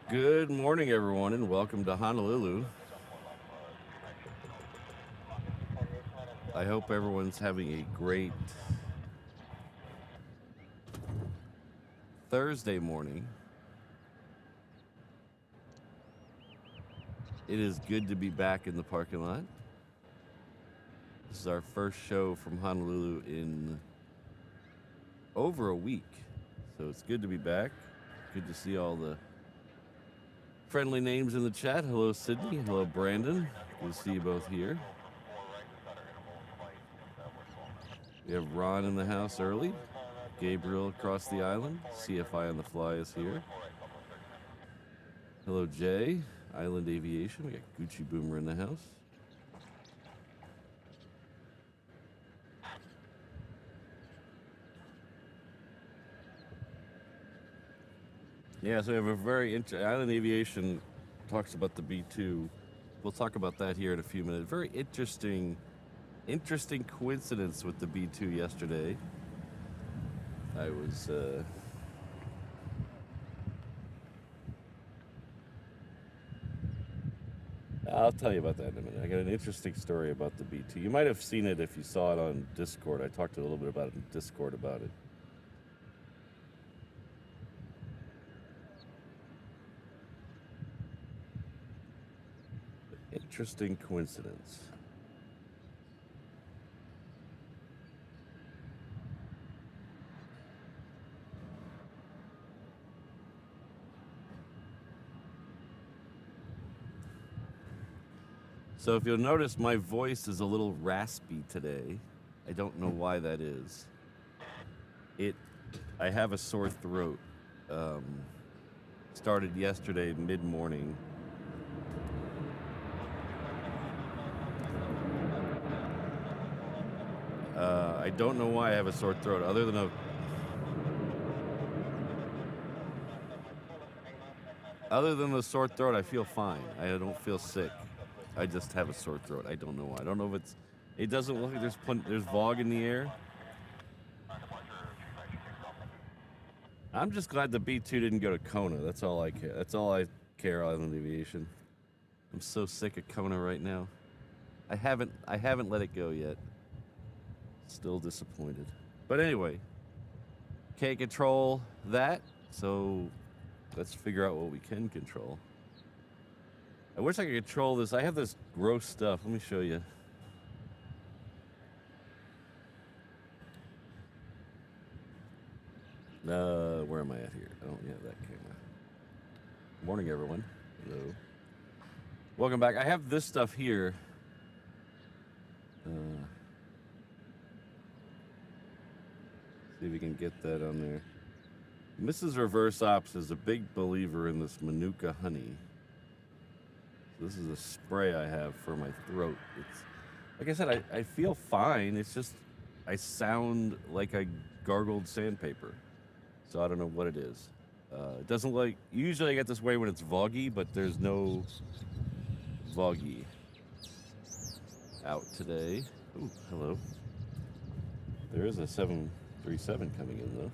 Good morning, everyone, and welcome to Honolulu. I hope everyone's having a great Thursday morning. It is good to be back in the parking lot. This is our first show from Honolulu in over a week, so it's good to be back. Good to see all the friendly names in the chat. Hello, Sydney. Hello, Brandon. Good to see you both here. We have Ron in the house early. Gabriel across the island. CFI on the fly is here. Hello, Jay. Island Aviation. We got Gucci Boomer in the house. Yeah, so we have a very Island Aviation talks about the B2. We'll talk about that here in a few minutes. Very interesting coincidence with the B2 yesterday. I was I'll tell you about that in a minute. I got an interesting story about the B2. You might have seen it if you saw it on Discord. I talked a little bit about it in Discord about it. Interesting coincidence. So if you'll notice, my voice is a little raspy today. I don't know why that is. I have a sore throat. Started yesterday mid-morning. I don't know why I have a sore throat, other than the sore throat. I feel fine. I don't feel sick. I just have a sore throat. I don't know why. I don't know if it doesn't look like there's fog in the air. I'm just glad the B2 didn't go to Kona. That's all I care. That's all I care, Island Aviation. I'm so sick of Kona right now. I haven't let it go yet. Still disappointed. But anyway, can't control that, so let's figure out what we can control. I wish I could control this. I have this gross stuff. Let me show you. Where am I at here? I don't have that camera. Good morning, everyone. Hello. Welcome back. I have this stuff here. See if we can get that on there. Mrs. Reverse Ops is a big believer in this Manuka honey. This is a spray I have for my throat. It's like I said, I feel fine. It's just I sound like I gargled sandpaper. So I don't know what it is. It doesn't like, usually I get this way when it's foggy, but there's no foggy out today. Ooh, hello. There is a 737 coming in though.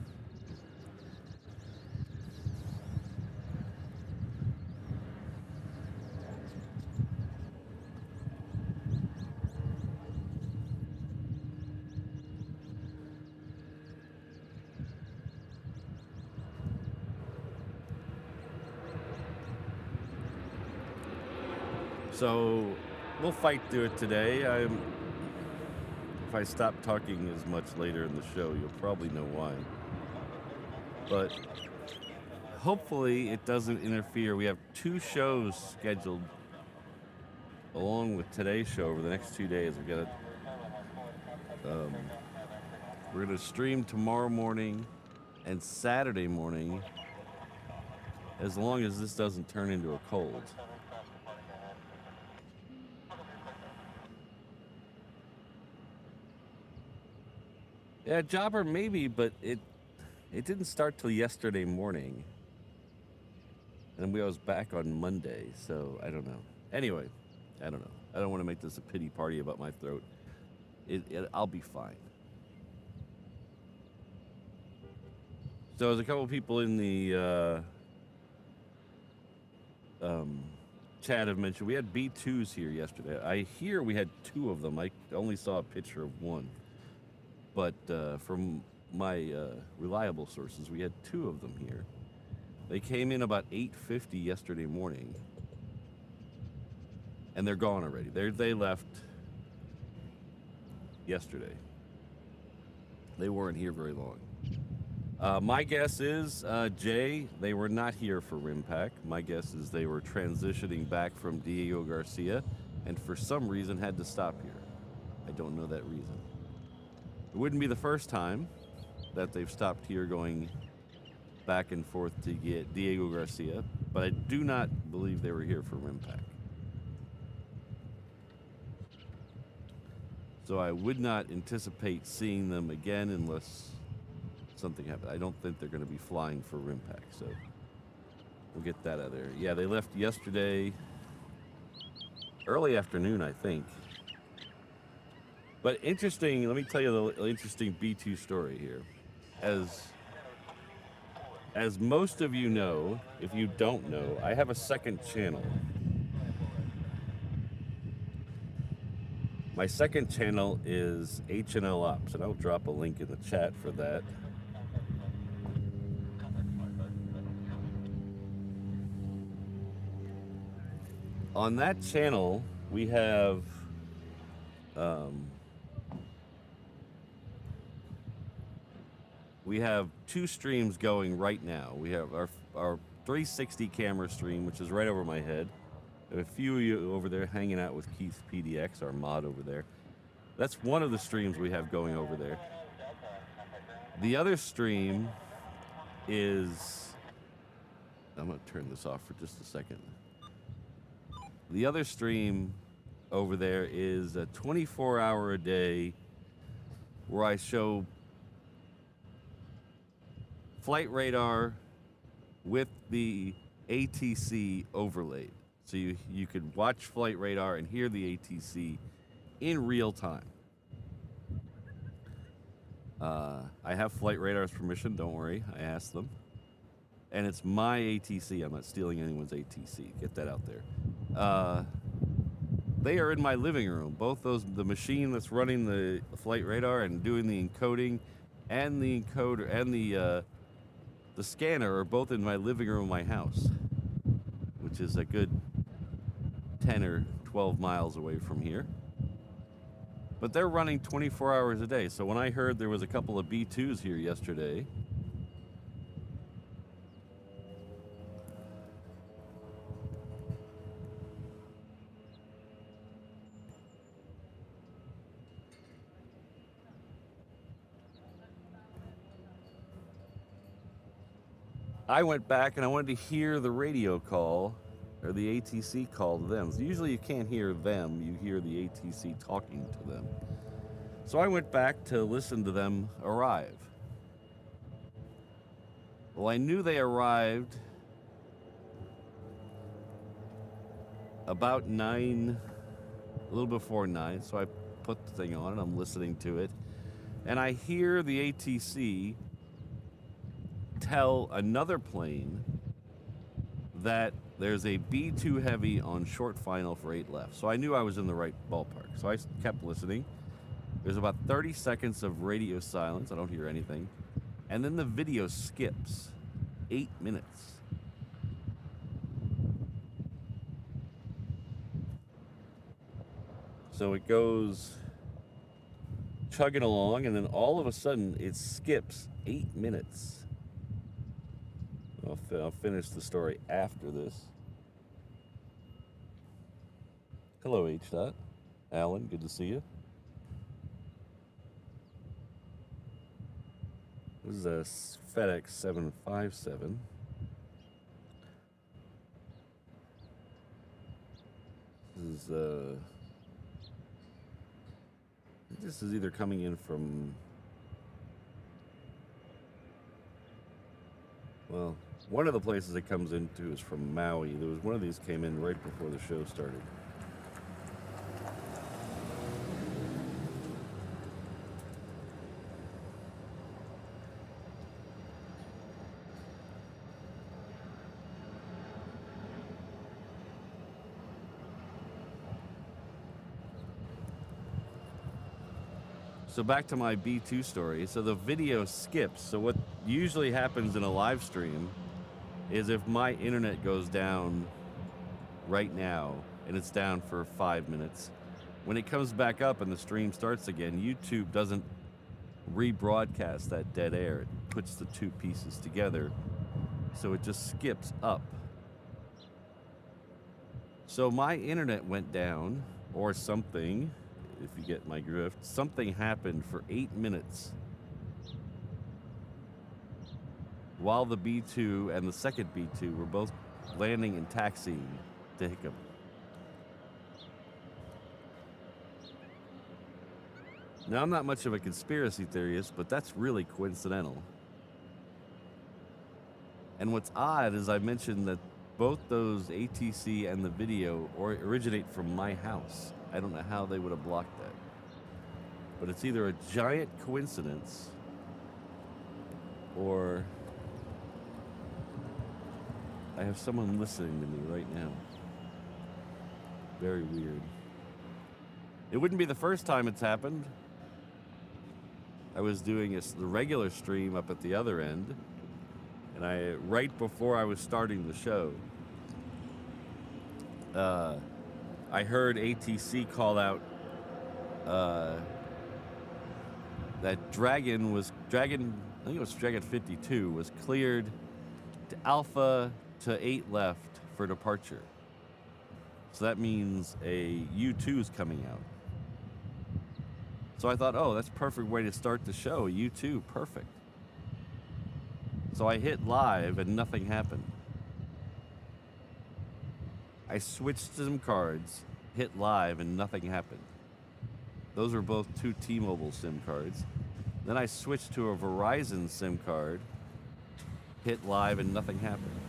So we'll fight through it today. If I stop talking as much later in the show, you'll probably know why. But hopefully it doesn't interfere. We have 2 shows scheduled along with today's show over the next 2 days. We're gonna stream tomorrow morning and Saturday morning, as long as this doesn't turn into a cold. Yeah, Jobber maybe, but it didn't start till yesterday morning. And we was back on Monday, so I don't know. Anyway, I don't know. I don't want to make this a pity party about my throat. I'll be fine. So there's a couple people in the chat have mentioned we had B2s here yesterday. I hear we had 2 of them. I only saw a picture of one. But from my reliable sources, we had 2 of them here. They came in about 8:50 yesterday morning. And they're gone already. They left yesterday. They weren't here very long. My guess is, Jay, they were not here for RIMPAC. My guess is they were transitioning back from Diego Garcia and for some reason had to stop here. I don't know that reason. It wouldn't be the first time that they've stopped here going back and forth to get Diego Garcia, but I do not believe they were here for RIMPAC. So I would not anticipate seeing them again unless something happened. I don't think they're going to be flying for RIMPAC, so we'll get that out of there. Yeah, they left yesterday, early afternoon, I think. But interesting, let me tell you the interesting B2 story here. As most of you know, if you don't know, I have a second channel. My second channel is HNL Ops, and I'll drop a link in the chat for that. On that channel, we have two streams going right now. We have our 360 camera stream, which is right over my head. And a few of you over there hanging out with Keith PDX, our mod over there. That's one of the streams we have going over there. The other stream is, I'm going to turn this off for just a second. The other stream over there is a 24-hour a day where I show flight radar with the ATC overlaid. So you could watch flight radar and hear the ATC in real time. I have flight radar's permission, don't worry, I asked them. And it's my ATC, I'm not stealing anyone's ATC, get that out there. They are in my living room, both the machine that's running the flight radar and doing the encoding and the encoder and the scanner are both in my living room of my house, which is a good 10 or 12 miles away from here. But they're running 24 hours a day. So when I heard there was a couple of B2s here yesterday, I went back and I wanted to hear the radio call or the ATC call to them. So usually you can't hear them, you hear the ATC talking to them. So I went back to listen to them arrive. Well, I knew they arrived about 9, a little before 9, so I put the thing on and I'm listening to it. And I hear the ATC tell another plane that there's a B2 heavy on short final for 8 left. So I knew I was in the right ballpark. So I kept listening. There's about 30 seconds of radio silence. I don't hear anything. And then the video skips 8 minutes. So it goes chugging along, and then all of a sudden it skips 8 minutes. I'll finish the story after this. Hello, H. Alan, good to see you. This is a FedEx 757. This is either coming in from, well, one of the places it comes into is from Maui. There was one of these came in right before the show started. So back to my B2 story. So the video skips. So what usually happens in a live stream is if my internet goes down right now and it's down for 5 minutes, when it comes back up and the stream starts again, YouTube doesn't rebroadcast that dead air. It puts the two pieces together, so it just skips up. So my internet went down, or something, if you get my drift. Something happened for 8 minutes while the B2 and the second B2 were both landing and taxiing to Hickam. Now, I'm not much of a conspiracy theorist, but that's really coincidental. And what's odd is I mentioned that both those ATC and the video originate from my house. I don't know how they would have blocked that. But it's either a giant coincidence or I have someone listening to me right now. Very weird. It wouldn't be the first time it's happened. I was doing the regular stream up at the other end, and right before I was starting the show, I heard ATC call out that Dragon, I think it was Dragon 52, was cleared to Alpha to 8 left for departure. So that means a U2 is coming out. So I thought, oh, that's a perfect way to start the show. U2, perfect. So I hit live and nothing happened. I switched SIM cards, hit live, and nothing happened. Those were both 2 T-Mobile SIM cards. Then I switched to a Verizon SIM card, hit live, and nothing happened.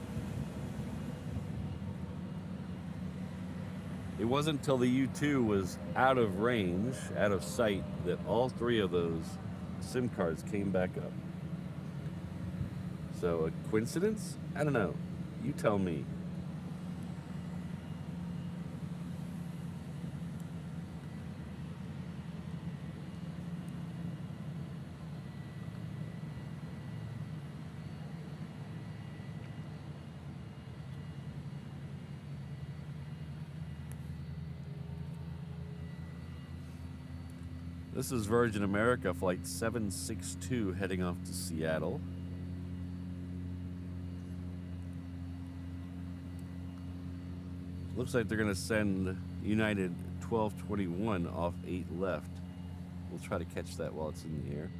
It wasn't until the U2 was out of range, out of sight, that all 3 of those SIM cards came back up. So a coincidence? I don't know. You tell me. This is Virgin America Flight 762 heading off to Seattle. Looks like they're going to send United 1221 off 8 left. We'll try to catch that while it's in the air.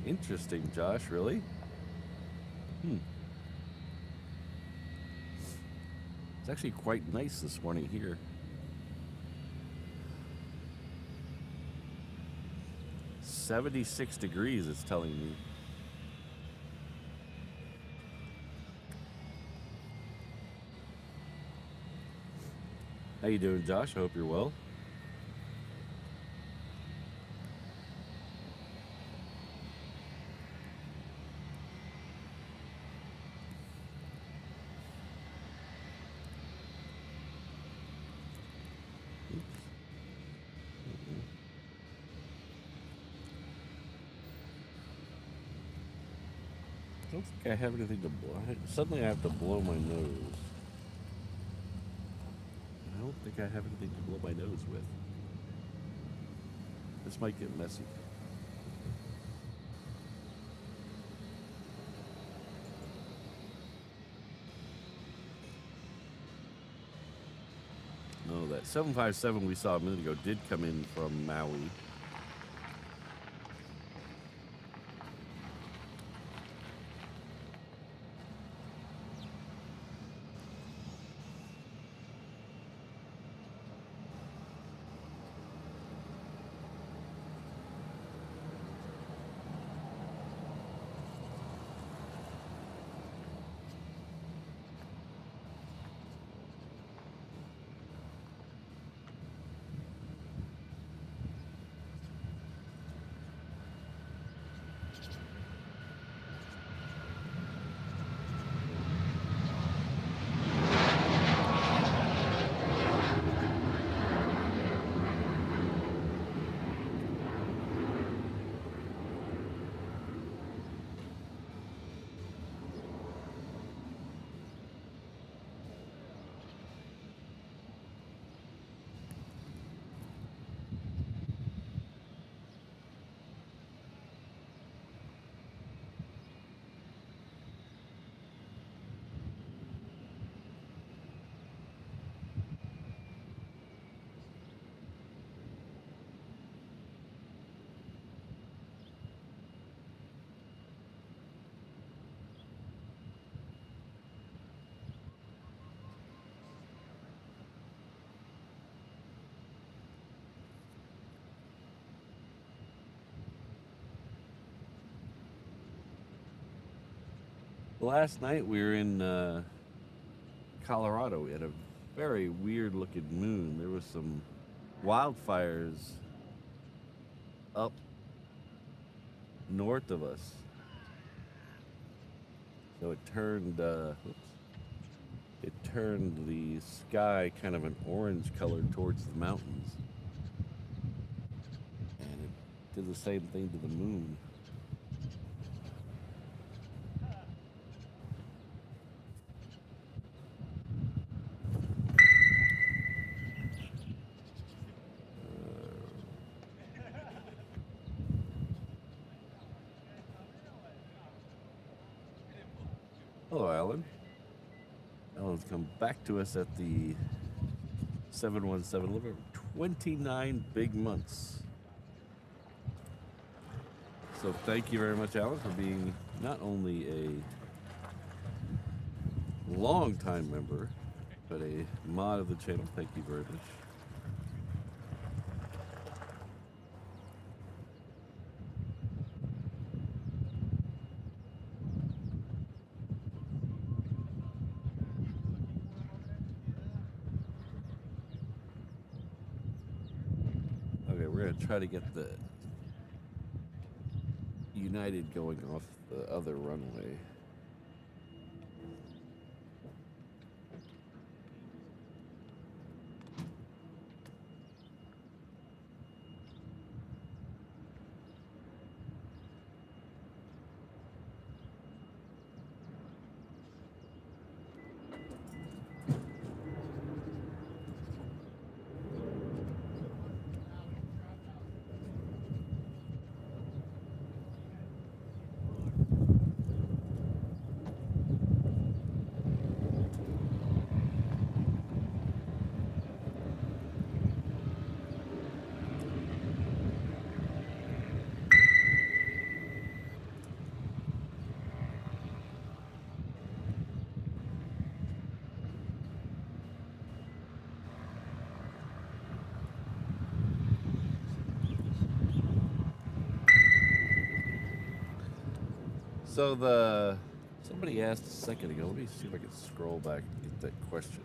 Interesting, Josh, really? It's actually quite nice this morning here. $76 it's telling me. How you doing, Josh? I hope you're well. I don't think I have anything to blow. Suddenly I have to blow my nose. I don't think I have anything to blow my nose with. This might get messy. No, that 757 we saw a minute ago did come in from Maui. Last night we were in Colorado. We had a very weird looking moon. There was some wildfires up north of us. So it turned the sky kind of an orange color towards the mountains. And it did the same thing to the moon. Hello, Alan. Alan's come back to us at the 717 Liver. 29 big months. So thank you very much, Alan, for being not only a long-time member, but a mod of the channel. Thank you very much. Okay, we're going to try to get the United going off the other runway. So somebody asked a second ago. Let me see if I can scroll back and get that question.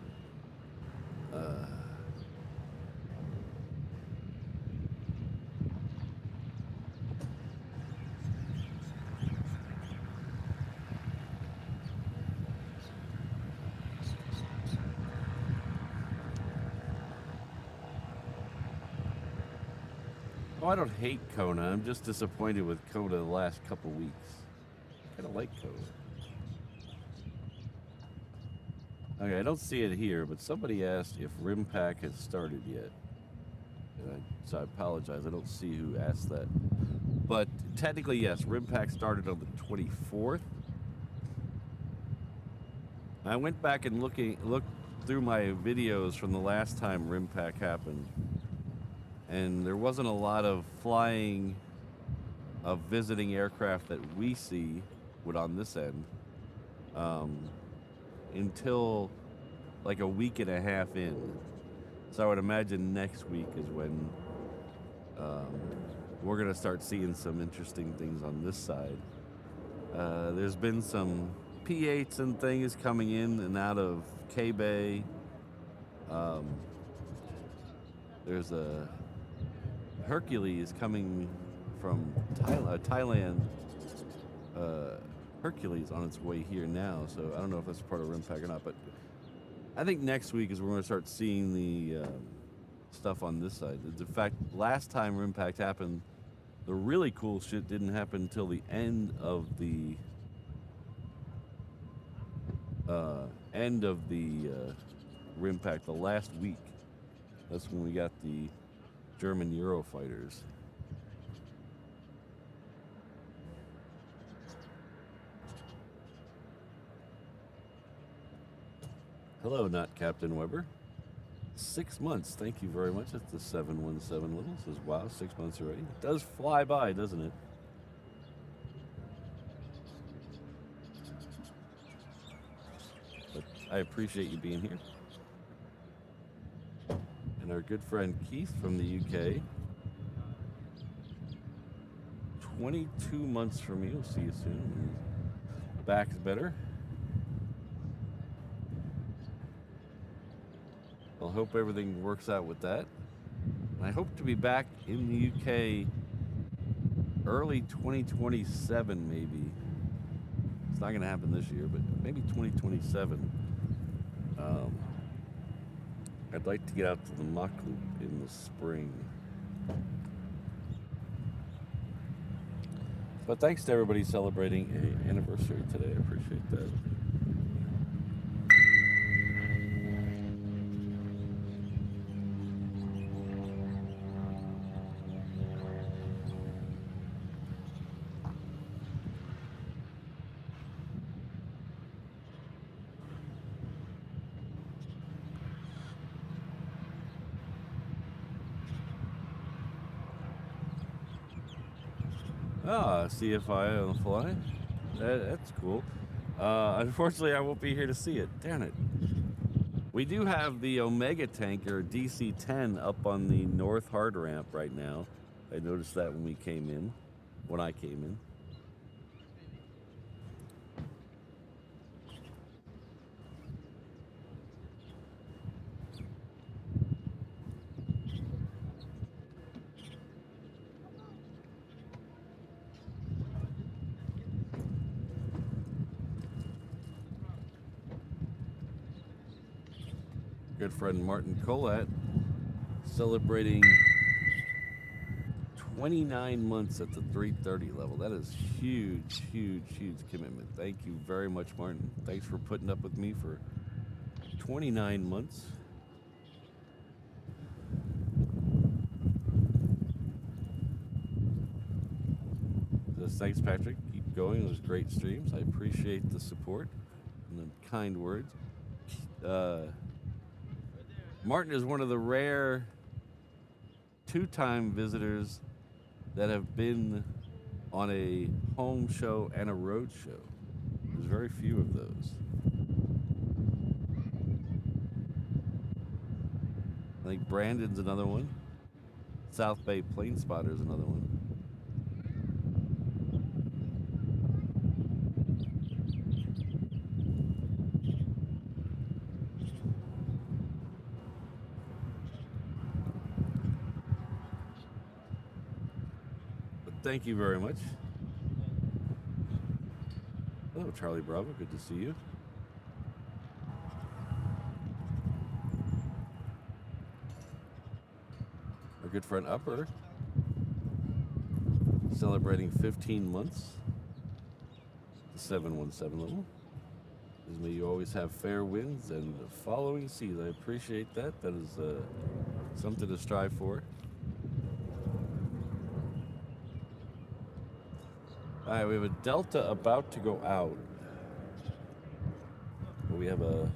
Oh, I don't hate Kona. I'm just disappointed with Kona the last couple weeks. I kind of like Kona. Okay, I don't see it here, but somebody asked if RimPack has started yet. So I apologize. I don't see who asked that. But technically, yes, RimPack started on the 24th. I went back and looked through my videos from the last time RimPack happened, and there wasn't a lot of flying of visiting aircraft that we see on this end until like a week and a half in. So I would imagine next week is when we're gonna start seeing some interesting things on this side. There's been some P8s and things coming in and out of K-Bay. There's a Hercules coming from Thailand. Hercules on its way here now, so I don't know if that's part of RimPack or not, but I think next week is we're going to start seeing the stuff on this side. In fact, last time RimPack happened, the really cool shit didn't happen until the end of the RimPack, the last week. That's when we got the German Eurofighters. Hello, not Captain Weber. 6 months. Thank you very much. That's the 717 little. Says, wow, 6 months already. It does fly by, doesn't it? But I appreciate you being here. And our good friend Keith from the UK. 22 months from me. We'll see you soon. back's better. I'll hope everything works out with that. And I hope to be back in the UK early 2027, maybe. It's not going to happen this year, but maybe 2027. I'd like to get out to the Mach Loop in the spring. But thanks to everybody celebrating an anniversary today. I appreciate that. Ah, CFI on the fly. That's cool. Unfortunately, I won't be here to see it. Darn it. We do have the Omega tanker DC-10 up on the north hard ramp right now. I noticed that when I came in. Good friend Martin Colat celebrating 29 months at the 330 level. That is huge, huge, huge commitment. Thank you very much, Martin. Thanks for putting up with me for 29 months. Thanks, Patrick. Keep going. Those great streams. I appreciate the support and the kind words. Martin is one of the rare two-time visitors that have been on a home show and a road show. There's very few of those. I think Brandon's another one. South Bay Plane Spotter's another one. Thank you very much. Hello, Charlie Bravo. Good to see you. Our good friend Upper celebrating 15 months. The 717 level. May you always have fair winds and following seas. I appreciate that. That is something to strive for. All right, we have a Delta about to go out. We have a...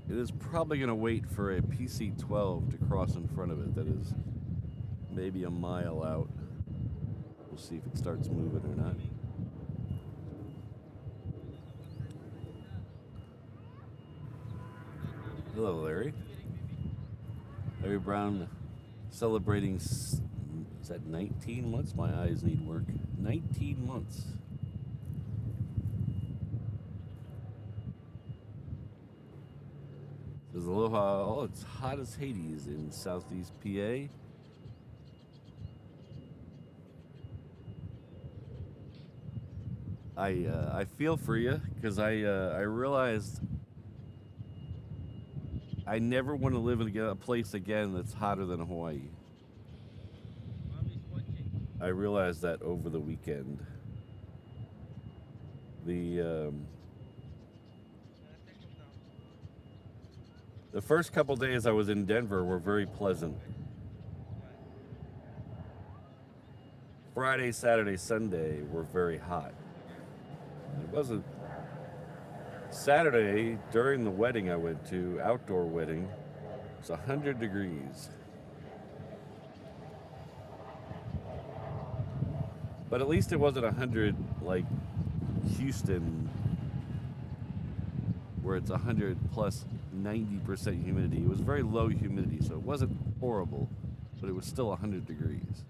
It is probably going to wait for a PC-12 to cross in front of it. That is maybe a mile out. We'll see if it starts moving or not. Hello, Larry. Larry Brown celebrating, is that 19 months? My eyes need work. 19 months. Says aloha. Oh, it's hot as Hades in southeast PA. I feel for you because I realized I never want to live in a place again that's hotter than Hawaii. I realized that over the weekend. The first couple days I was in Denver were very pleasant. Friday, Saturday, Sunday were very hot. It wasn't. Saturday, during the wedding I went to, outdoor wedding, it was 100 degrees. But at least it wasn't 100 like Houston, where it's 100 plus 90% humidity. It was very low humidity, so it wasn't horrible, but it was still 100 degrees.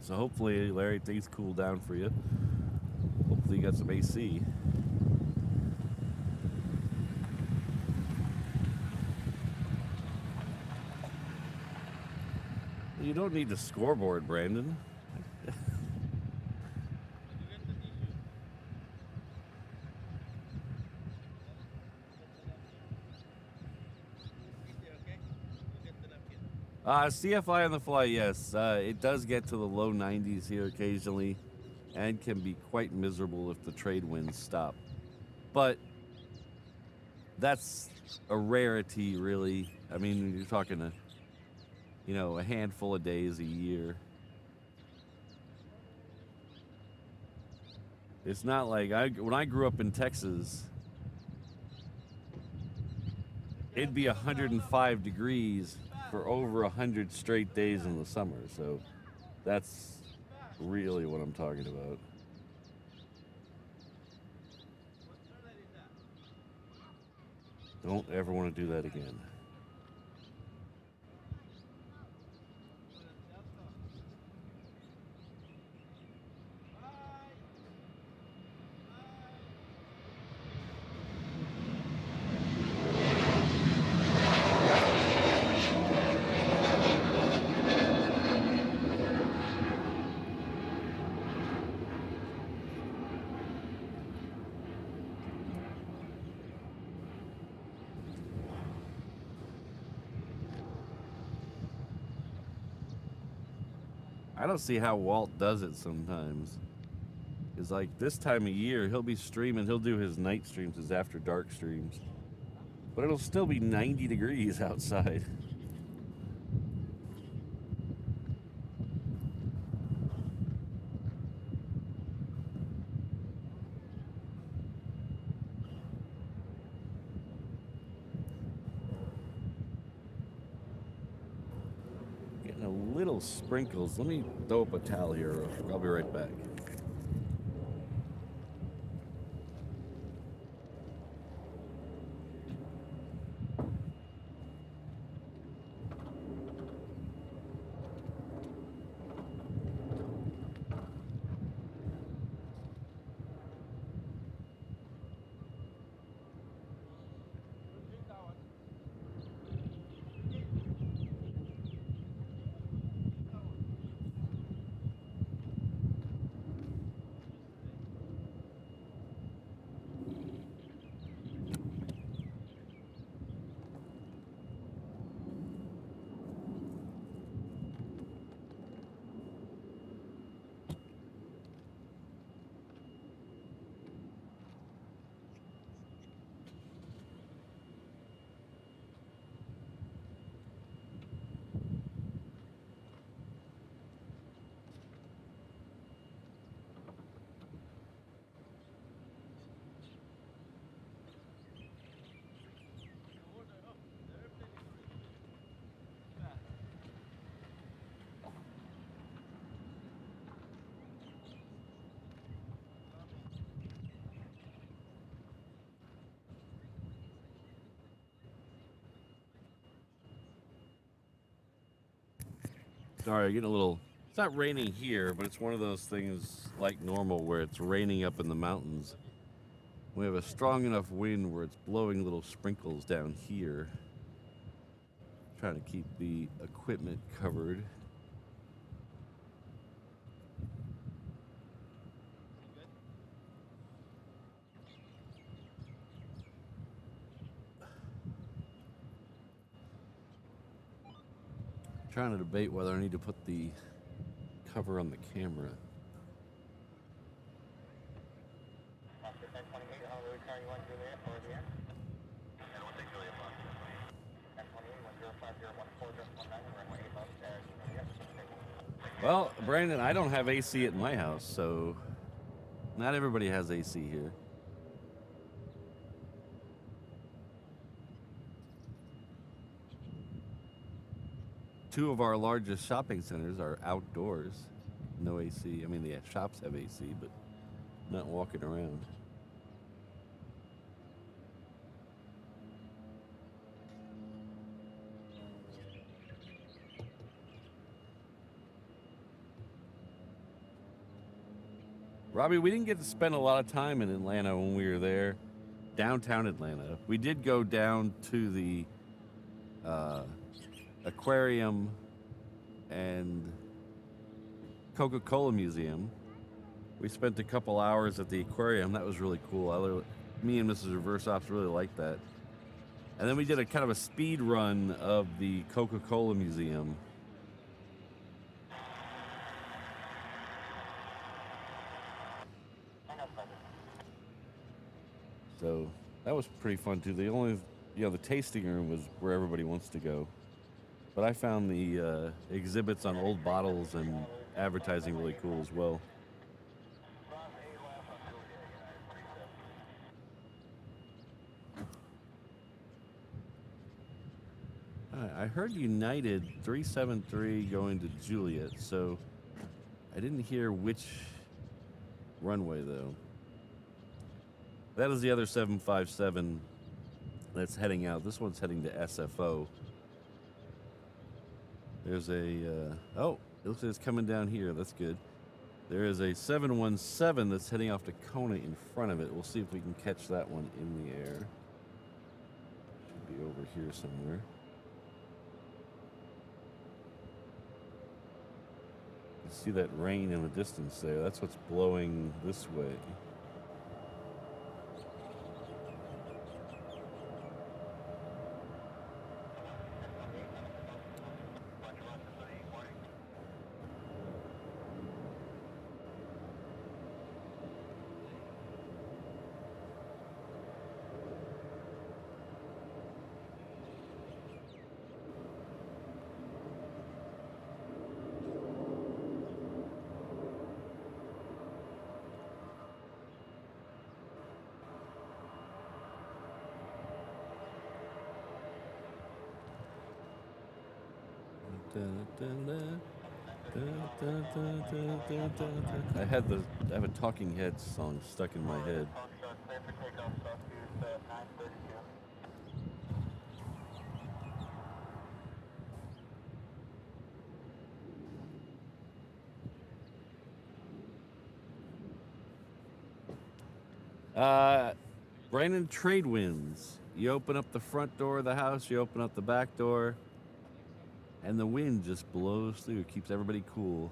So hopefully, Larry, things cool down for you. Hopefully you got some AC. You don't need the scoreboard, Brandon. CFI on the fly, yes. It does get to the low 90s here occasionally and can be quite miserable if the trade winds stop. But that's a rarity, really. I mean, you're talking a handful of days a year. It's not like when I grew up in Texas, it'd be 105 degrees for over 100 straight days in the summer. So that's really what I'm talking about. Don't ever want to do that again. I don't see how Walt does it sometimes. It's like this time of year, he'll be streaming, he'll do his night streams, his after dark streams. But it'll still be 90 degrees outside. Little sprinkles. Let me throw up a towel here. I'll be right back. Sorry, getting a little. It's not raining here, but it's one of those things like normal where it's raining up in the mountains. We have a strong enough wind where it's blowing little sprinkles down here. Trying to keep the equipment covered. Trying to debate whether I need to put the cover on the camera. Well, Brandon, I don't have AC at my house, so not everybody has AC here. Two of our largest shopping centers are outdoors. No AC. I mean, the shops have AC, but not walking around. Robbie, we didn't get to spend a lot of time in Atlanta when we were there, downtown Atlanta. We did go down to the aquarium and Coca-Cola Museum. We spent a couple hours at the aquarium. That was really cool. Me and Mrs. Reverse Ops really liked that. And then we did a kind of a speed run of the Coca-Cola Museum. So that was pretty fun too. The only, the tasting room was where everybody wants to go. But I found the exhibits on old bottles and advertising really cool as well. I heard United 373 going to Juliet, so I didn't hear which runway though. That is the other 757 that's heading out. This one's heading to SFO. There's a, oh, it looks like it's coming down here. That's good. There is a 717 that's heading off to Kona in front of it. We'll see if we can catch that one in the air. Should be over here somewhere. You see that rain in the distance there. That's what's blowing this way. I have a Talking Heads song stuck in my head. Brandon, trade winds. You open up the front door of the house, you open up the back door, and the wind just blows through. It keeps everybody cool.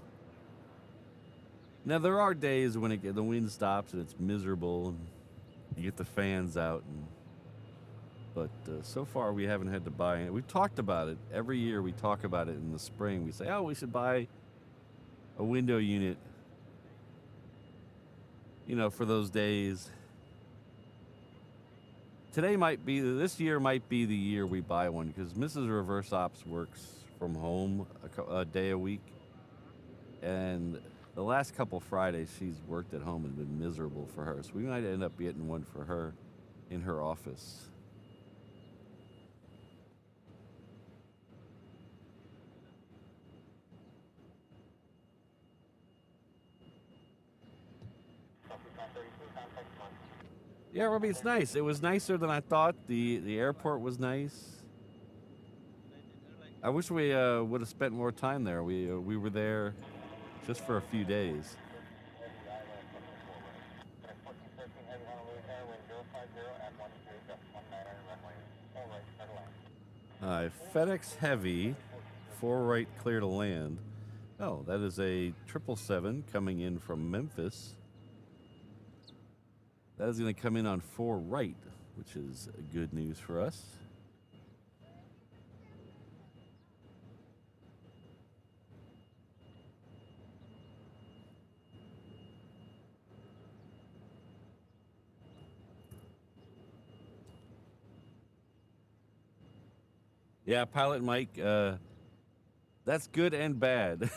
Now, there are days when the wind stops and it's miserable, and you get the fans out. But so far, we haven't had to buy it. We've talked about it. Every year, we talk about it in the spring. We say, oh, we should buy a window unit, for those days. This year might be the year we buy one, because Mrs. Reverse Ops works from home a day a week. And the last couple Fridays, she's worked at home and been miserable for her. So we might end up getting one for her in her office. Yeah, Robbie, it's nice. It was nicer than I thought. The airport was nice. I wish we would have spent more time there. We were there just for a few days. FedEx Heavy, 4 right, clear to land. Oh, that is a 777 coming in from Memphis. That is going to come in on 4 right, which is good news for us. Yeah, Pilot Mike, that's good and bad,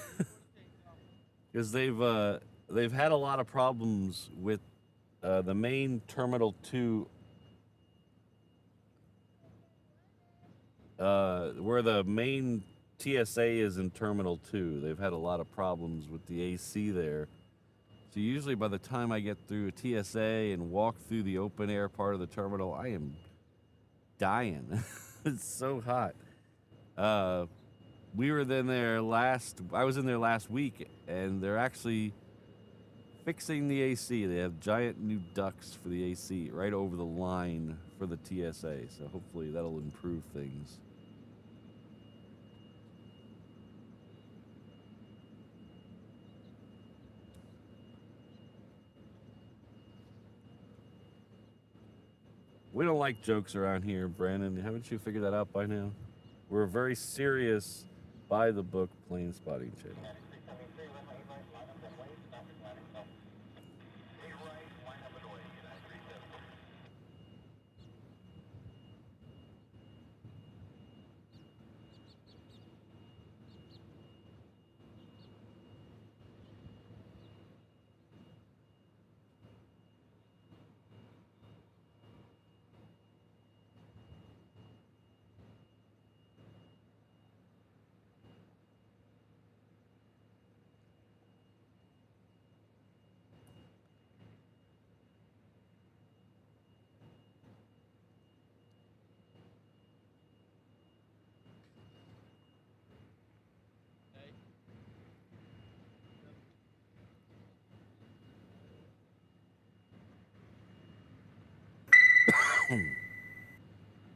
because they've had a lot of problems with the main Terminal 2, where the main TSA is in Terminal 2. They've had a lot of problems with the AC there. So usually by the time I get through a TSA and walk through the open air part of the terminal, I am dying. It's so hot. I was in there last week, and they're actually fixing the AC. They have giant new ducts for the AC right over the line for the TSA. So hopefully that'll improve things. We don't like jokes around here, Brandon. Haven't you figured that out by now? We're a very serious, by-the-book plane spotting channel.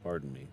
Pardon me.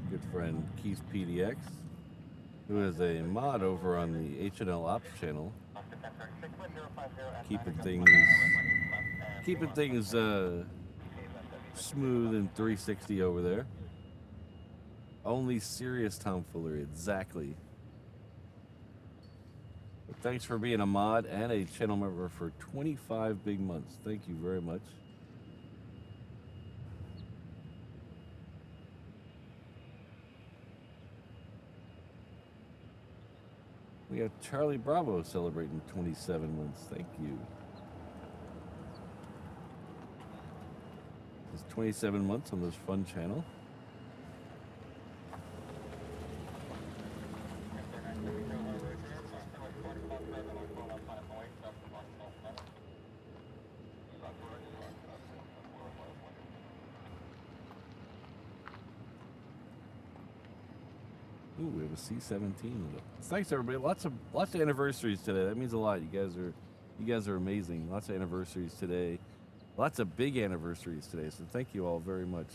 Good friend Keith PDX, who is a mod over on the HNL Ops channel, keeping things smooth and 360 over there. Only serious tomfoolery, exactly. But thanks for being a mod and a channel member for 25 big months. Thank you very much. We got Charlie Bravo celebrating 27 months. Thank you. It's 27 months on this fun channel. Ooh, we have a C-17. Thanks everybody. Lots of anniversaries today. That means a lot. You guys are amazing. Lots of anniversaries today. Lots of big anniversaries today. So thank you all very much.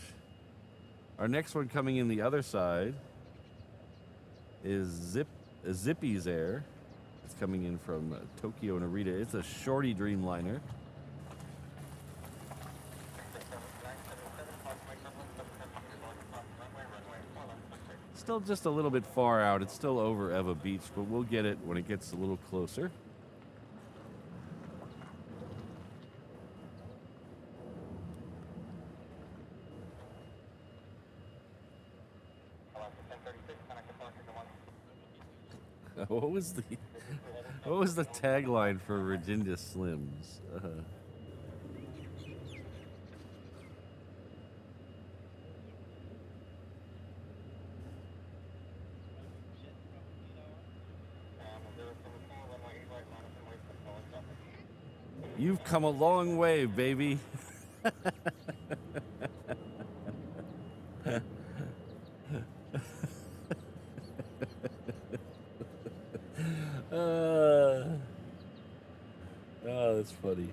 Our next one coming in the other side is Zippy's Air. It's coming in from Tokyo Narita. It's a shorty Dreamliner. still just a little bit far out. It's still over Eva Beach, but we'll get it when it gets a little closer. What was the tagline for Virginia Slims? You've come a long way, baby. Oh, that's funny.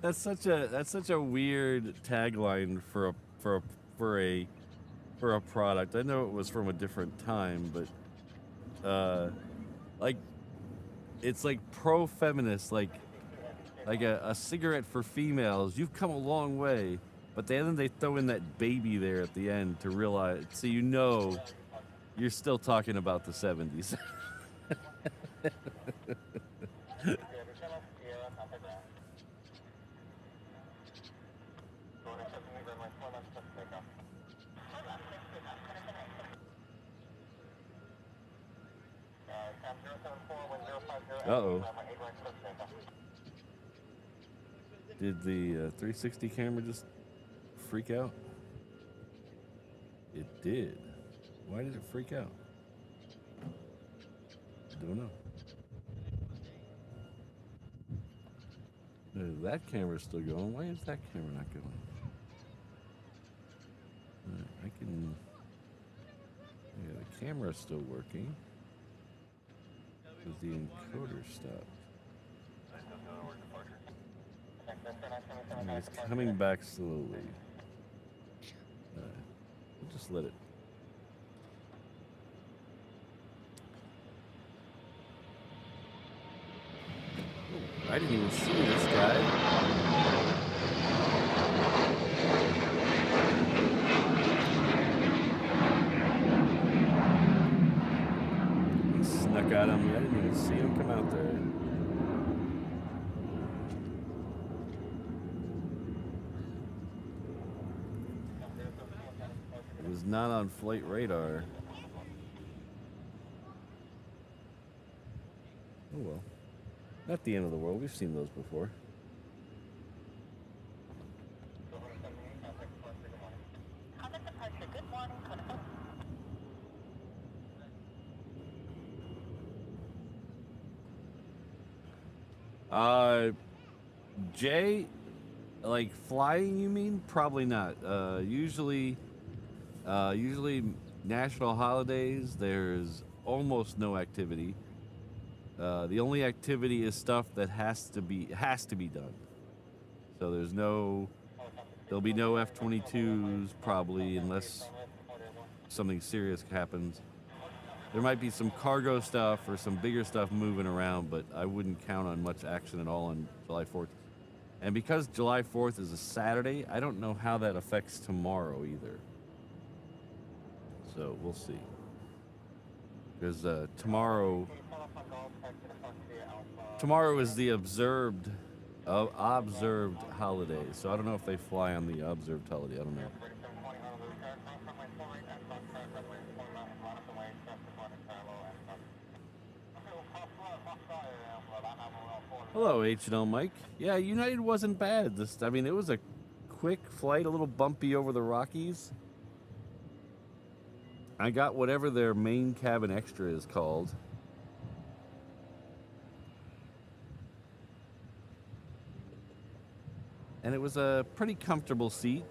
That's such a weird tagline for a product. I know it was from a different time, but like it's like pro-feminist, like a cigarette for females. You've come a long way, but then they throw in that baby there at the end to realize, so you know you're still talking about the 70s. Uh-oh. Did the 360 camera just freak out? It did. Why did it freak out? I don't know. That camera's still going. Why is that camera not going? I can... Yeah, the camera's still working. Because the encoder stopped. It's coming back slowly. We'll just let it. Oh, I didn't even see this guy. Snuck out on me. I didn't even see him come out there. It was not on flight radar. Oh well. Not the end of the world. We've seen those before. Jay, like flying, you mean? Probably not. Usually national holidays, there's almost no activity. The only activity is stuff that has to be done. So there'll be no F-22s probably, unless something serious happens. There might be some cargo stuff or some bigger stuff moving around, but I wouldn't count on much action at all on July 4th. And because July 4th is a Saturday, I don't know how that affects tomorrow either. So we'll see. Because tomorrow is the observed holiday. So I don't know if they fly on the observed holiday. I don't know. Hello, HNL Mike. Yeah, United wasn't bad. I mean, it was a quick flight, a little bumpy over the Rockies. I got whatever their main cabin extra is called. And it was a pretty comfortable seat.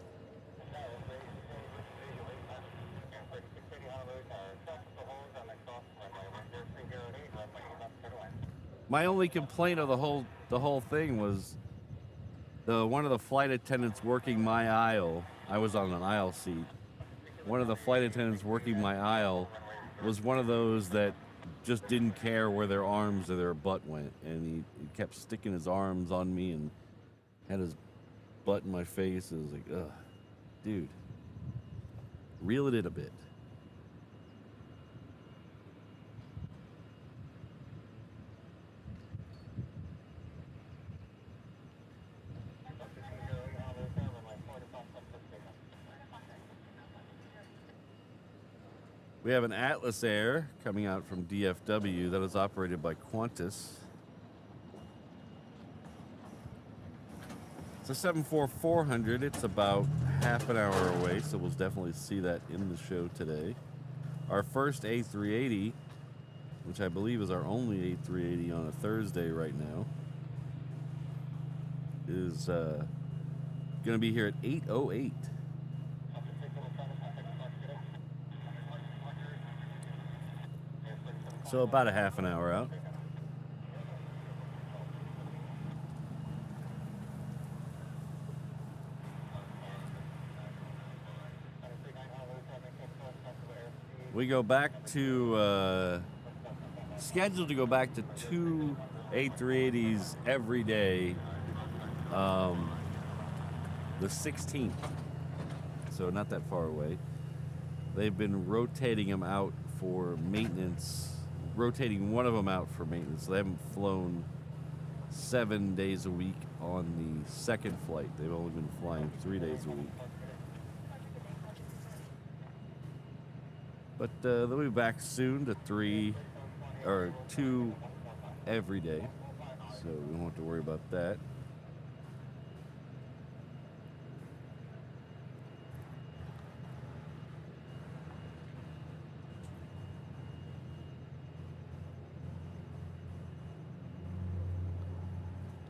My only complaint of the whole thing was one of the flight attendants working my aisle. I was on an aisle seat. One of the flight attendants working my aisle was one of those that just didn't care where their arms or their butt went, and he kept sticking his arms on me and had his butt in my face. It was like, ugh, dude, reel it in a bit. We have an Atlas Air coming out from DFW that is operated by Qantas. It's a 747-400. It's about half an hour away, so we'll definitely see that in the show today. Our first A380, which I believe is our only A380 on a Thursday right now, is going to be here at 8:08. So about a half an hour out. We go back to, scheduled to go back to 2 A380s every day, the 16th. So not that far away. They've been rotating them out for maintenance. Rotating one of them out for maintenance. They haven't flown 7 days a week on the second flight. They've only been flying 3 days a week. But they'll be back soon to 2 every day. So we won't have to worry about that.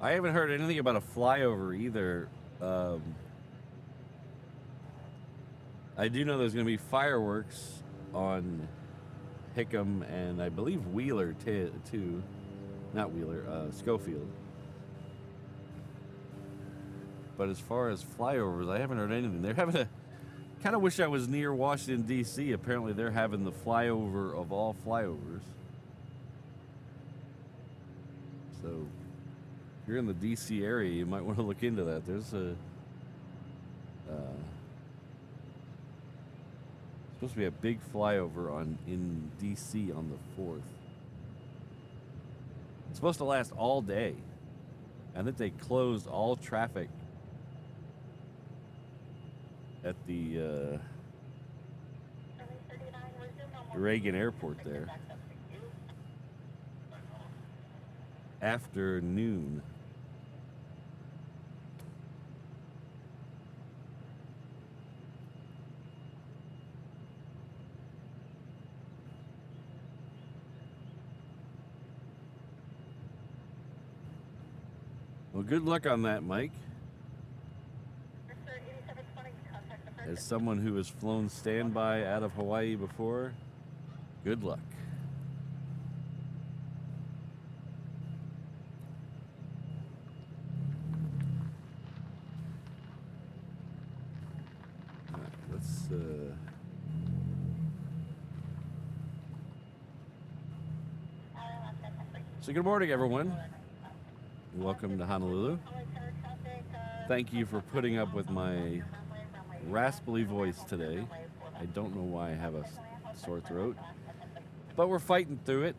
I haven't heard anything about a flyover either. I do know there's going to be fireworks on Hickam and I believe Wheeler too. Not Wheeler, Schofield. But as far as flyovers, I haven't heard anything. They're having kind of wish I was near Washington, D.C. Apparently they're having the flyover of all flyovers. So if you're in the D.C. area, you might want to look into that. There's supposed to be a big flyover in D.C. on the 4th. It's supposed to last all day. I think they closed all traffic at the Reagan Airport there after noon. Well, good luck on that, Mike. As someone who has flown standby out of Hawaii before, good luck. All right, let's so good morning, everyone. Welcome to Honolulu. Thank you for putting up with my raspy voice today. I don't know why I have a sore throat, but we're fighting through it.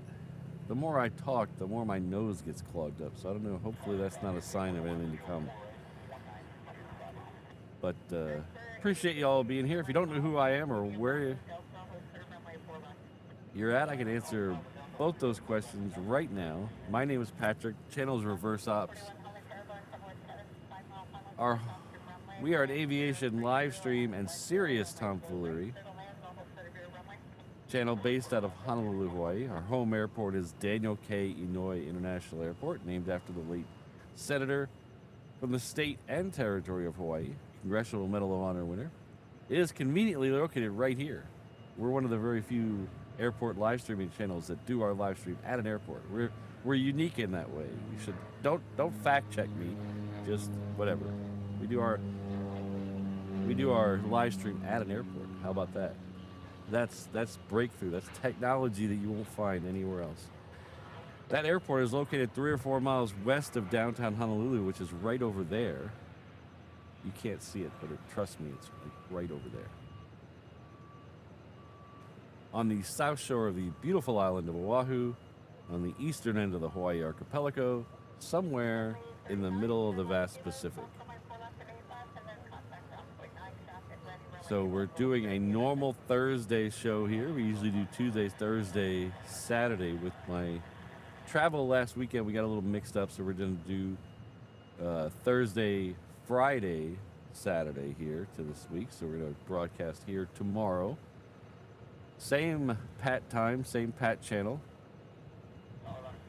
The more I talk, the more my nose gets clogged up. So I don't know. Hopefully that's not a sign of anything to come. But appreciate you all being here. If you don't know who I am or where you're at, I can answer both those questions right now. My name is Patrick. Channel's Reverse Ops. We are an aviation live stream and serious tomfoolery channel based out of Honolulu, Hawaii. Our home airport is Daniel K. Inouye International Airport, named after the late senator from the state and territory of Hawaii, Congressional Medal of Honor winner. It is conveniently located right here. We're one of the very few airport live streaming channels that do our live stream at an airport. We're unique in that way. You should don't fact check me, just whatever. We do our live stream at an airport. How about that? That's breakthrough. That's technology that you won't find anywhere else. That airport is located 3 or 4 miles west of downtown Honolulu, which is right over there. You can't see it, but trust me, it's right over there. On the south shore of the beautiful island of Oahu, on the eastern end of the Hawaii archipelago, somewhere in the middle of the vast Pacific. So we're doing a normal Thursday show here. We usually do Tuesday, Thursday, Saturday. With my travel last weekend, we got a little mixed up, so we're going to do Thursday, Friday, Saturday here to this week. So we're going to broadcast here tomorrow. Same Pat time, same Pat channel.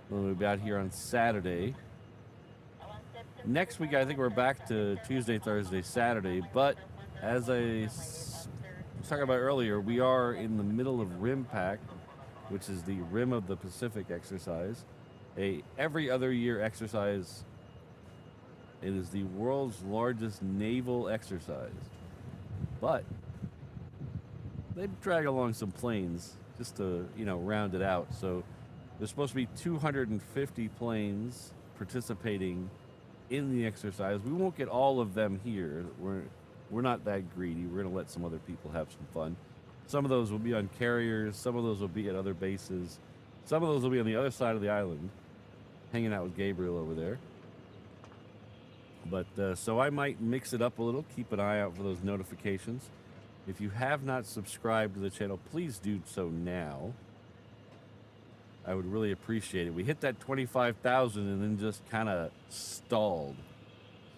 We'll be out here on Saturday. Next week, I think we're back to Tuesday, Thursday, Saturday. But as I was talking about earlier, we are in the middle of RIMPAC, which is the Rim of the Pacific exercise. Every other year exercise. It is the world's largest naval exercise. But they drag along some planes just to, round it out. So there's supposed to be 250 planes participating in the exercise. We won't get all of them here. We're not that greedy. We're going to let some other people have some fun. Some of those will be on carriers. Some of those will be at other bases. Some of those will be on the other side of the island, hanging out with Gabriel over there. But so I might mix it up a little. Keep an eye out for those notifications. If you have not subscribed to the channel, please do so now. I would really appreciate it. We hit that 25,000 and then just kind of stalled.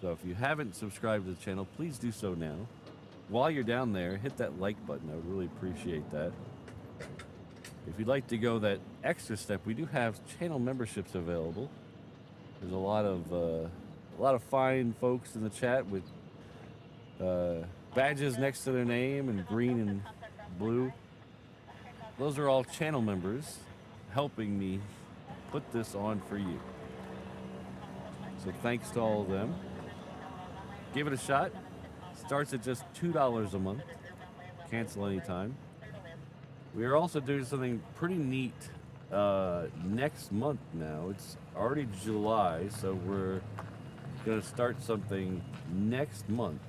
So if you haven't subscribed to the channel, please do so now. While you're down there, hit that like button. I would really appreciate that. If you'd like to go that extra step, we do have channel memberships available. There's a lot of fine folks in the chat with badges next to their name in green and blue. Those are all channel members helping me put this on for you. So thanks to all of them. Give it a shot. Starts at just $2 a month. Cancel anytime. We are also doing something pretty neat next month now. It's already July, so we're going to start something next month.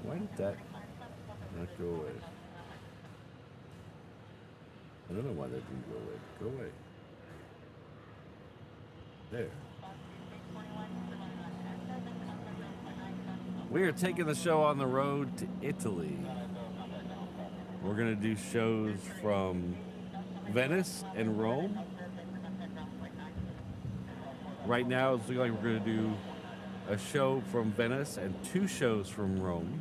Why did that not go away? I don't know why that didn't go away. Go away. There. We are taking the show on the road to Italy. We're going to do shows from Venice and Rome. Right now, it's looking like we're going to do a show from Venice and 2 shows from Rome.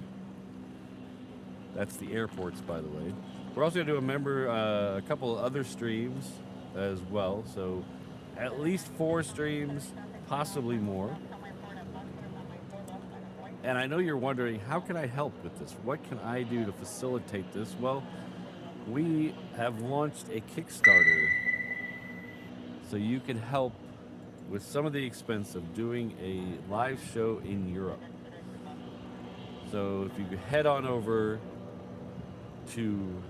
That's the airports, by the way. We're also going to do a couple of other streams as well. So at least 4 streams, possibly more. And I know you're wondering, how can I help with this? What can I do to facilitate this? Well, we have launched a Kickstarter so you can help with some of the expense of doing a live show in Europe. So if you could head on over to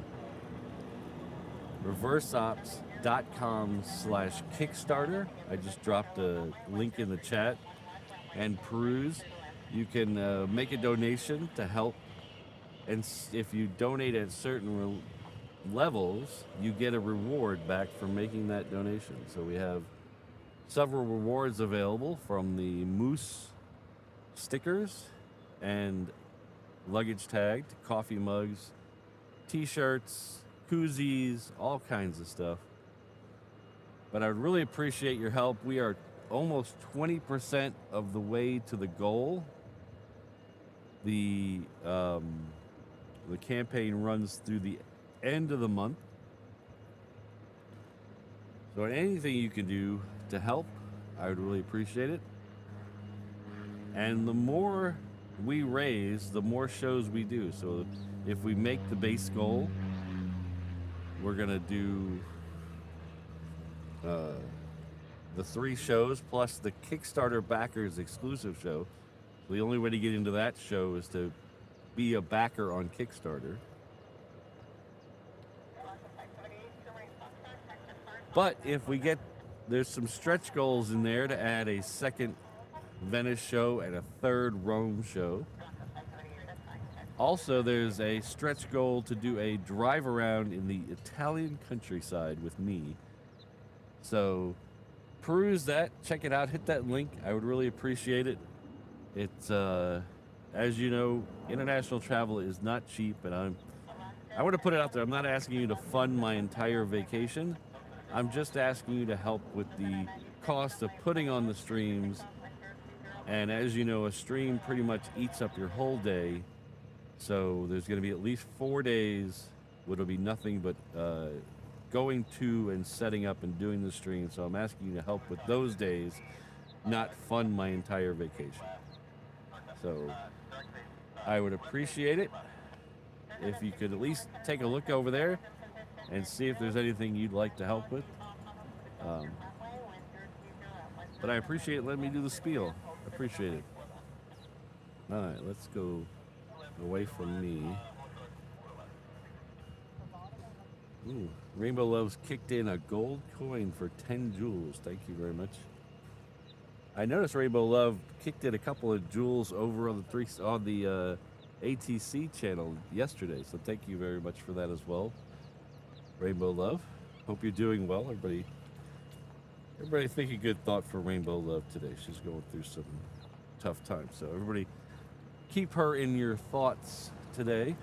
reverseops.com/Kickstarter. I just dropped a link in the chat and peruse. You can make a donation to help, and if you donate at certain levels, you get a reward back for making that donation. So we have several rewards available, from the moose stickers and luggage tag to coffee mugs, t-shirts, koozies, all kinds of stuff. But I would really appreciate your help. We are almost 20% of the way to the goal. The campaign runs through the end of the month. So anything you can do to help, I would really appreciate it. And the more we raise, the more shows we do. So if we make the base goal, we're gonna do the 3 shows plus the Kickstarter backers exclusive show. The only way to get into that show is to be a backer on Kickstarter. But if we get, there's some stretch goals in there to add a second Venice show and a third Rome show. Also, there's a stretch goal to do a drive around in the Italian countryside with me. So peruse that, check it out, hit that link. I would really appreciate it. It's, as you know, international travel is not cheap, and I want to put it out there. I'm not asking you to fund my entire vacation. I'm just asking you to help with the cost of putting on the streams. And as you know, a stream pretty much eats up your whole day. So there's going to be at least 4 days where it'll be nothing but going to and setting up and doing the stream. So I'm asking you to help with those days, not fund my entire vacation. So I would appreciate it if you could at least take a look over there and see if there's anything you'd like to help with. But I appreciate letting me do the spiel. I appreciate it. All right, let's go away from me. Ooh, Rainbow Loves kicked in a gold coin for 10 jewels. Thank you very much. I noticed Rainbow Love kicked in a couple of jewels over on the ATC channel yesterday. So thank you very much for that as well, Rainbow Love. Hope you're doing well, everybody. Everybody think a good thought for Rainbow Love today. She's going through some tough times. So everybody keep her in your thoughts today.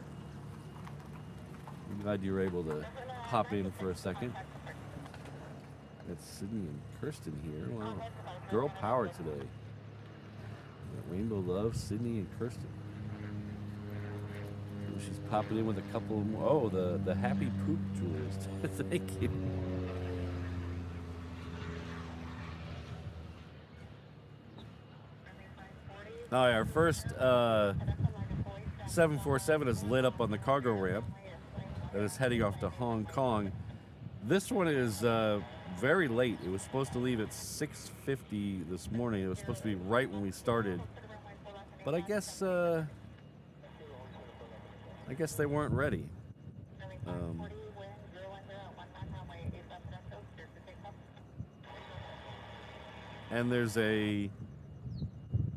I'm glad you were able to pop in for a second. That's Sydney and Kirsten here. Wow. Girl power today. Rainbow Love, Sydney and Kirsten. Ooh, she's popping in with a couple more. Oh, the Happy Poop jewels. Thank you. All right, our first 747 is lit up on the cargo ramp that is heading off to Hong Kong. This one is very late. It was supposed to leave at 6:50 this morning. It was supposed to be right when we started, but I guess they weren't ready. And there's a,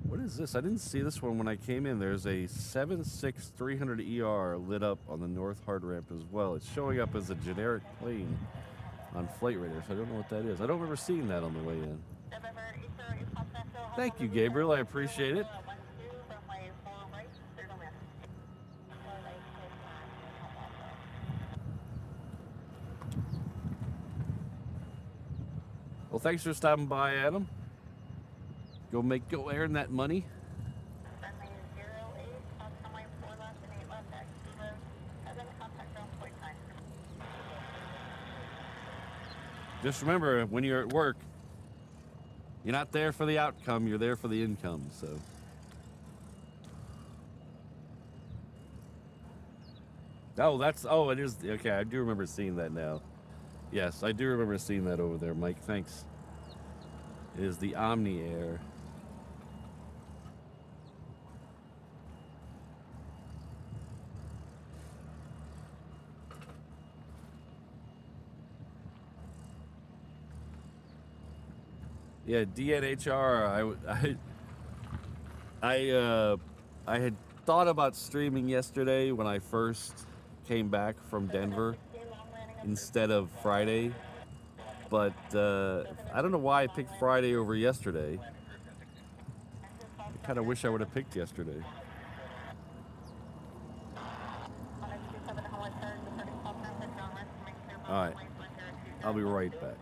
what is this? I didn't see this one when I came in. There's a 76300ER lit up on the North Hard Ramp as well. It's showing up as a generic plane on Flight Radar, so I don't know what that is. I don't remember seeing that on the way in. Thank you, Gabriel. I appreciate it. Well, thanks for stopping by, Adam. Go earn that money. Just remember, when you're at work, you're not there for the outcome, you're there for the income, so. Oh, it is, okay, I do remember seeing that now. Yes, I do remember seeing that over there, Mike, thanks. It is the Omni Air. Yeah, DNHR, I had thought about streaming yesterday when I first came back from Denver instead of Friday, but I don't know why I picked Friday over yesterday. I kind of wish I would have picked yesterday. All right, I'll be right back.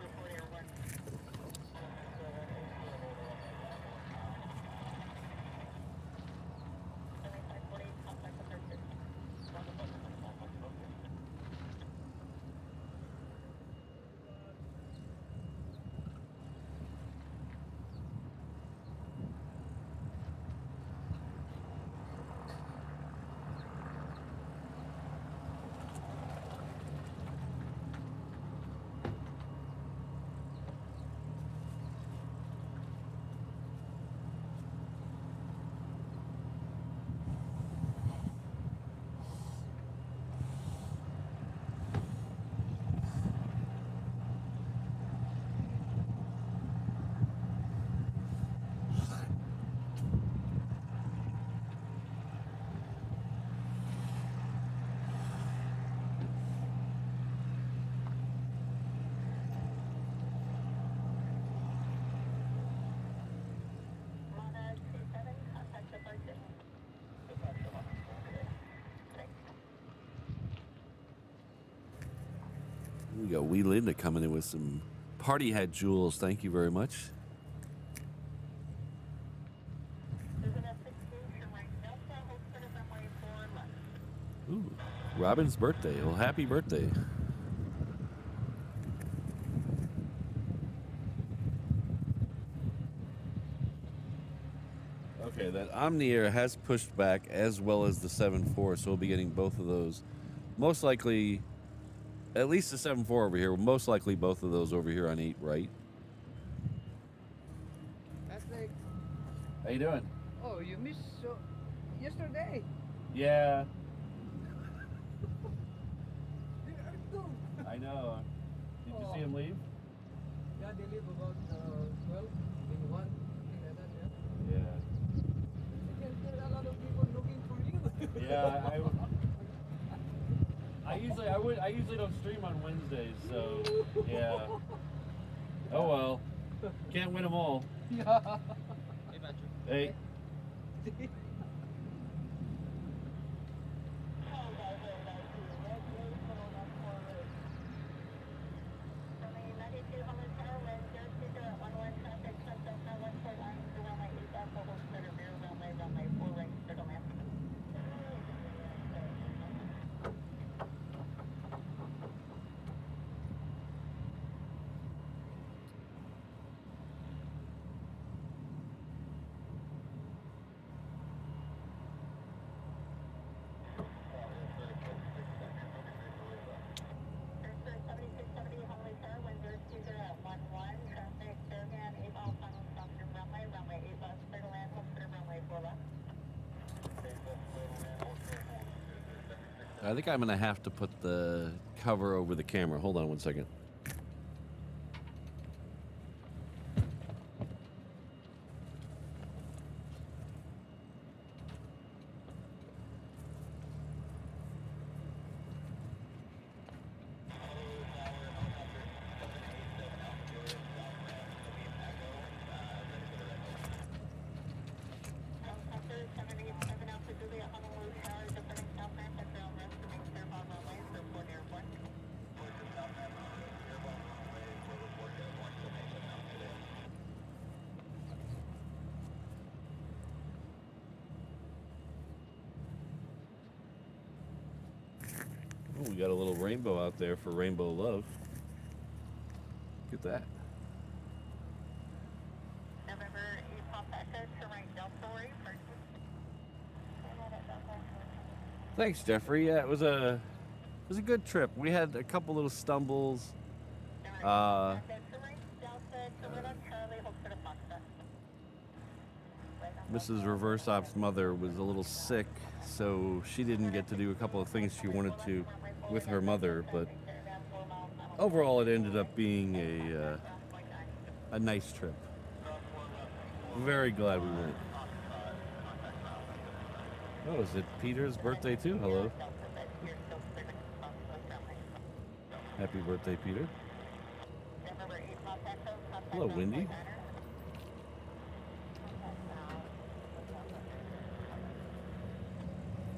We got Wee Linda coming in with some party hat jewels. Thank you very much. Ooh, Robin's birthday. Well, happy birthday. Okay, that Omni-Air has pushed back as well as the 7.4, so we'll be getting both of those. Most likely, at least the 7.4 over here. Most likely both of those over here on 8, right? How you doing? Oh, you missed yesterday. Yeah. I know. Did you see him leave? Yeah, they leave about 12, maybe 1, something like that, yeah. Yeah. I can see a lot of people looking for you. Yeah, I usually don't stream on Wednesdays, so yeah. Oh well. Can't win them all. Yeah. Hey, Patrick. Hey. I think I'm gonna have to put the cover over the camera. Hold on one second. Oh, we got a little rainbow out there for Rainbow Love. Look at that. Thanks, Jeffrey. Yeah, it was a good trip. We had a couple little stumbles. Mrs. Reverse Op's mother was a little sick, so she didn't get to do a couple of things she wanted to with her mother, but overall it ended up being a nice trip. Very glad we went. Oh, is it Peter's birthday too? Hello. Happy birthday, Peter. Hello, Wendy.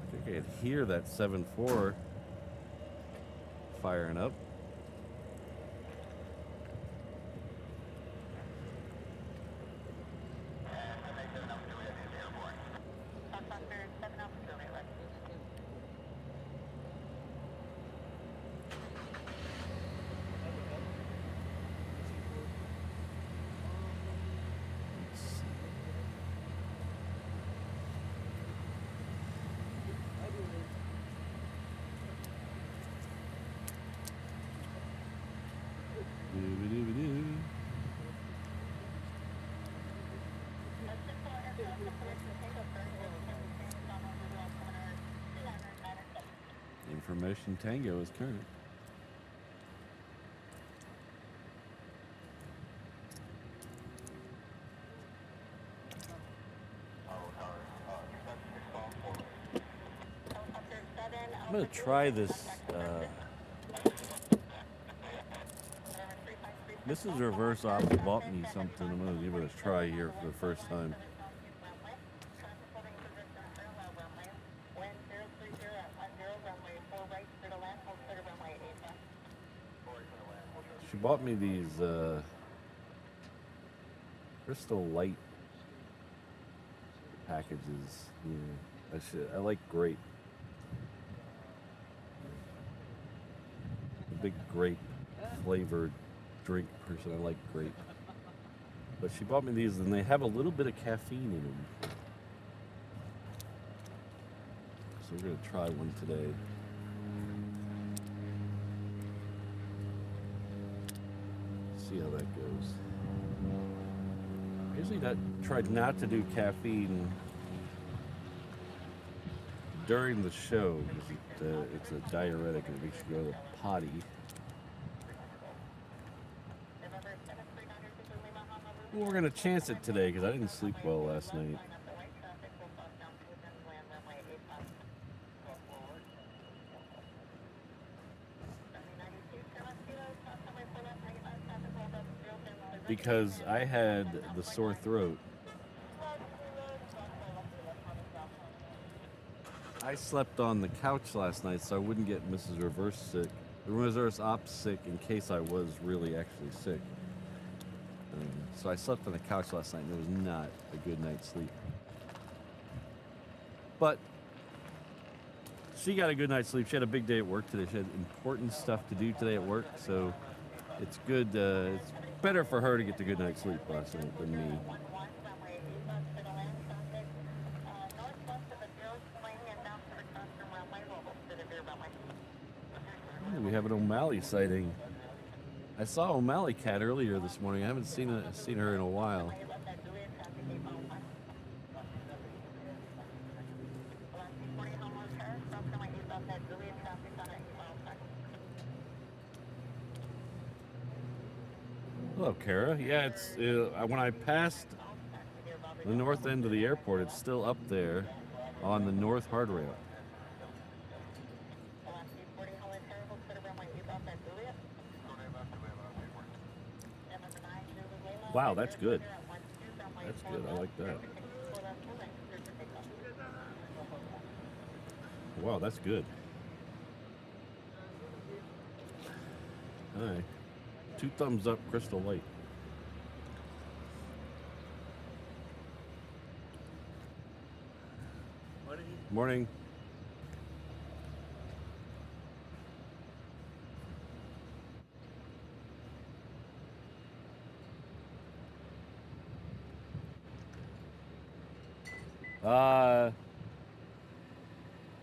I think I could hear that 7.4 firing up. Information Tango is current. I'm gonna try this. Mrs. Reverse Ops bought me something. I'm gonna give it a try here for the first time. She bought me these Crystal Light packages. Yeah, I like grape. A big grape flavored drink person. I like grape. But she bought me these, and they have a little bit of caffeine in them. So we're gonna try one today. See how that goes. I usually tried not to do caffeine during the show because it's a diuretic and it makes you go to the potty. Well, we're gonna chance it today because I didn't sleep well last night. Because I had the sore throat. I slept on the couch last night so I wouldn't get Mrs. Reverse Ops sick in case I was really actually sick. So I slept on the couch last night and it was not a good night's sleep. But she got a good night's sleep. She had a big day at work today. She had important stuff to do today at work, so it's good. It's better for her to get the good night's sleep last night than me. Oh, we have an O'Malley sighting. I saw O'Malley Cat earlier this morning. I haven't seen her in a while. Hello, Kara. Yeah, it's when I passed the north end of the airport, it's still up there on the north hard rail. Wow, that's good. That's good. I like that. Wow, that's good. All right. 2 thumbs up, Crystal Light. Morning.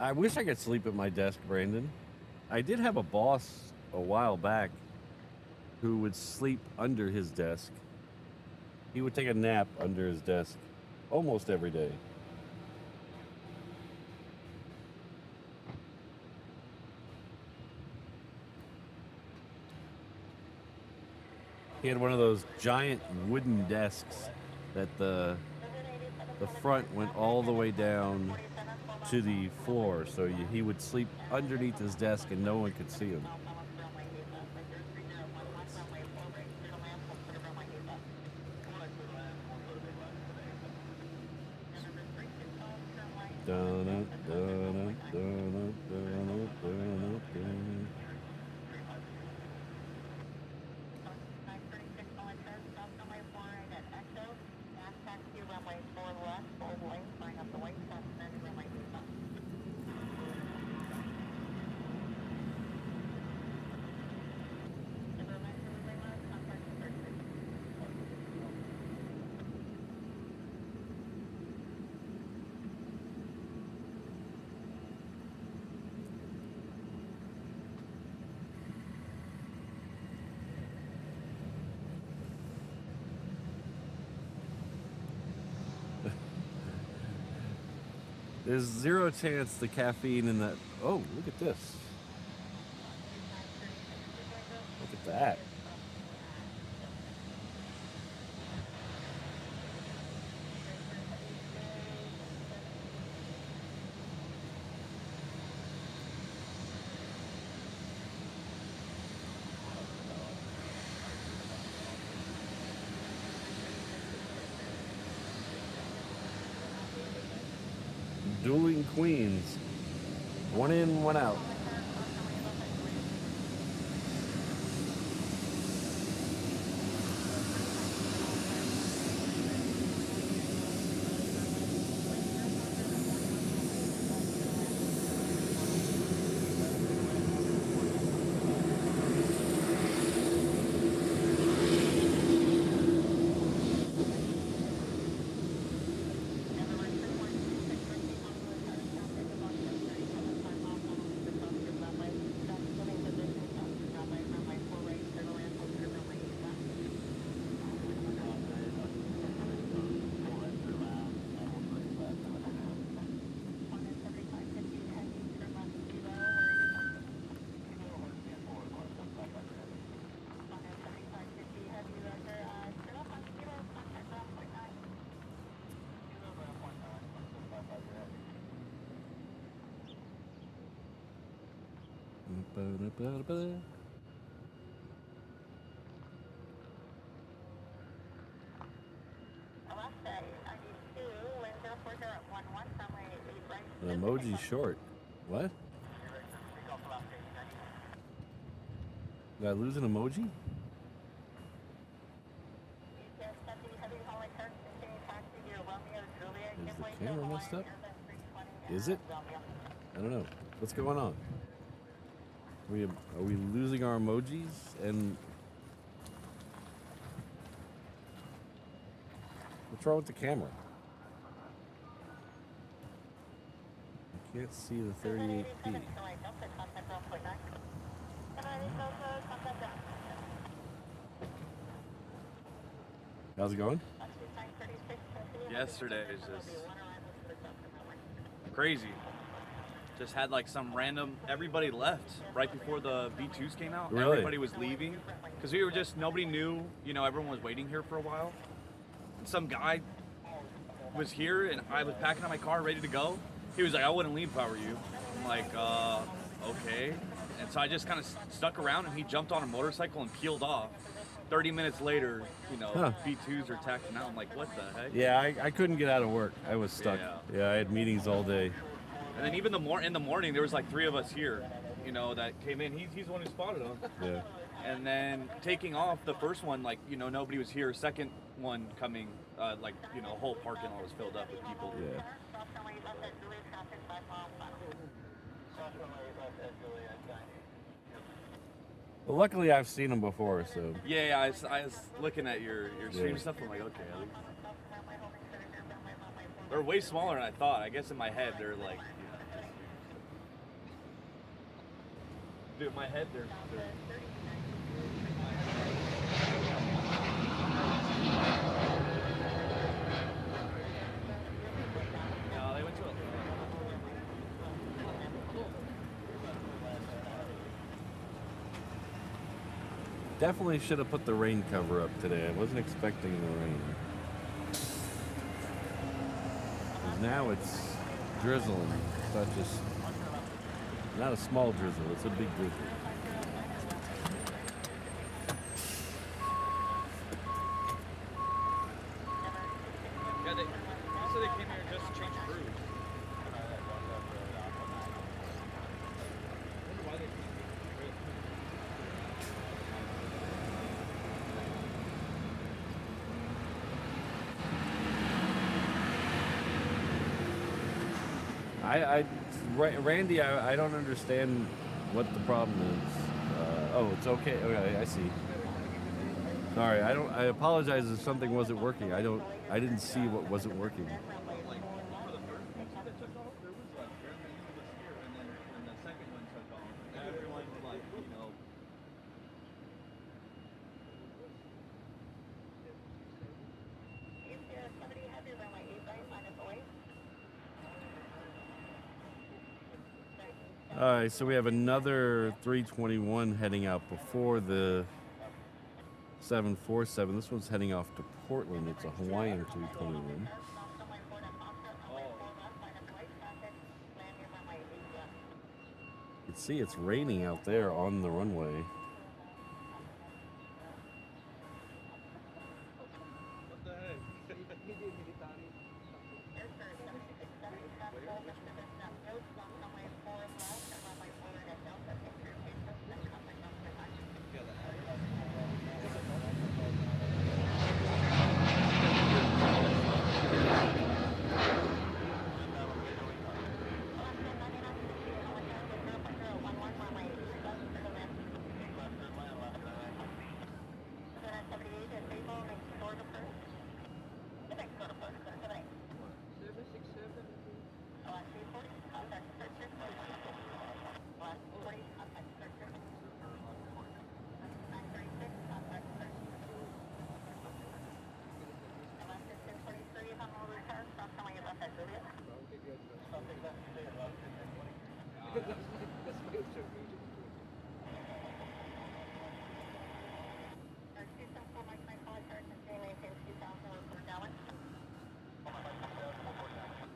I wish I could sleep at my desk, Brandon. I did have a boss a while back who would sleep under his desk. He would take a nap under his desk almost every day. He had one of those giant wooden desks that the front went all the way down to the floor, so he would sleep underneath his desk and no one could see him. There's zero chance the caffeine in that. Oh, look at this. Look at that. Dueling Queens. One in, one out. An emoji short. What? Did I lose an emoji? Is the camera messed up? Is it? I don't know. What's going on? Are we losing our emojis? And what's wrong with the camera? I can't see the 38p. How's it going? Yesterday is just crazy. Just had like some random, everybody left right before the B2s came out. Really? Everybody was leaving because we were just, nobody knew, you know, everyone was waiting here for a while. And some guy was here and I was packing up my car ready to go. He was like, I wouldn't leave if I were you. I'm like, okay. And so I just kind of stuck around and he jumped on a motorcycle and peeled off. 30 minutes later, you know, B2s are taxing out. I'm like, what the heck? Yeah, I couldn't get out of work. I was stuck. Yeah, I had meetings all day. And then even in the morning, there was like 3 of us here, you know, that came in. He's the one who spotted them. Yeah. And then taking off, the first one, like, you know, nobody was here. Second one coming, like, you know, the whole parking lot was filled up with people. Yeah. Well, luckily I've seen them before, so. Yeah, I was looking at your stream stuff. I'm like, okay, at least. They're way smaller than I thought. I guess in my head, they're like, you know, just... Dude, in my head, they're... No, they went to a... Definitely should have put the rain cover up today. I wasn't expecting the rain. Now it's drizzling. It's not a small drizzle, it's a big drizzle. Yeah, they said they came here just to change crews. Randy, I don't understand what the problem is. Oh, it's okay. Okay, I see. Sorry, I apologize if something wasn't working. I didn't see what wasn't working. All right, so we have another 321 heading out before the 747. This one's heading off to Portland. It's a Hawaiian 321. You can see it's raining out there on the runway.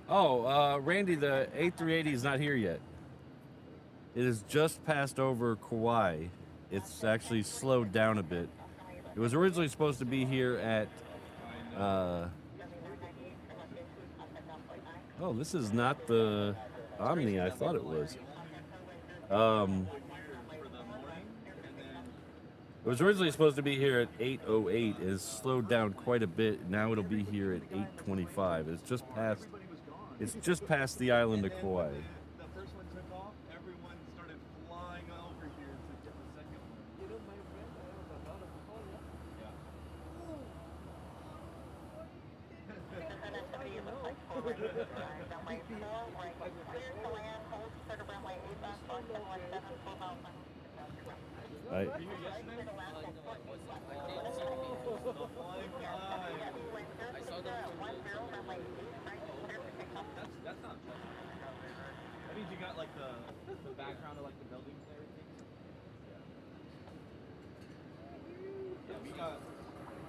Oh, Randy, the A380 is not here yet. It has just passed over Kauai. It's actually slowed down a bit. It was originally supposed to be here at... oh, this is not the Omni I thought it was. It was originally supposed to be here at 8:08. It has slowed down quite a bit. Now it'll be here at 8:25. It's just past the island of Kauai. The first one took off, everyone started flying over here to get the second one. You know, my friend, I have a lot of call, yeah? That's not bad. That means you got like the background of like the buildings and everything. Yeah, we got,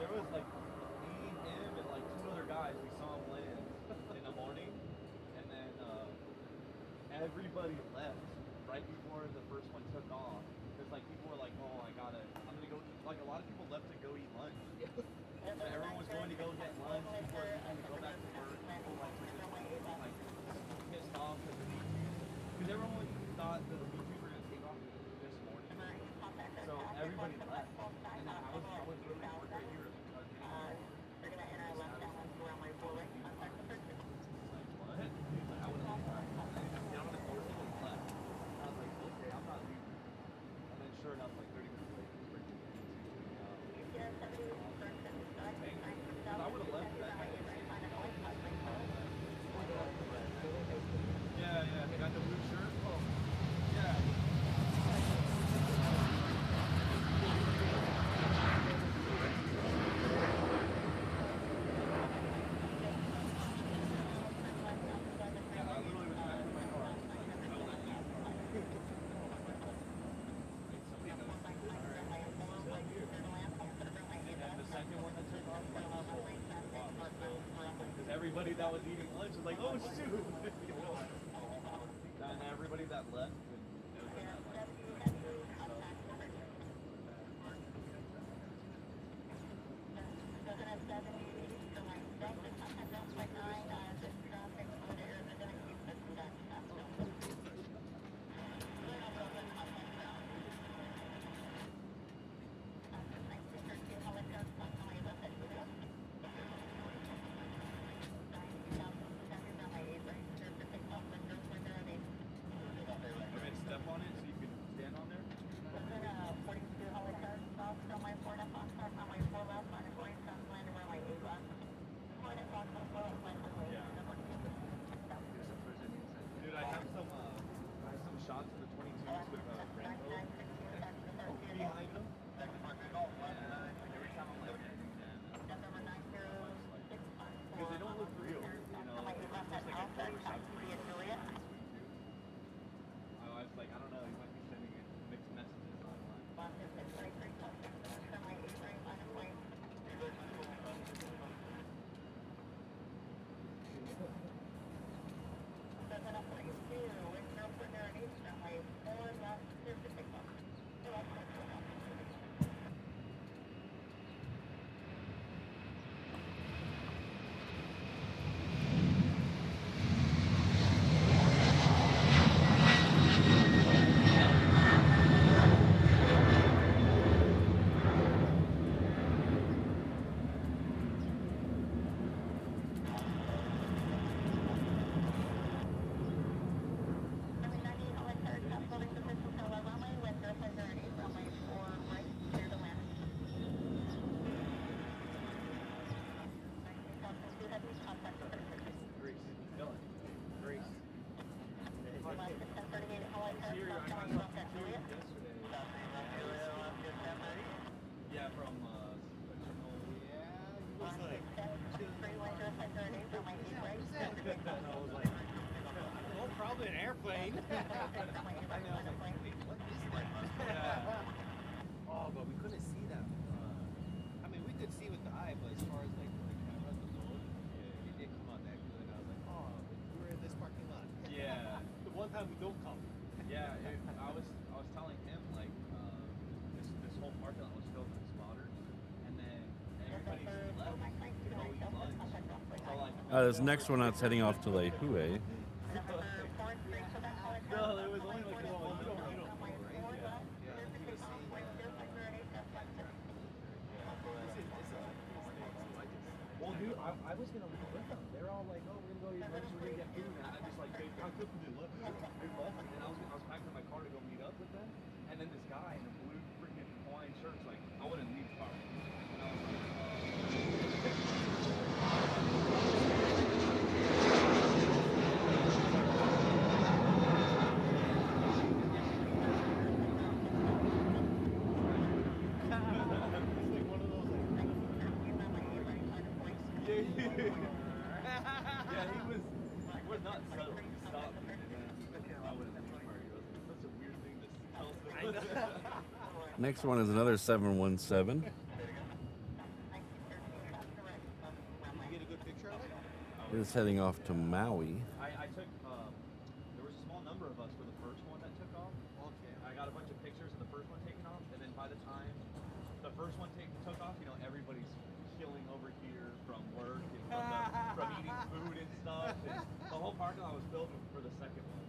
there was like me, him, and like two other guys. We saw him land in the morning, and then everybody left right before the first one took off. Because like people were like, oh, I'm gonna go, like a lot of people left to go eat lunch. So everyone was going to go get lunch, people were going to go back to work, people like were just like pissed off because everyone thought that the B2s were going to take off this morning. So everybody left. And I was really bored right here. They're going to enter our left down around my floor, right? Like, what? He's like, I would have get on the floor and left. I was like, okay, I'm not leaving. And then sure enough, like 30 minutes later, he's bringing me I would have left that. everybody that was eating lunch was like, oh shoot. And everybody that left. Probably an airplane. I know. What is that? Yeah. Oh, but we couldn't see that. I mean, we could see with the eye, but as far as like the camera, the load, it didn't come out that good. I was like, oh, we were in this parking lot. Yeah. The one time we don't come. Yeah, I was telling him like this whole parking lot was filled with spotters, and then everybody left to go eat lunch. So like, This next one that's heading off to Lehue. no, there was only like this one. You don't know, right? Yeah. He was saying Well, dude, I was gonna leave with them. They're all like, oh, we're gonna go eat lunch, we're gonna get food, and I just like, they quickly left. They left, and then I was packing my car to go meet up with them, and then this guy in a blue freaking Hawaiian shirt was like, I wouldn't leave the car. And I was like, yeah, he was not subtle. He stopped me, and then I wouldn't leave the car. He goes, that's a weird thing to tell someone. Next one is another 717. Did you get a good picture of it? It is heading off to Maui. I took, there was a small number of us for the first one that took off. Okay. I got a bunch of pictures of the first one taking off, and then by the time the first one took off, you know, everybody's killing over here from work and from eating food and stuff. And the whole parking lot was filled for the second one.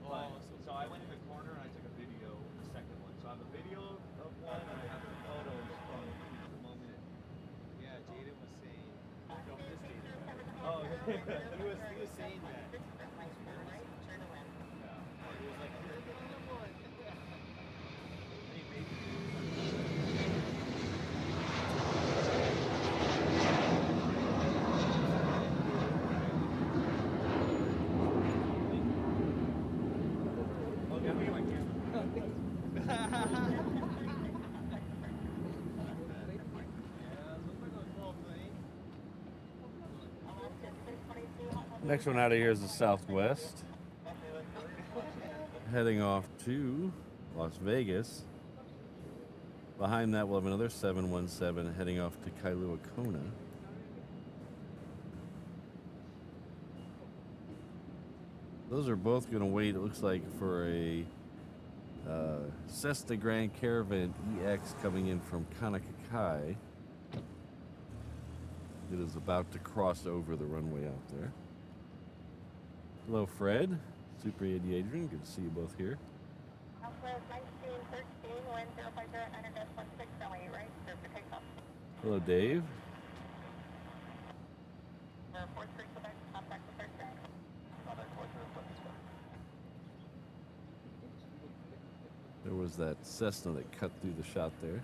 But, so I went in the corner and I took a video of the second one. So I have a video of one and I have some photos from the moment. Yeah, Jaden was saying. No, this Jaden. Oh, he was saying that. Yeah. He was like, Next one out of here is the Southwest. Heading off to Las Vegas. Behind that, we'll have another 717 heading off to Kailua Kona. Those are both going to wait, it looks like, for a Cessna Grand Caravan EX coming in from Kanakakai. It is about to cross over the runway out there. Hello, Fred. Super 80 Adrian. Good to see you both here. Hello, Dave. There was that Cessna that cut through the shot there.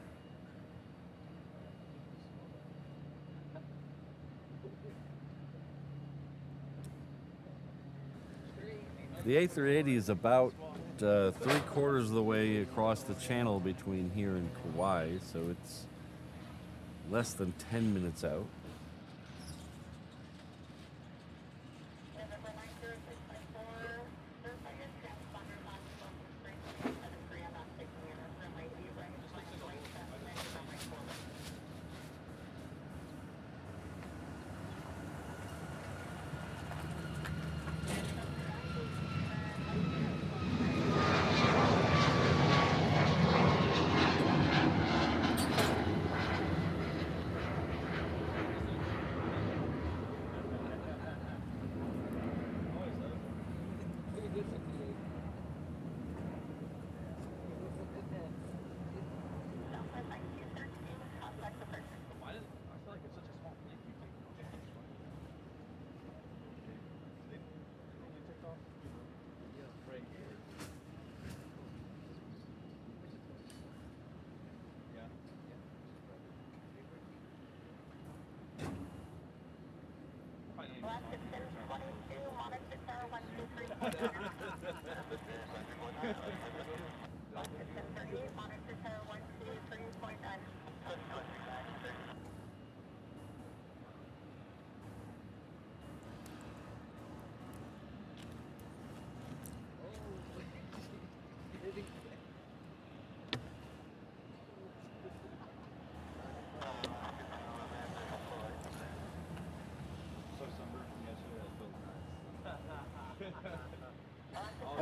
The A380 is about 3/4 of the way across the channel between here and Kauai, so it's less than 10 minutes out.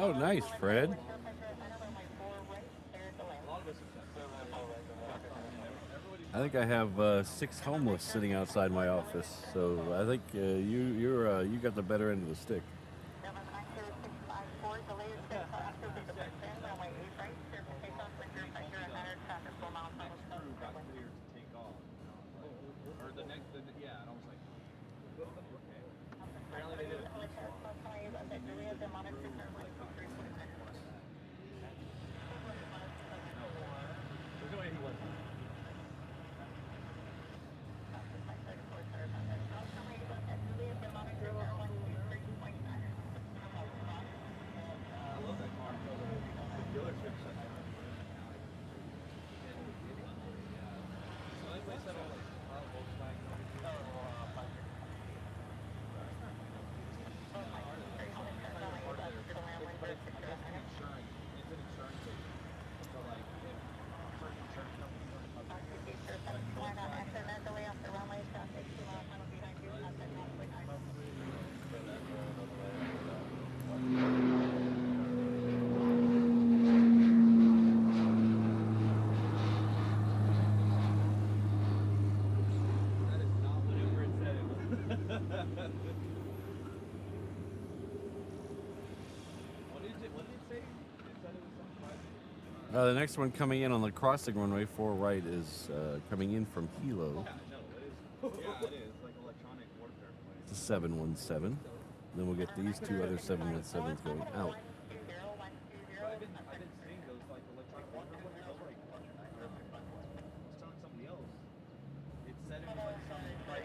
Oh, nice, Fred. I think I have 6 homeless sitting outside my office, so I think you got the better end of the stick. The next one coming in on the crossing runway 4 right is coming in from Hilo. Yeah, it is like electronic warfare plane. It's a 717. Then we'll get these 2 other 717s going out. I've been seeing those like electronic warfare planes. I was telling somebody else. It said it was like some like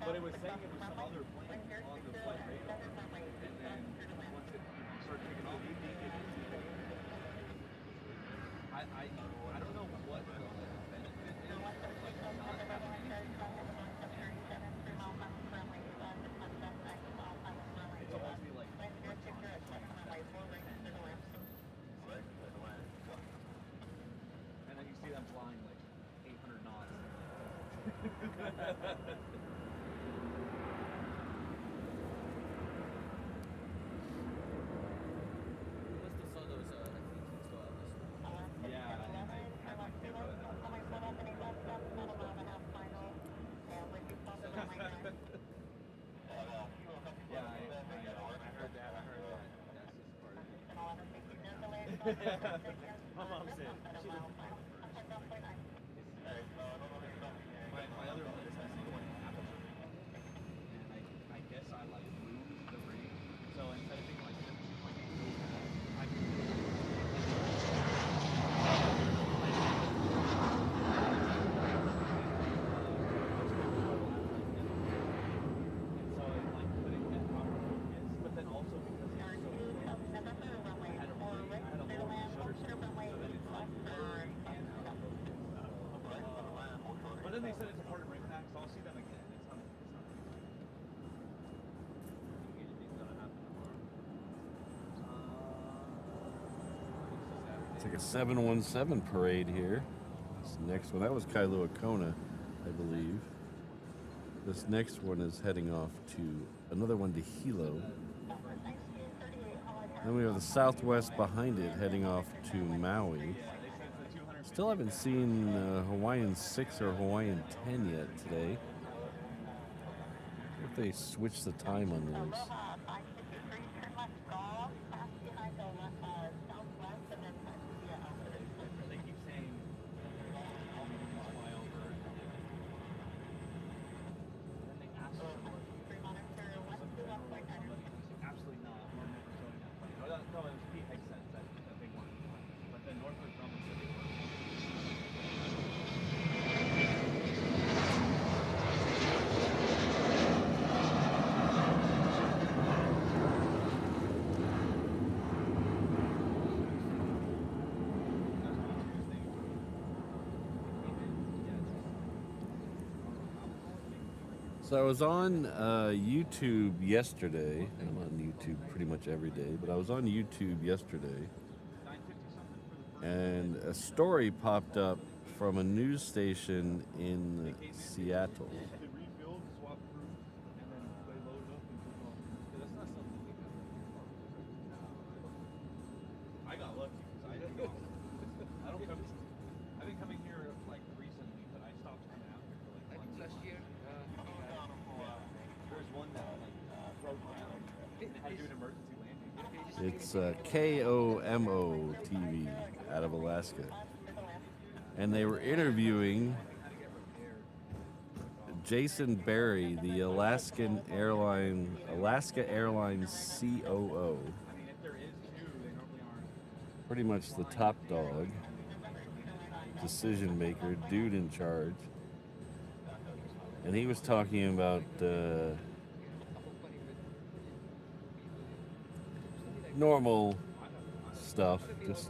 but it was saying it was some other plane on the flight radar. And then once it started taking off, I don't know what the benefit is of like not having it's almost be like and then you see them flying like 800 knots. saw those, I think kids go out this way. Yeah, I had my camera. Yeah, I heard that. I heard that. That's just part of it. My mom said, My other one is missing one apple and I guess I like moved the ring. So instead of being like 17.8, I and so it like couldn't get proper focus. But then also because it was so low, I had a long shutter speed, so then it's like blurry and out of focus. But then they said it's a part of bring back, so I'll see them again. It's not anything's gonna happen tomorrow. It's like a 717 parade here. This next one, that was Kailua Kona, I believe. This next one is heading off to another one to Hilo. Then we have the Southwest behind it heading off to Maui. Still haven't seen Hawaiian 6 or Hawaiian 10 yet today. If they switch the time on those. They keep saying, I'll be fly over. And then they ask us for absolutely not. We're never showing that plane. No, it was PHNL that they wanted. But then Northrop Grumman said they were. So I was on YouTube yesterday. I'm on YouTube pretty much every day, but I was on YouTube yesterday, and a story popped up from a news station in Seattle. I got lucky because I don't come. I've been coming here like recently, but I stopped coming out here for like months. last year, There's one that like broke down. Had to do an emergency landing. It's KOMO TV out of Alaska, and they were interviewing Jason Berry, the Alaska Airlines COO. I mean, if there is two, they normally aren't. Pretty much the top dog, decision maker, dude in charge. And he was talking about normal stuff, just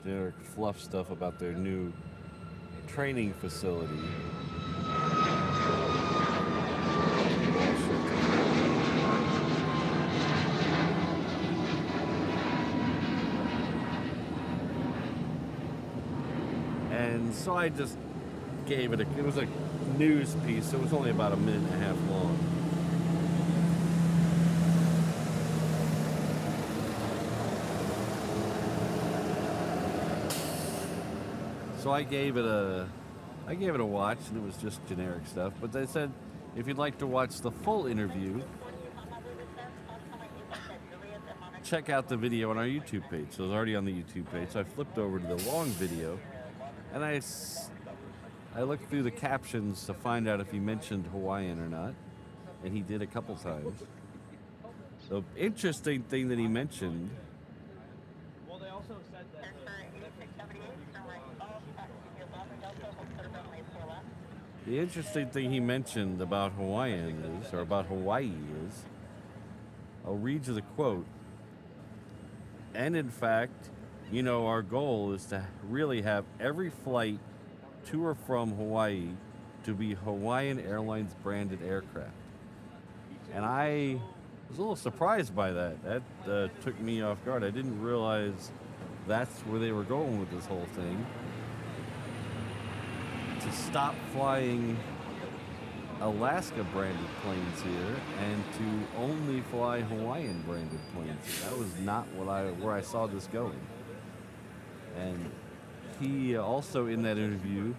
generic fluff stuff about their new training facility. And so I just gave it it was a news piece. It was only about a minute and a half long. So I gave it a watch, and it was just generic stuff. But they said if you'd like to watch the full interview, check out the video on our YouTube page. So it was already on the YouTube page. So I flipped over to the long video, and I looked through the captions to find out if he mentioned Hawaiian or not, and he did a couple times. The interesting thing that he mentioned. Well, they also said that The interesting thing he mentioned about Hawaiian is, or about Hawaii is, I'll read you the quote. And in fact, you know, our goal is to really have every flight to or from Hawaii to be Hawaiian Airlines branded aircraft. And I was a little surprised by that. That took me off guard. I didn't realize that's where they were going with this whole thing. To stop flying Alaska branded planes here and to only fly Hawaiian branded planes here. That was not where I saw this going. And he also in that interview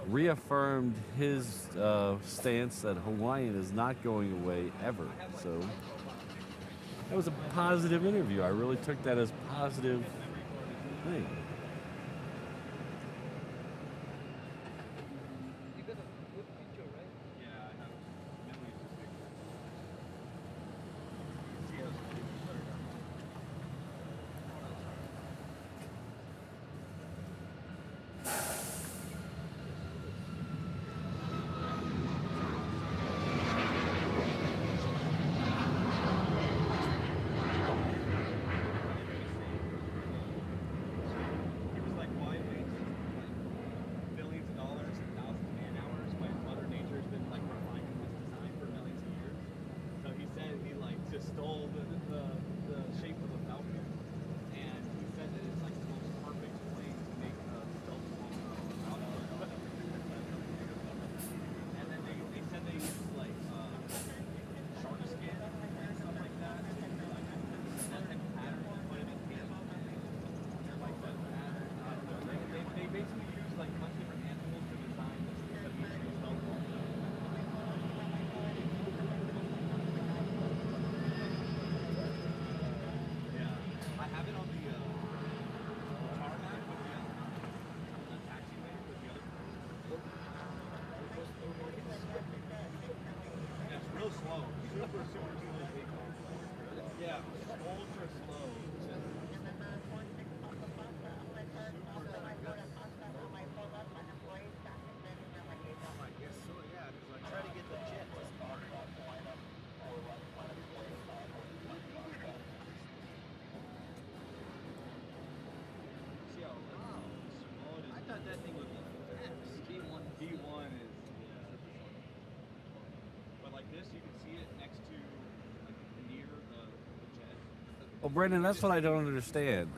reaffirmed his stance that Hawaiian is not going away ever. So that was a positive interview. I really took that as a positive thing. Well, Brendan, that's what I don't understand.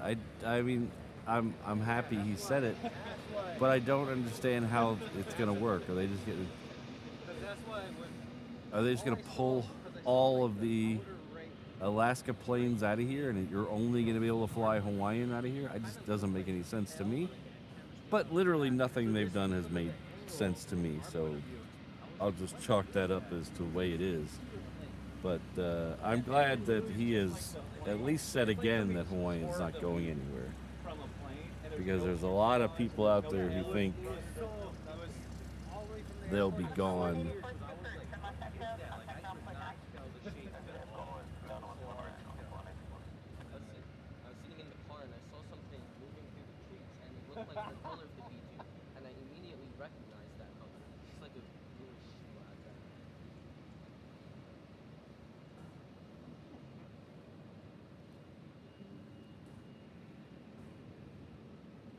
I mean, I'm happy he said it, but I don't understand how it's gonna work. Are they just gonna pull all of the Alaska planes out of here, and you're only gonna be able to fly Hawaiian out of here? It just doesn't make any sense to me. But literally nothing they've done has made sense to me, so I'll just chalk that up as to the way it is. But I'm glad that he has at least said again that Hawaiian's not going anywhere. Because there's a lot of people out there who think they'll be gone.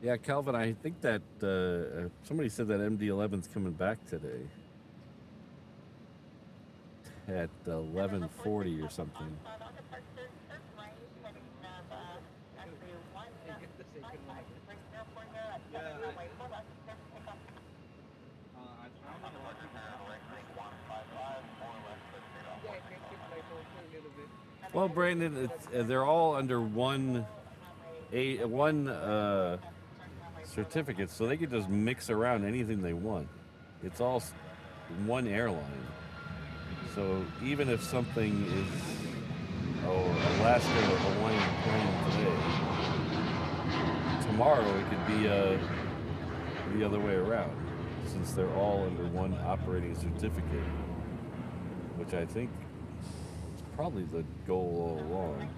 Yeah, Calvin, I think that somebody said that MD-11's coming back today at 11:40 or something. Well, Brandon, they're all under one certificate, so they could just mix around anything they want. It's all one airline. So even if something is Alaska or Hawaiian plane today, tomorrow it could be the other way around, since they're all under one operating certificate, which I think is probably the goal all along.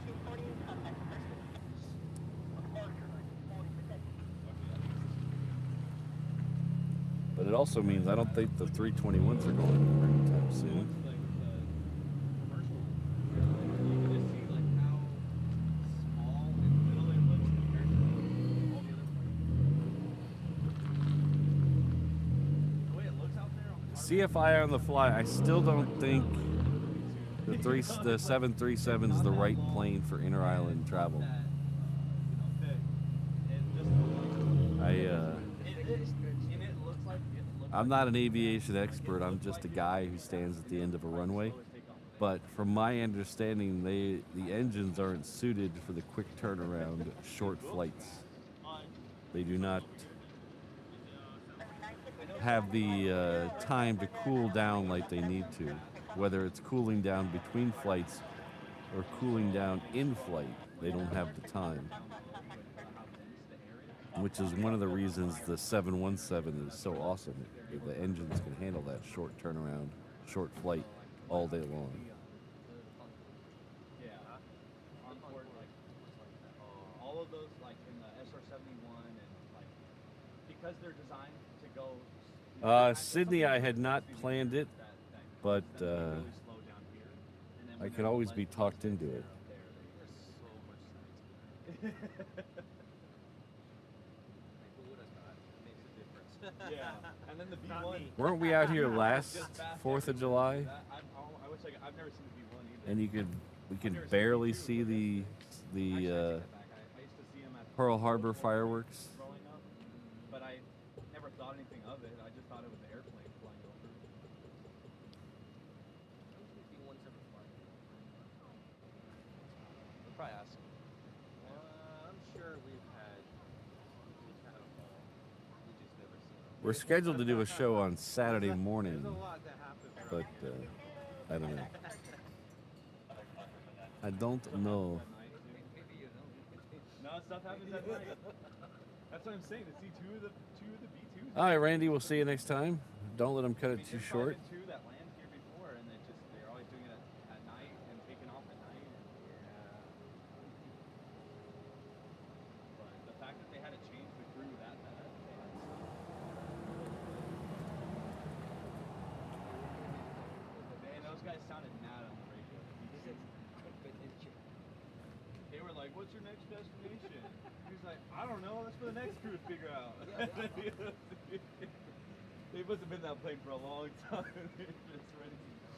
But it also means I don't think the 321s are going anywhere anytime soon. CFI on the fly, I still don't think the 737 is the right plane for inter-island travel. I'm not an aviation expert. I'm just a guy who stands at the end of a runway. But from my understanding, the engines aren't suited for the quick turnaround short flights. They do not have the time to cool down like they need to, whether it's cooling down between flights or cooling down in flight. They don't have the time, which is one of the reasons the 717 is so awesome. The engines can handle that short turnaround, short flight all day long. Yeah. Encore, like, all of those, like in the SR-71, and like because they're designed to go. Sydney, I had not planned it, but I could always be talked into it. Yeah, and then the V1. Weren't we out here last 4th of July? I wish I've never seen the V1 either. And we could barely see the I used to see him at Pearl Harbor fireworks. growing up, but I never thought anything of it. I just thought it was the airplane flying over. We'll probably ask. I'm sure we've had them all. We just never seen them. We're scheduled to do a show on Saturday morning, There's a lot that happens. but I don't know. I don't know. No, stuff happens at night. That's what I'm saying. To see two of the B2s. All right, Randy, we'll see you next time. Don't let them cut it too short. Two that land here before, and they're always doing it at night and taking off at night. But the fact that they had to change the crew that and those guys sounded mad on the radio. They were like, "What's your next destination?" He's like, "I don't know. That's for the next crew to figure out." They must have been that plane for a long time. They're just ready to go.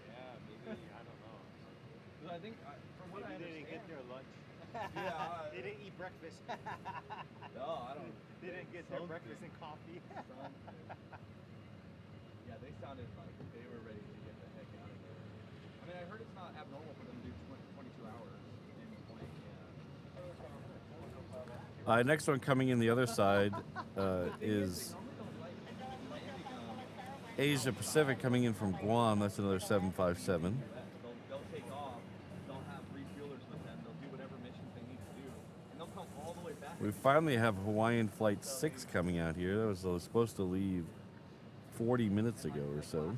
Yeah, maybe. I don't know. 'Cause I think, from what I Maybe they didn't understand, get their lunch. Yeah, They didn't eat breakfast. no, I don't. They didn't get their Something. breakfast and coffee. Something. Yeah, they sounded like they were ready to get the heck out of there. I mean, I heard it's not abnormal for them to do 22 hours in the plane. Yeah. Next one coming in the other side is Asia Pacific coming in from Guam. That's another 757. They'll take off. They'll have refuelers with them. They'll do whatever missions they need to do, and they'll come all the way back. We finally have Hawaiian Flight 6 coming out here. That was supposed to leave 40 minutes ago or so.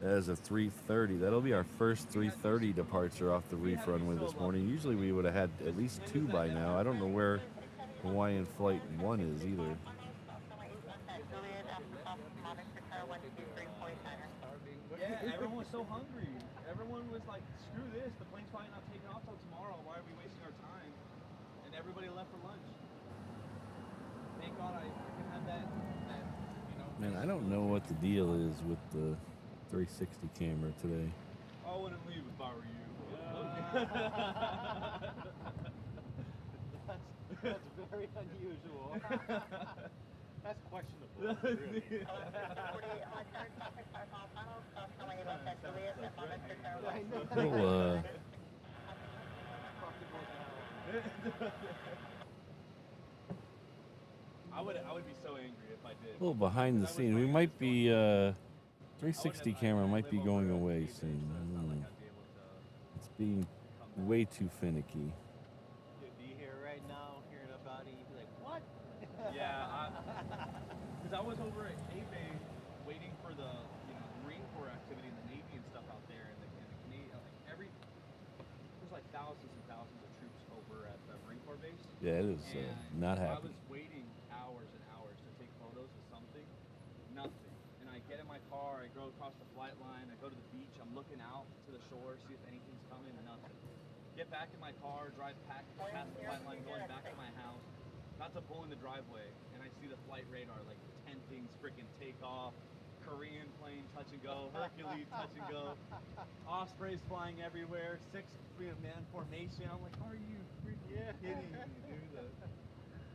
That is a 3:30. That'll be our first 3:30 departure off the reef runway this morning. Usually we would have had at least 2 by now. I don't know where Hawaiian Flight 1 is either. Yeah, everyone was so hungry. Everyone was like, "Screw this! The plane's probably not taking off till tomorrow. Why are we wasting our time?" And everybody left for lunch. Thank God I can have that, Man, I don't know what the deal is with the 360 camera today. I wouldn't leave if I were you. That's very unusual. That's questionable. Really. Well, I would be so angry if I did. a little behind the scenes. We might be 360 camera might be going away soon. I don't know. It's being way too finicky. You'd be here right now hearing about it, you'd be like, what? Yeah, because I was over at K-Bay waiting for the Marine Corps activity and the Navy and stuff out there, and the Canadian, there's like thousands and thousands of troops over at the Marine Corps base. Yeah, it is And not I happy. was waiting hours and hours to take photos of something, nothing. And I get in my car, I go across the flight line, I go to the beach, I'm looking out to the shore, see if anything's coming, nothing. Get back in my car, drive past the flight line, going back to my house, about to pull in the driveway, and I see the flight radar, like 10 things freaking take off. Korean plane touch and go, Hercules touch and go, Ospreys flying everywhere, 6-man formation. I'm like, are you freaking kidding me, dude?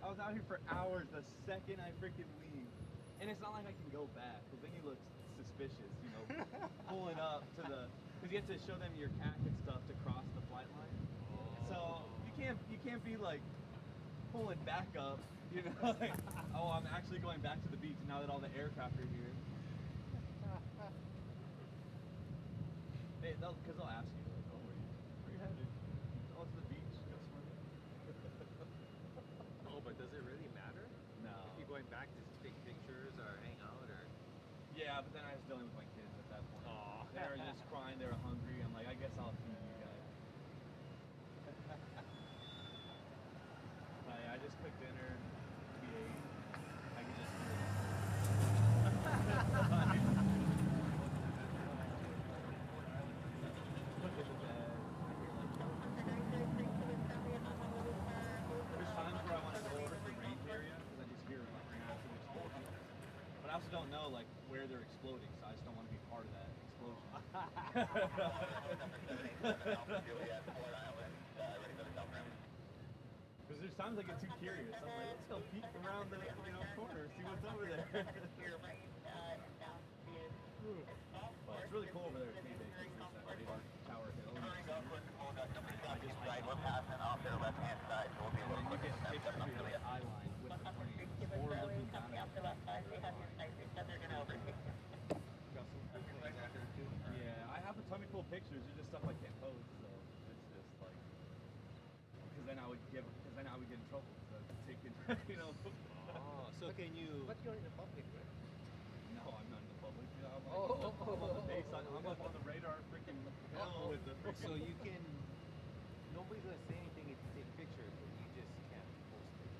I I was out here for hours the second I freaking leave. And it's not like I can go back, because then you look suspicious, you know, pulling up to the, because you have to show them your CAC and stuff to cross the flight line. So you can't be like pulling back up, you know, like, oh, I'm actually going back to the beach now that all the aircraft are here. Hey, because they'll ask you, like, oh, where you headed? Oh, to the beach, go swimming. Oh, but does it really matter? No. If you're going back to take pictures or hang out or? Yeah, but then I was dealing with my kids at that point. Aw. They were just crying, they were hungry. I'm like, I guess I'll feed you guys. I just cooked dinner, we ate. I can just look at the bed. There's times where I want to go over to the range area because I just hear like massive explosions. But I also don't know like where they're exploding, so I just don't want to be part of that explosion. Because there's times I get too curious. I'm like, let's go peek around the corner, see what's over there. But it's really cool over there at K-Bay. Tower Hill. I just we're passing off their left-hand side, so we'll be a little quicker. You get pictures of the eye line with the plane, or looking down at the yeah, I have a ton of cool pictures. There's just stuff I can't post, so it's just like, because then I would get in trouble for taking, you know. Oh, so can you? But you're in the public, right? No, I'm not in the public. You know, I'm on the base. I'm up on the radar, freaking hill with the freaking. So you can. Nobody's gonna say anything if you take pictures, but you just can't post it.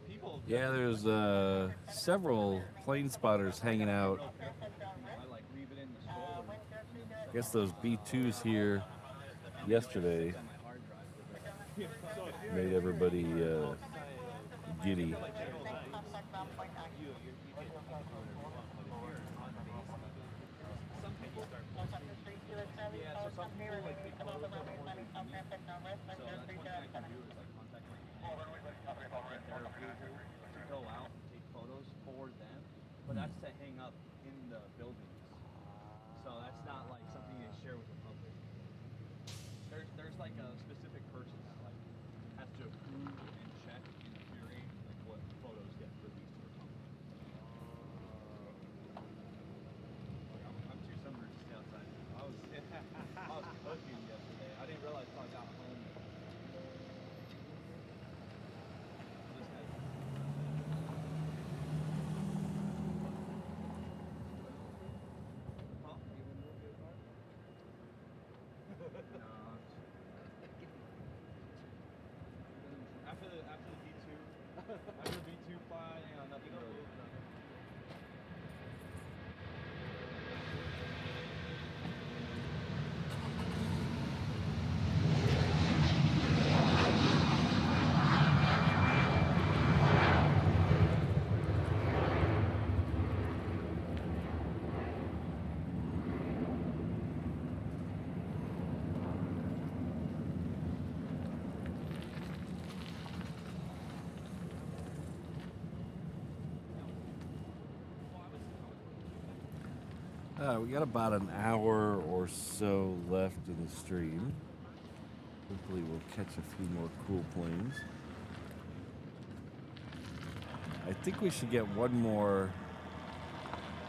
People. Yeah, there's several plane spotters hanging out. I like leave it in the stroller. I guess those B2s here yesterday made everybody giddy. Yeah, so some people like take photos of more than me. So that's one thing I can do is like contact my therapy to go out and take photos for them, but that's to hang up in the buildings. So that's not like something you share with the public. There's like a specific person that like has to approve and check and curate like what photos get released to the public. I'm too summered to stay outside. I was cooking yesterday. I didn't realize until I got home. After the V2 fly, you know, nothing really. We got about an hour or so left in the stream. Hopefully we'll catch a few more cool planes. I think we should get one more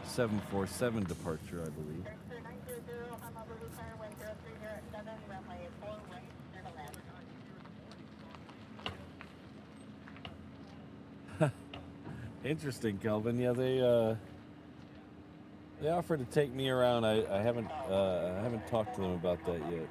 747 departure, I believe. Interesting, Kelvin. Yeah, they offered to take me around. I haven't talked to them about that yet.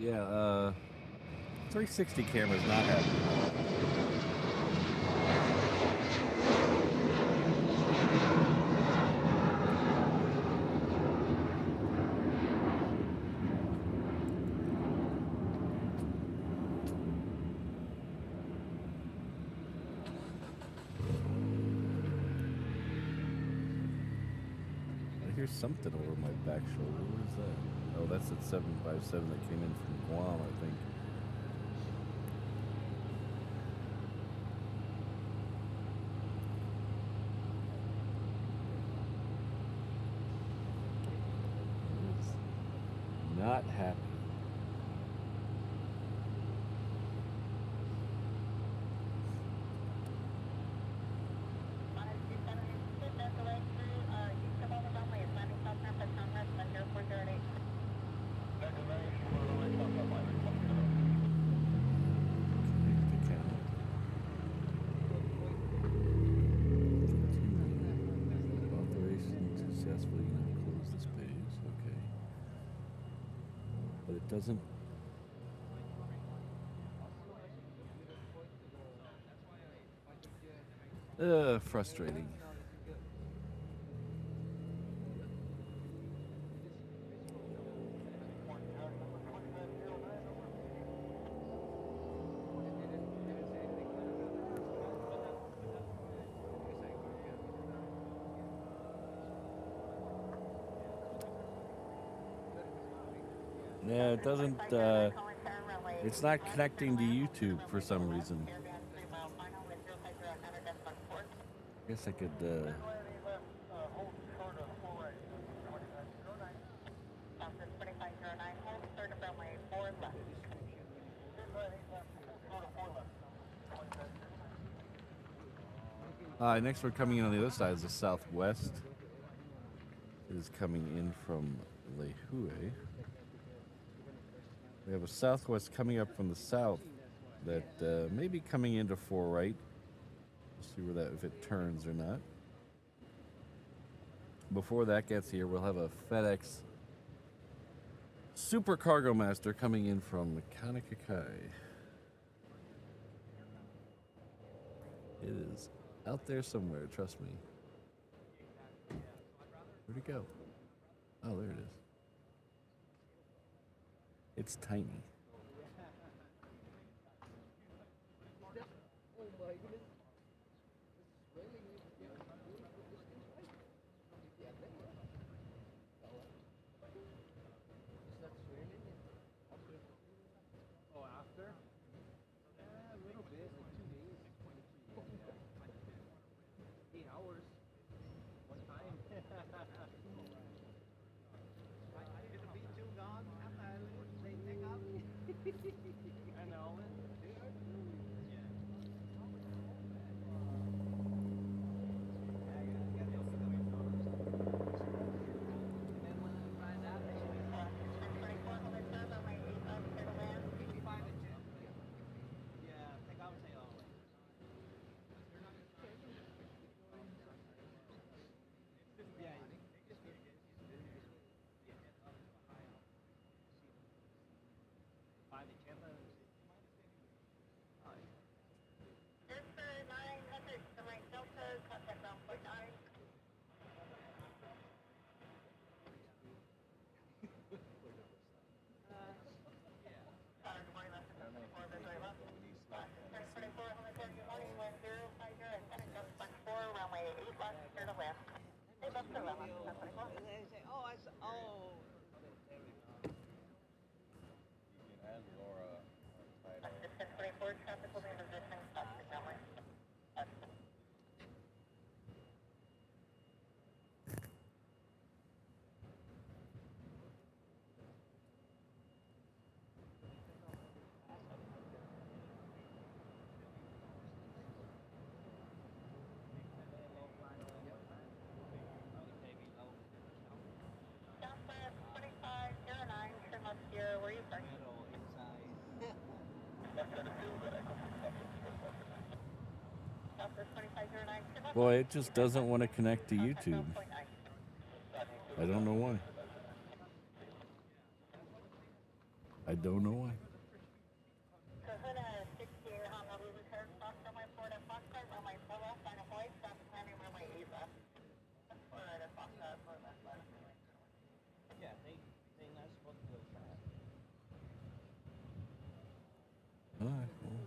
Yeah, 360 camera's not happening. I hear something over my back shoulder. What is that? Oh, that's at 757 that came in from Guam, I think. Not happy. Doesn't. Frustrating. Yeah, it doesn't, it's not connecting to YouTube for some reason. I guess I could, next we're coming in on the other side is the Southwest. It is coming in from Lehue. We have a Southwest coming up from the south that may be coming into 4 right. We'll see where that, if it turns or not. Before that gets here, we'll have a FedEx Super Cargo Master coming in from Kaunakakai. It is out there somewhere, trust me. Where'd it go? Oh, there it is. It's tiny. Oh, after? A little bit, like 2 days. 8 hours. One time. Is the B2 gone? They take up? I know. Boy, it just doesn't want to connect to YouTube. I don't know why. I don't know why. Kahuna 16 Honolulu Turn, cross runway 4 to Pop-Tarts, runway 4 left, final voice, stop landing runway 8 left. 4 to Pop-Tarts, 4 left, left. Yeah, they not supposed to go fast. All right. Well.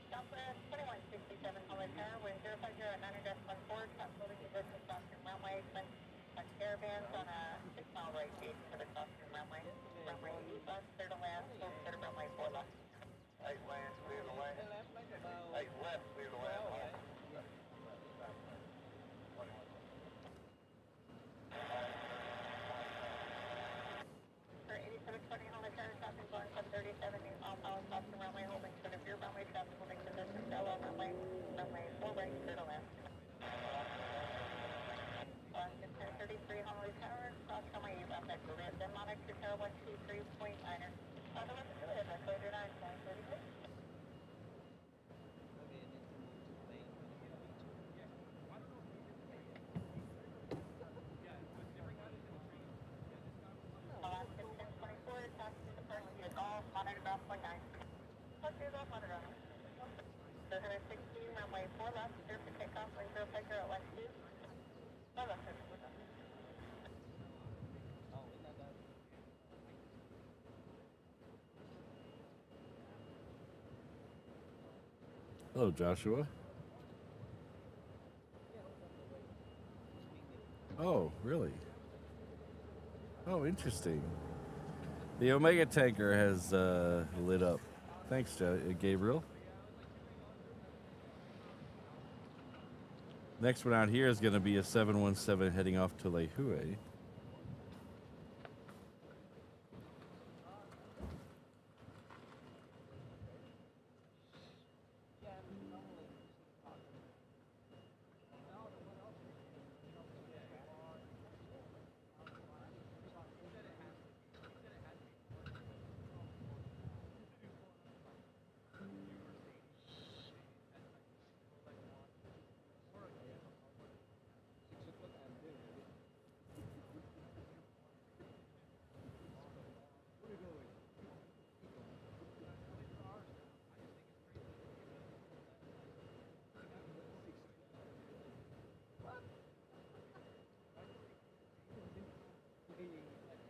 Southwest 2167 Holland Tower, wind 050 at 90.14, stop moving to business crossing runway, expect caravans on a 6-mile right gauge for the crossing runway. Runway 8 left, clear to land, full clear to runway 4 left. 8 lands, clear to land. 8 left, clear to land. For 8720 Holland Tower, stopping going 737, all power crossing runway, holding to the rear runway, traffic moving to business, shallow runway, runway 4 right, clear to land. 1033 Honolulu Tower, cross runway 8 left, at Korea, then monitor tower 123.9er. On the left of Juliet, that's clear to 9.36. Alaska 1024, taxi to first unit off, monitor ground point 9. Okay, off, monitor ground. 16, runway 4 left, clear for takeoff, wind 050 at 12. 4 left, clear for takeoff. Hello, Joshua. Oh, really? Oh, interesting. The Omega tanker has lit up. Thanks, Gabriel. Next one out here is going to be a 717 heading off to Lehue.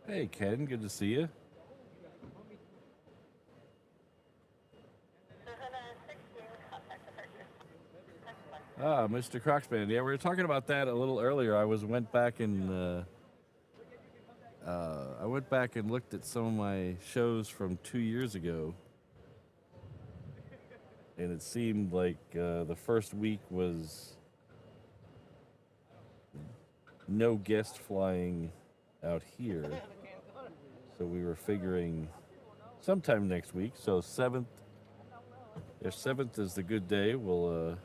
Hey, Ken, good to see you. Ah, Mr. Crocsman. Yeah, we were talking about that a little earlier. I went back and looked at some of my shows from 2 years ago, and it seemed like the first week was no guest flying out here. So we were figuring sometime next week. So 7th, if 7th is the good day, we'll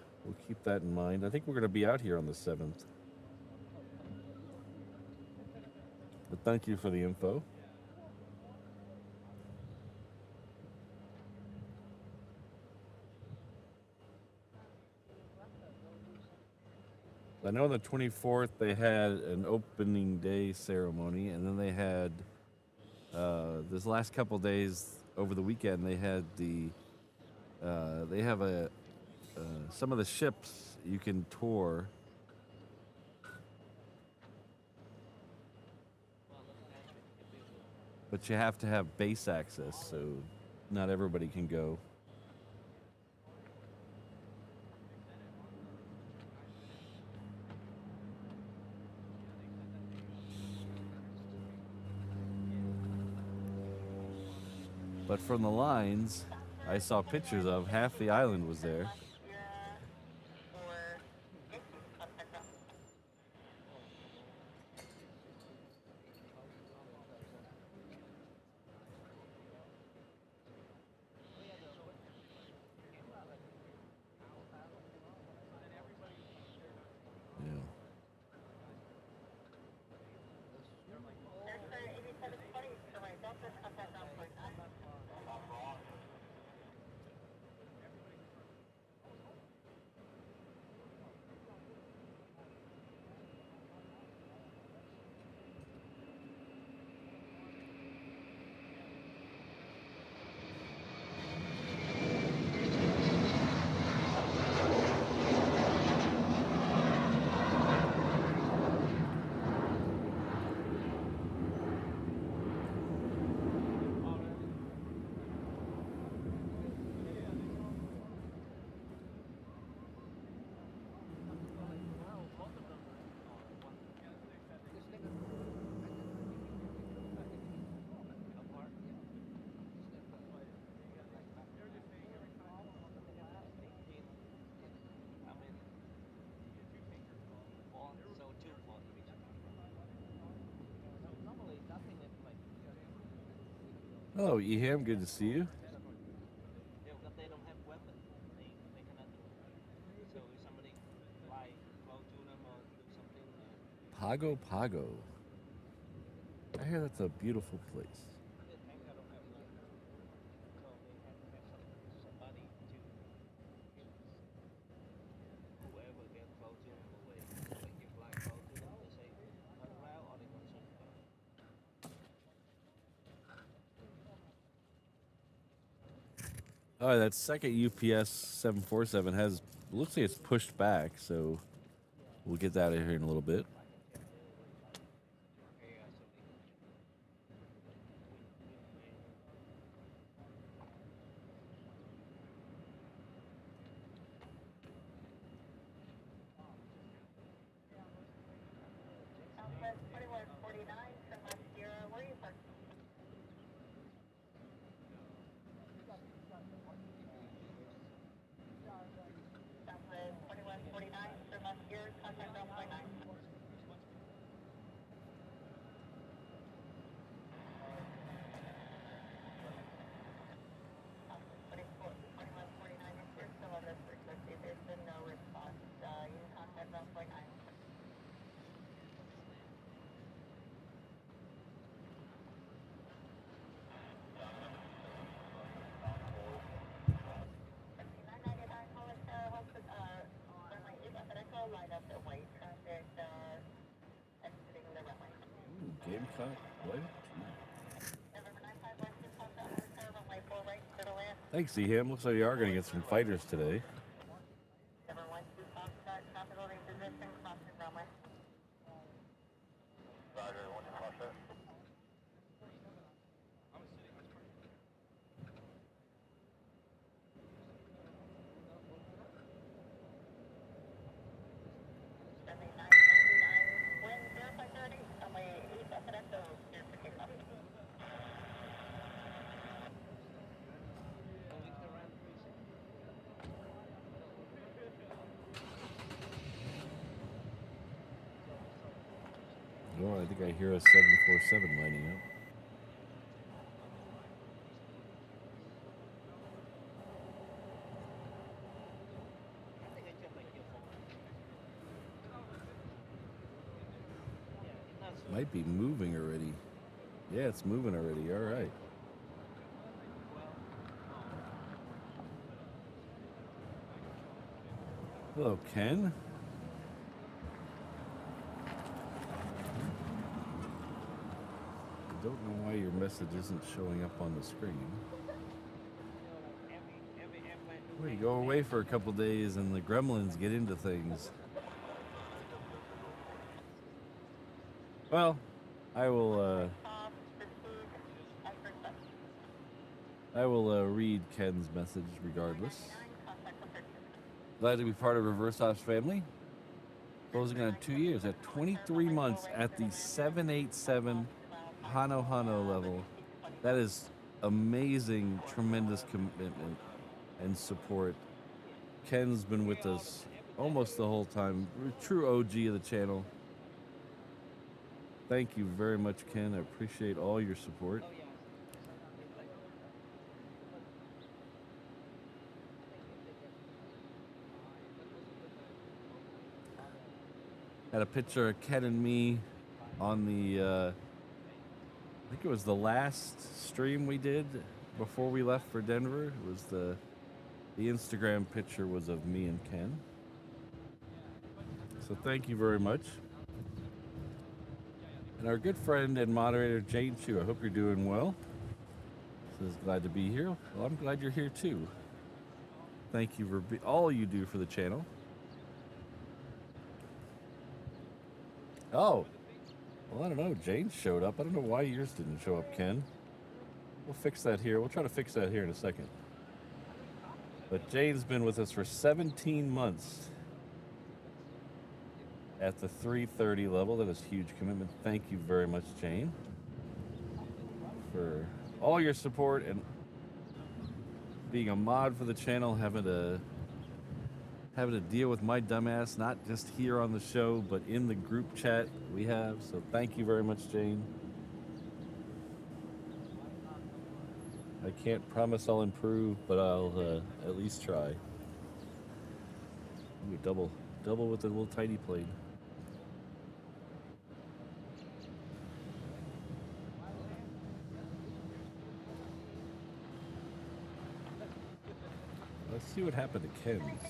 keep that in mind. I think we're going to be out here on the 7th. But thank you for the info. I know on the 24th they had an opening day ceremony, and then they had this last couple days over the weekend they had they have some of the ships you can tour. But you have to have base access, so not everybody can go. But from the lines I saw pictures of, half the island was there. Yeah. Hello, Eham. Good to see you. Yeah, but they don't have weapons. They cannot do it. So if somebody like go to them or do something, Pago Pago. I hear that's a beautiful place. the tanker don't have weapons. So they have to have somebody to whoever gets close to them away. They can fly close to them. They say turn around or they gonna shoot them. All right, that second UPS 747 looks like it's pushed back, so we'll get that out of here in a little bit. Southwest 2149 from Sierra. Where are you parked? Southwest 2149 from Sierra. Contact ground 9. Southwest 2149 if you're still on this frequency. There's been no response. You can contact ground 9. Gamecock, what? Thanks, Eham. Looks like you are going to get some fighters today. Roger, one cross that. Oh, I think I hear a 747 lining up. Might be moving already. Yeah, it's moving already. All right. Hello, Ken. I don't know why your message isn't showing up on the screen. Well, you go away for a couple days and the gremlins get into things. Well, I will read Ken's message regardless. Glad to be part of Reverse Ops family. Closing on 2 years at 23 months at the 787 Hano level. That is amazing, tremendous commitment and support. Ken's been with us almost the whole time. True OG of the channel. Thank you very much, Ken. I appreciate all your support. Had a picture of Ken and me on the, I think it was the last stream we did before we left for Denver. It was the Instagram picture was of me and Ken. So thank you very much. And our good friend and moderator, Jane Chu, I hope you're doing well. Says glad to be here. Well, I'm glad you're here too. Thank you for all you do for the channel. Oh, well, I don't know. Jane showed up. I don't know why yours didn't show up, Ken. We'll fix that here. We'll try to fix that here in a second. But Jane's been with us for 17 months at the 330 level. That is huge commitment. Thank you very much, Jane, for all your support and being a mod for the channel, having to deal with my dumbass, not just here on the show, but in the group chat we have. So thank you very much, Jane. I can't promise I'll improve, but I'll at least try. Ooh, double with a little tiny plane. Let's see what happened to Ken's.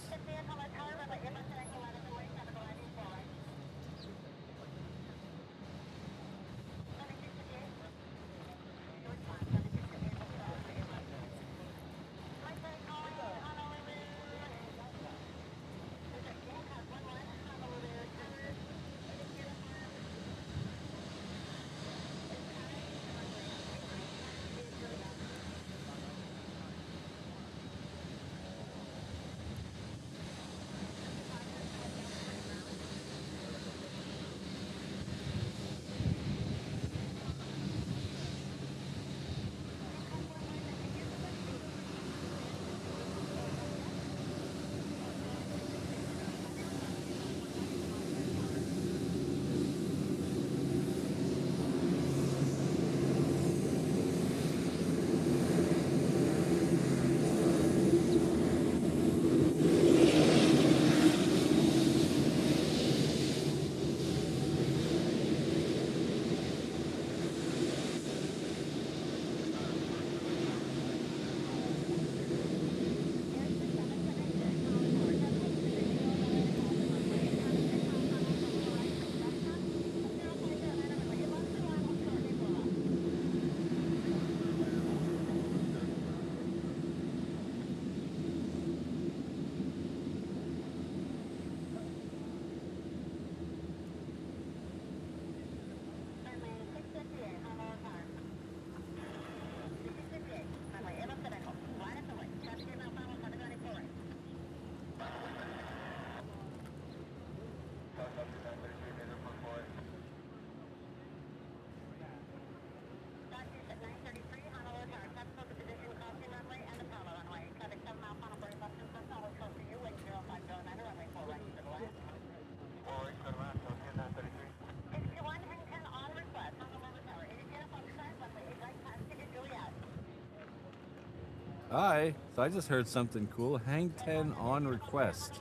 Hi, so I just heard something cool. Hang 10 on request.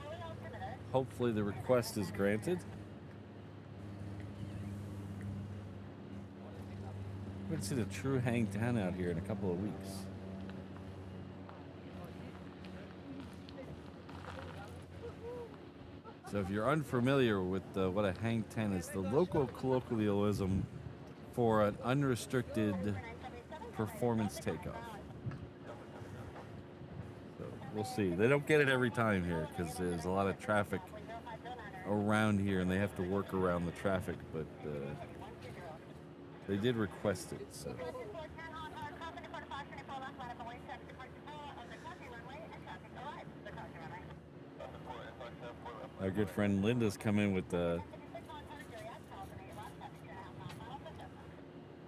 Hopefully the request is granted. We're going to see the true Hang 10 out here in a couple of weeks. So if you're unfamiliar with what a Hang 10 is, the local colloquialism for an unrestricted performance takeoff. We'll see. They don't get it every time here because there's a lot of traffic around here and they have to work around the traffic, but they did request it. So. Our good friend Linda's come in with the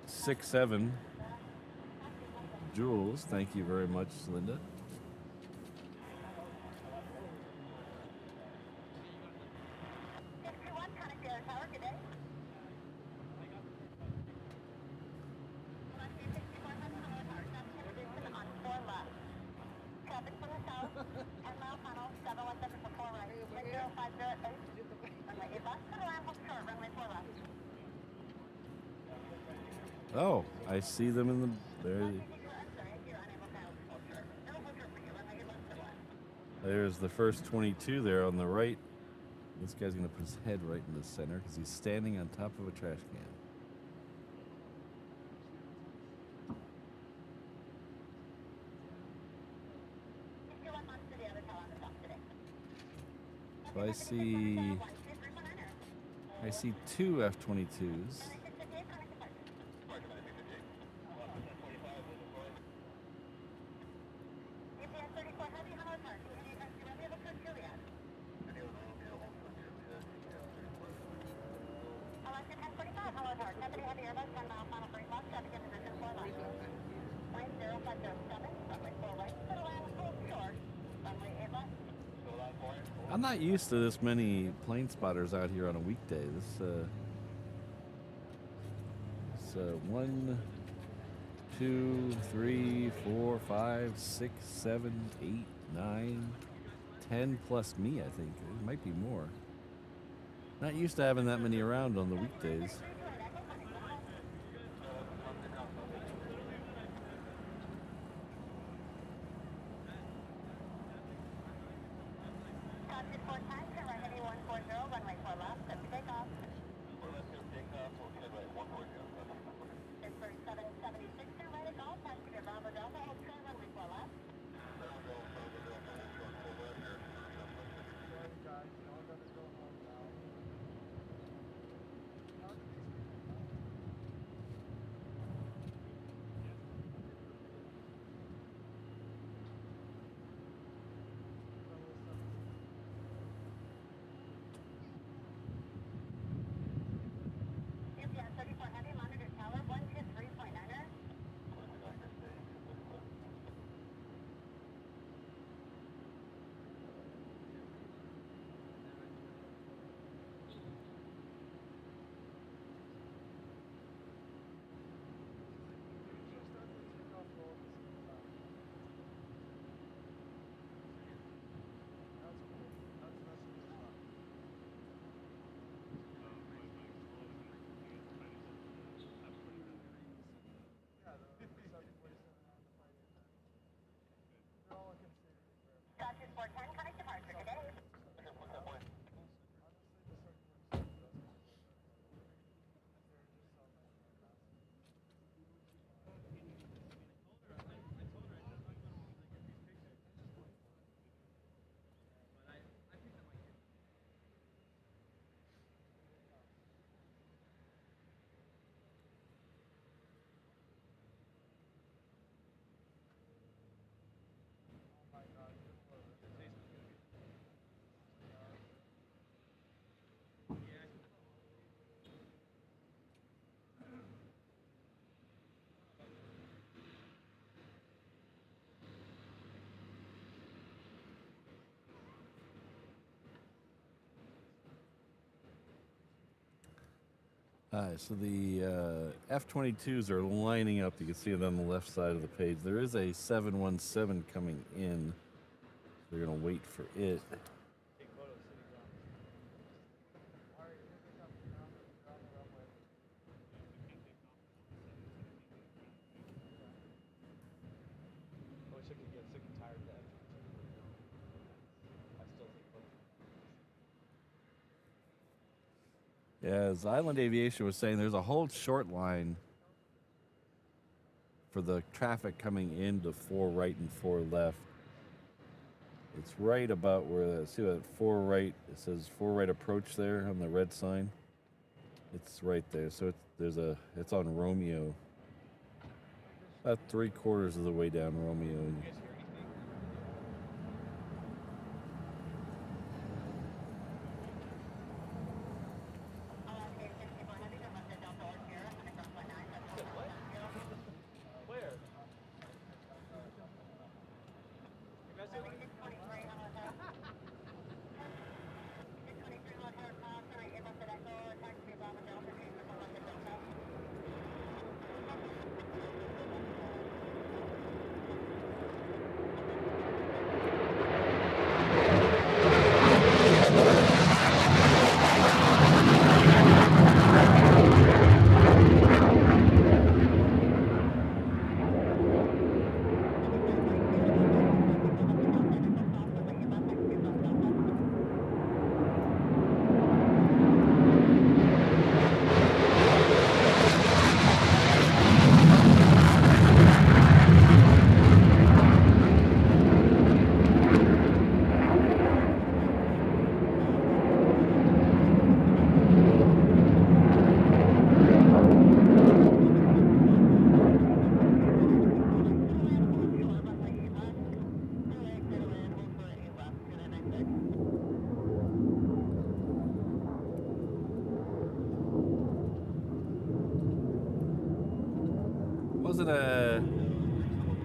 6-7 Jules. Thank you very much, Linda. Oh, I see them in the there. There's the first 22 there on the right. This guy's gonna put his head right in the center because he's standing on top of a trash can. So I see two F-22s. I'm not used to this many plane spotters out here on a weekday. This 1, 2, 3, 4, 5, 6, 7, 8, 9, 10 plus me, I think. It might be more. Not used to having that many around on the weekdays. So the F-22s are lining up. You can see it on the left side of the page. There is a 717 coming in. We're going to wait for it. I wish I could get sick and tired of that. I still think As Island Aviation was saying, there's a whole short line for the traffic coming into 4 right and 4 left. It's right about where, see that 4 right, it says 4 right approach there on the red sign. It's right there. So it's on Romeo. About 3/4 of the way down Romeo.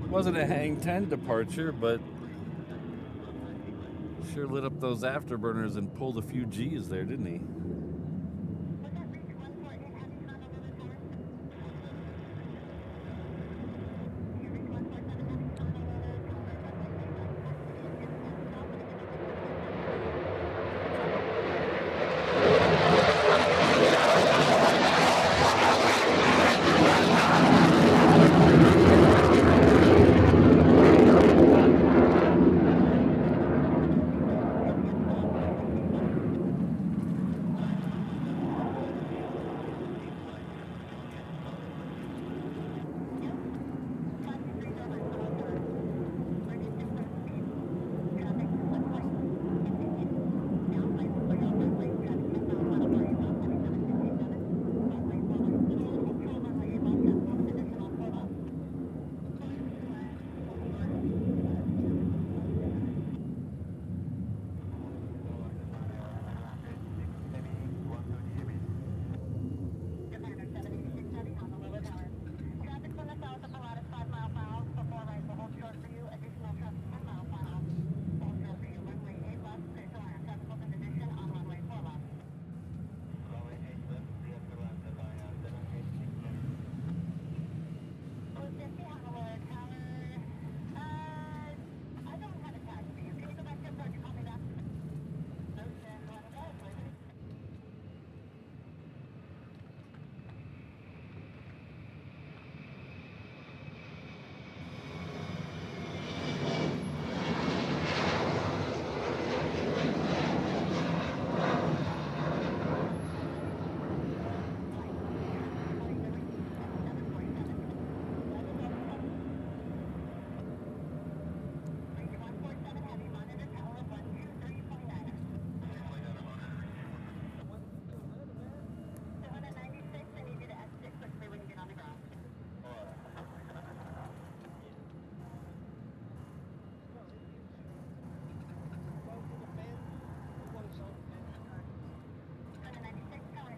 Wasn't a hang 10 departure, but sure lit up those afterburners and pulled a few G's there, didn't he?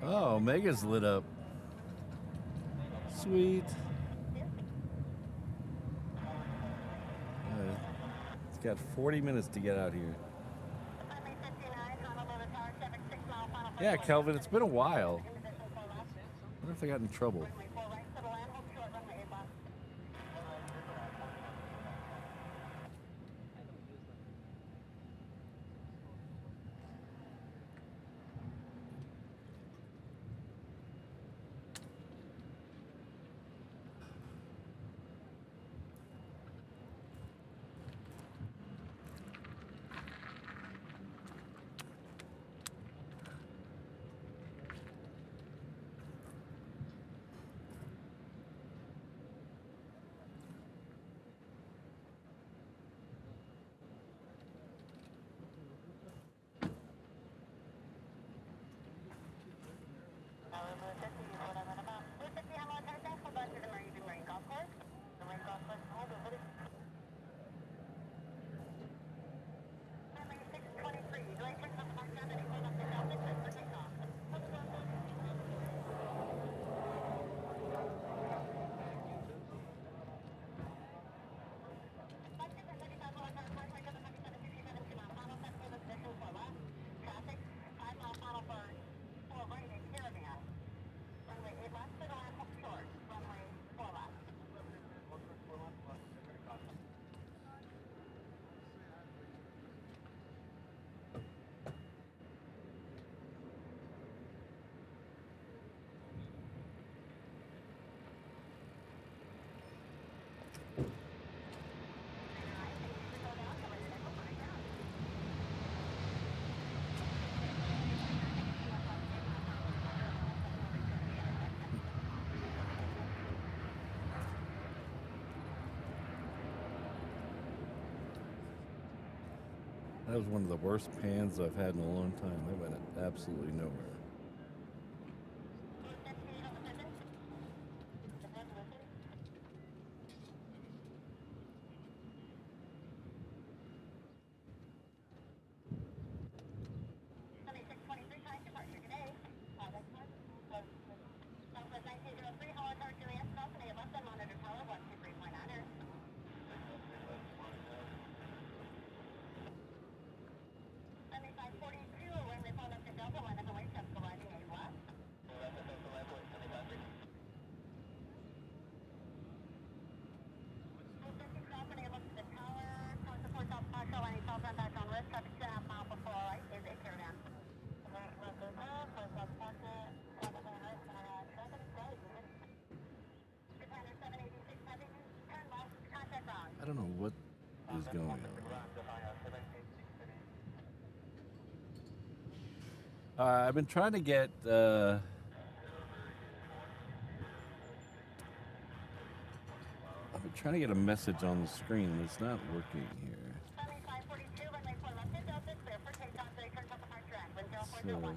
Oh, Mega's lit up. Sweet. It's got 40 minutes to get out here. Yeah, Kelvin, it's been a while. I wonder if I got in trouble. That was one of the worst pans I've had in a long time. They went absolutely nowhere. I don't know what is going on. I've been trying to get I've been trying to get a message on the screen. It's not working here. So, well,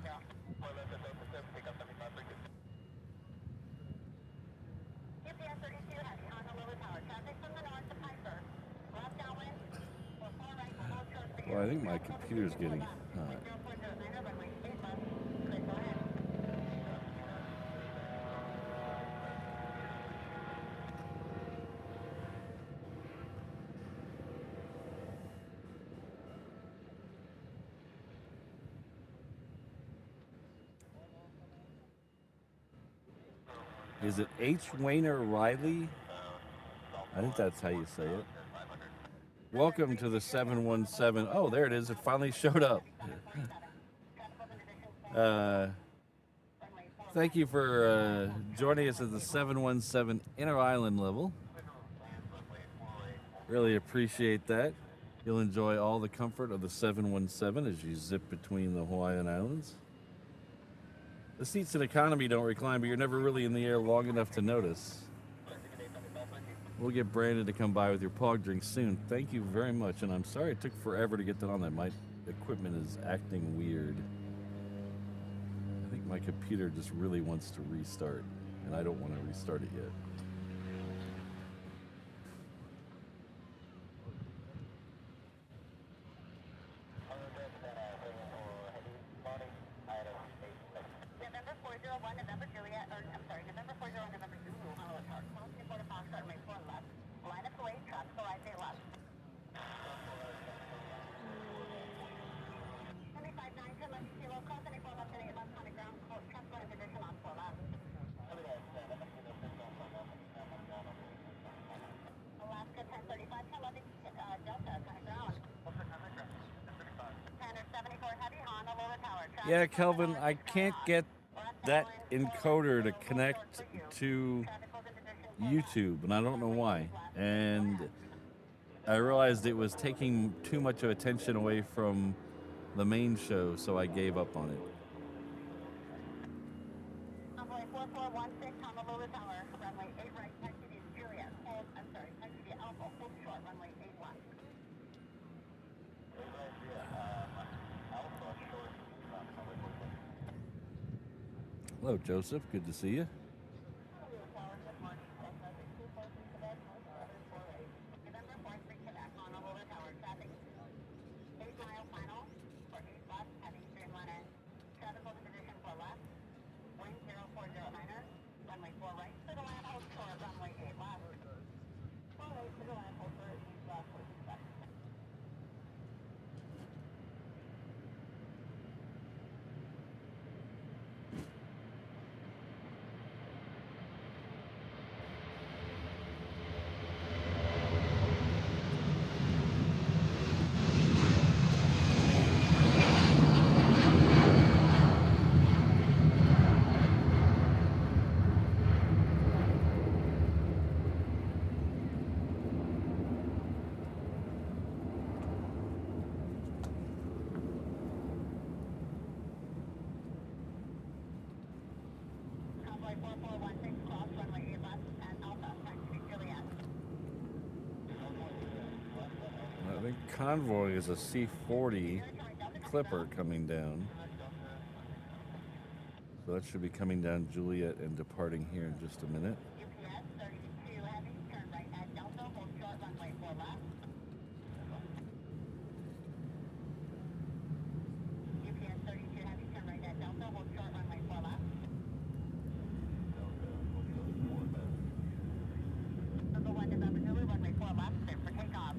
I think my computer's getting hot. Is it H. Wayner Riley? I think that's how you say it. Welcome to the 717. Oh, there it is. It finally showed up. Thank you for joining us at the 717 Inner Island level. Really appreciate that. You'll enjoy all the comfort of the 717 as you zip between the Hawaiian Islands. The seats in economy don't recline, but you're never really in the air long enough to notice. We'll get Brandon to come by with your POG drink soon. Thank you very much, and I'm sorry it took forever to get that on that. My equipment is acting weird. I think my computer just really wants to restart, and I don't want to restart it yet. November 4th, Yeah, Kelvin, I can't get that encoder to connect to YouTube, and I don't know why. And I realized it was taking too much of attention away from the main show, so I gave up on it. Convoy 4416, Honolulu Tower, runway 8 right, taxi to Juliet, hold, I'm sorry, taxi to Alpha, hold short, runway 8 left. Hello, Joseph. Good to see you. November 4th, Quebec, Honolulu Tower, traffic 8 mile final for 8 left, heading Streamliner. Traffic hold position 4 left, wind 0409er, runway 4 right, to the land, hold short, runway 8 left. 4 right, to the land, hold short, east left, for Quebec. Convoy 4416, cross runway 8 left, and Alpha, taxi to Juliet. I think Convoy is a C-40 Clipper coming down. So that should be coming down Juliet and departing here in just a minute. UPS 32 heavy, turn right at Delta, hold short, runway 4 left. UPS 32 heavy, turn right at Delta, hold short, runway 4 left. Number 1 November Zulu, runway 4 left, clear for takeoff.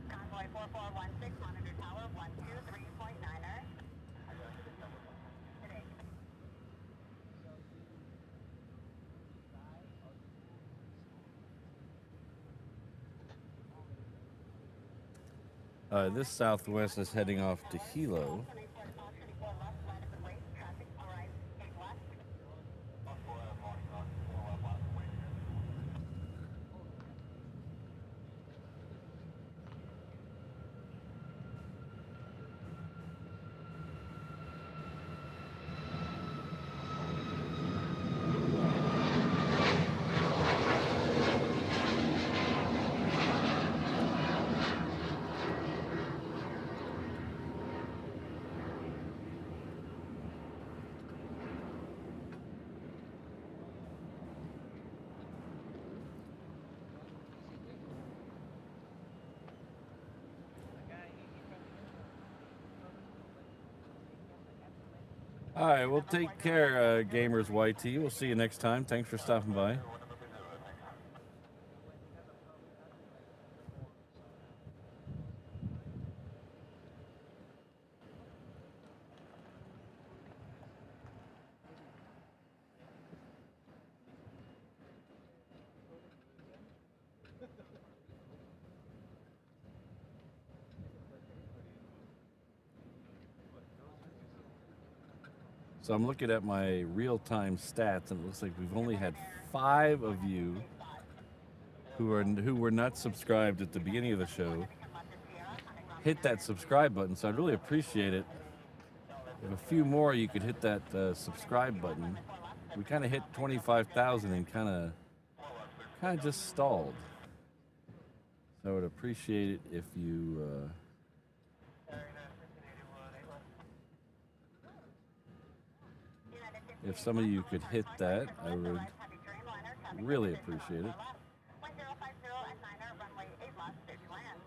Convoy 4416, monitor tower 123.9er. Today. This Southwest is heading off to Hilo. 24 left, line of the way, traffic arrives 8 left. All right, well, take care, Gamers YT. We'll see you next time. Thanks for stopping by. So I'm looking at my real-time stats, and it looks like we've only had 5 of you who were not subscribed at the beginning of the show hit that subscribe button. So I'd really appreciate it if a few more you could hit that subscribe button. We kind of hit 25,000 and kind of just stalled. So I would appreciate it if you. If some of you could hit that, I would really appreciate it. 1050 and 9er, runway 8 left, clear to land.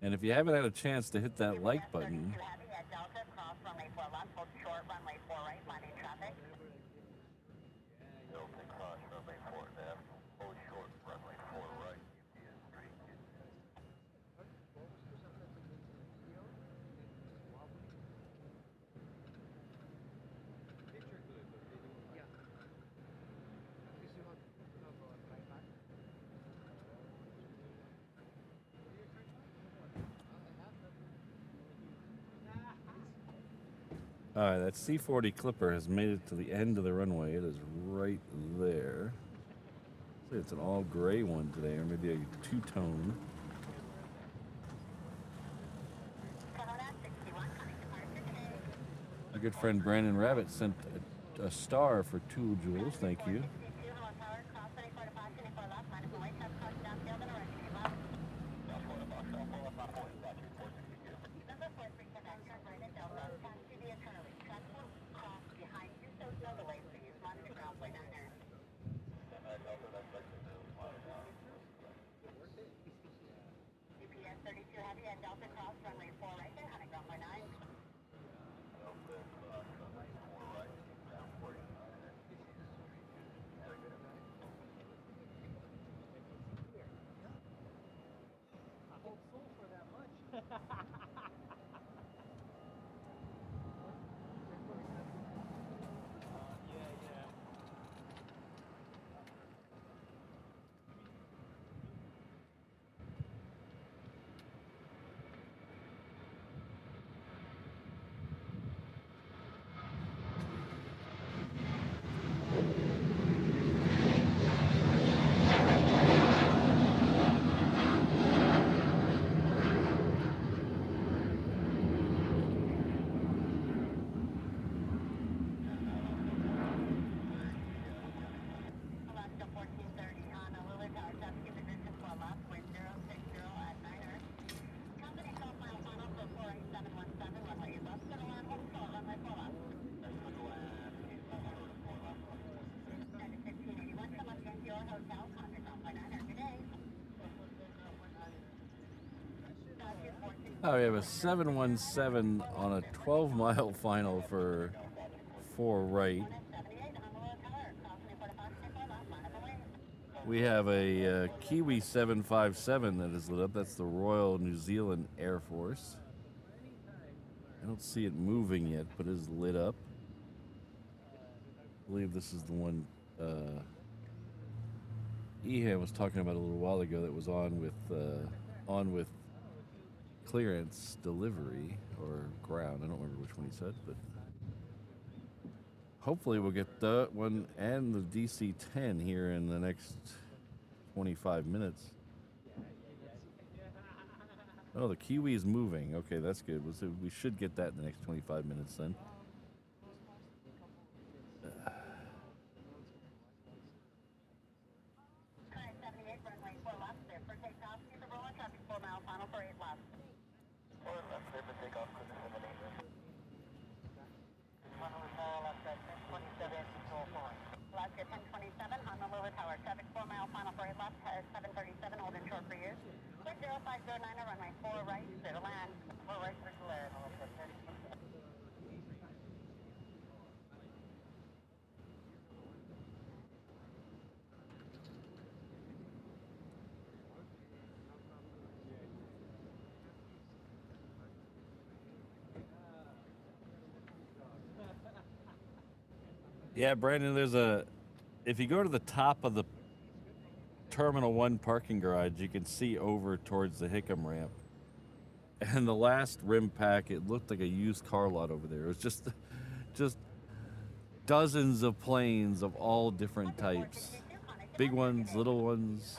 And if you haven't had a chance to hit that like button, 32 heavy at Delta, cross runway 4 left, hold short, runway 4 right, landing traffic. Delta cross runway 4 left, hold short runway 4 right, UPS 3. Picture Alright, that C-40 Clipper has made it to the end of the runway. It is right there. It's an all gray one today, or maybe a two-tone. My good friend Brandon Rabbit sent a star for 2 jewels. Thank you. Oh, we have a 717 on a 12-mile final for 4 right. We have a Kiwi 757 that is lit up. That's the Royal New Zealand Air Force. I don't see it moving yet, but it is lit up. I believe this is the one Ehan was talking about a little while ago that was on with clearance delivery or ground. I don't remember which one he said, but hopefully we'll get that one and the DC-10 here in the next 25 minutes. Oh, the Kiwi is moving. Okay, that's good. We should get that in the next 25 minutes then. Alaska 1027, Honolulu Tower, traffic 4 mile final for 8 left, 737, hold in short for you. Quick 0509, runway 4 right, clear to land. 4 right, clear to land. Yeah, Brandon, if you go to the top of the Terminal 1 parking garage, you can see over towards the Hickam ramp. And the last rim pack, it looked like a used car lot over there. It was just dozens of planes of all different types. Big ones, little ones.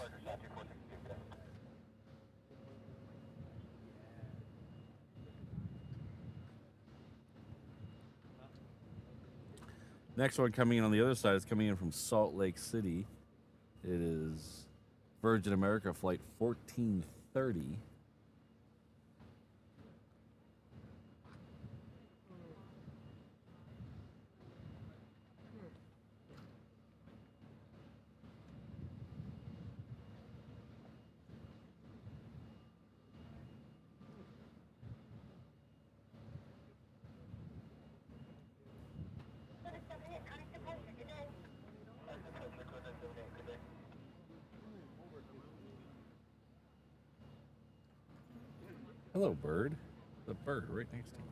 Next one coming in on the other side is coming in from Salt Lake City. It is Virgin America flight 1430. Hello, bird. The bird right next to me.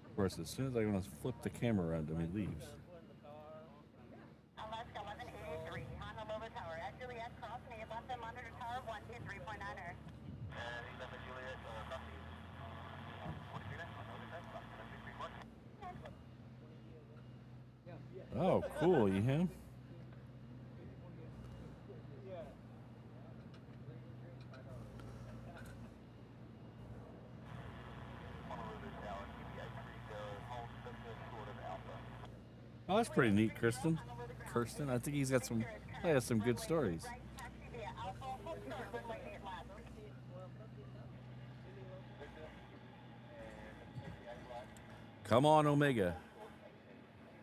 Of course, as soon as I want to flip the camera around him, he leaves. Alaska 1183, Honolulu Tower, at Juliet Cross, may have left them monitor tower 123.9er. And 11 Juliet, copy. Oh, cool. You him? Oh, that's pretty neat, Kirsten. Kirsten, I think he has some good stories. Come on, Omega.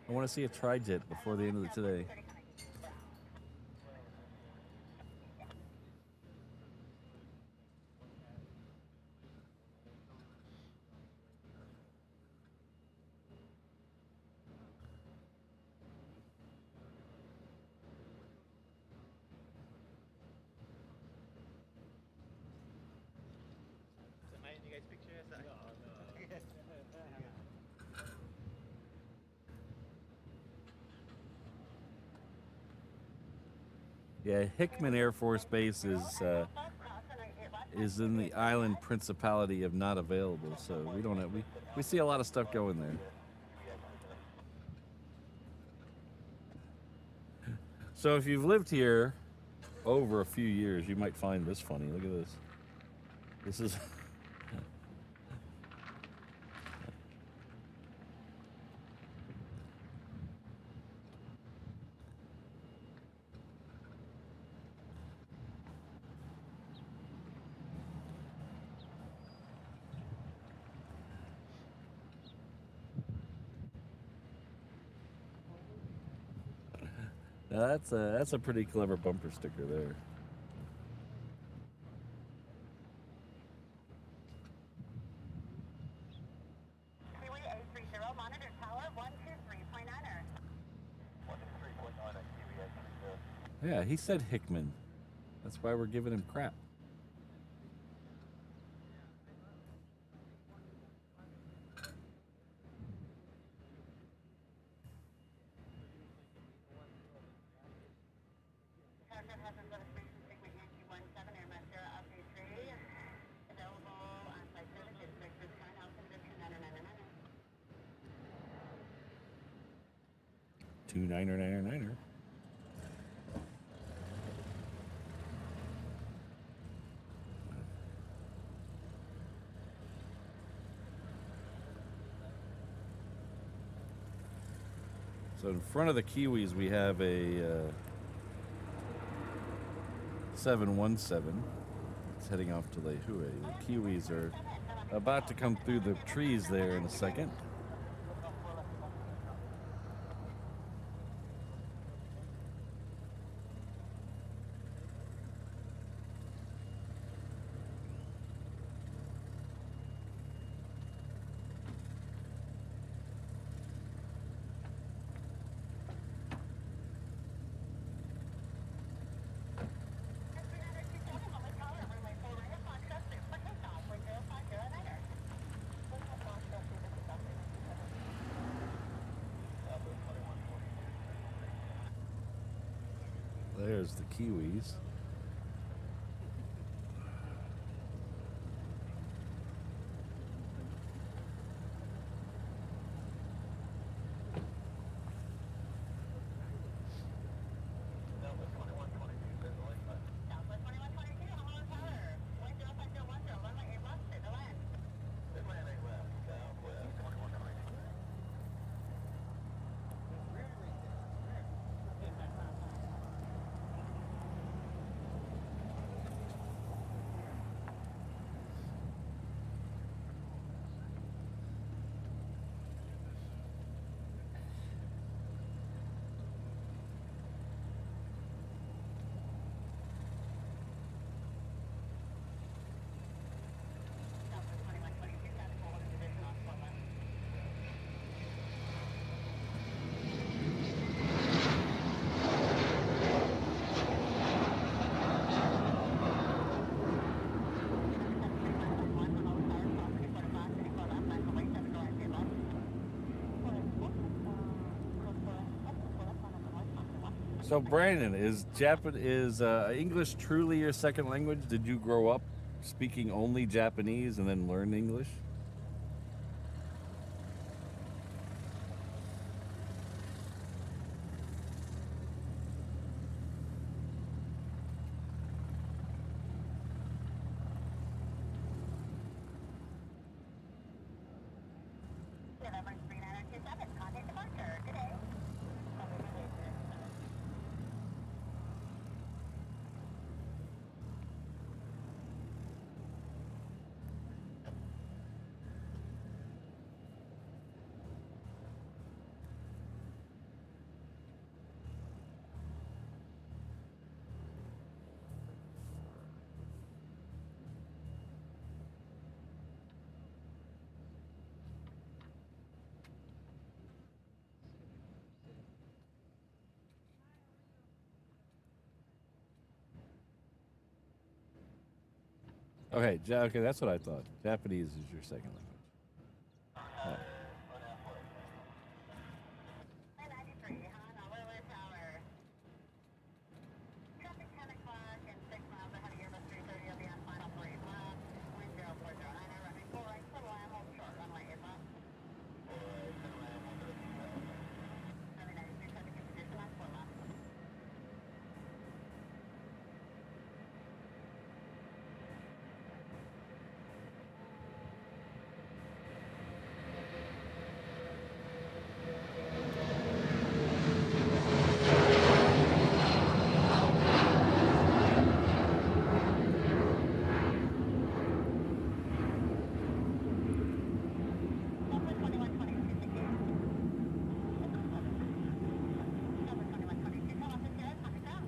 I want to see a tri-jet before the end of the today. You guys picture us? Yeah, Hickman Air Force Base is in the island principality of not available, so we see a lot of stuff going there. So if you've lived here over a few years, you might find this funny. Look at this. This is now that's a pretty clever bumper sticker there. Kiwi 830, monitor tower 123.9er. 123.9 Kiwi 830. Yeah, he said Hickman. That's why we're giving him crap. Two niner. So in front of the Kiwis, we have a 717. It's heading off to Lehue. The Kiwis are about to come through the trees there in a second. There's the Kiwis. So Brandon, is English truly your second language? Did you grow up speaking only Japanese and then learn English? Okay, okay, that's what I thought. Japanese is your second language. Oh. 93, Honolulu Tower. Traffic 10 o'clock and 6 miles ahead of your bus 330 will be on final 3 left. Wind 0409, running 4 right, for line, hold short, runway 8 left. Highway 93, traffic in position on 4 left. Number 2122, thank you. Number 2122, come up to zero, copy ground.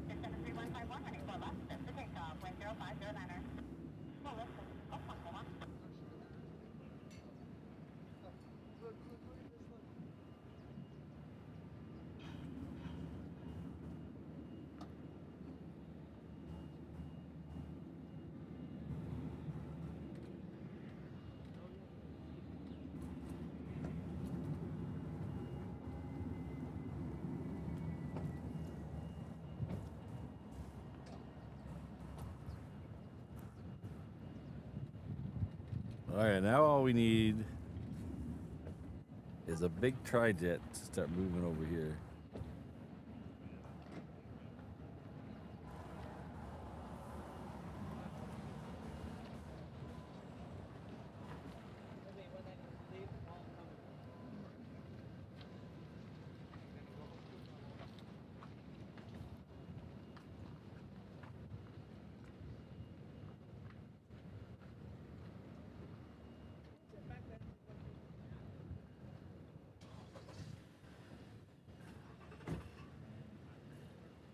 673-151, running 4 left, set for takeoff, wind 0509er. Well, listen, hold on. All right, now all we need is a big tri-jet to start moving over here.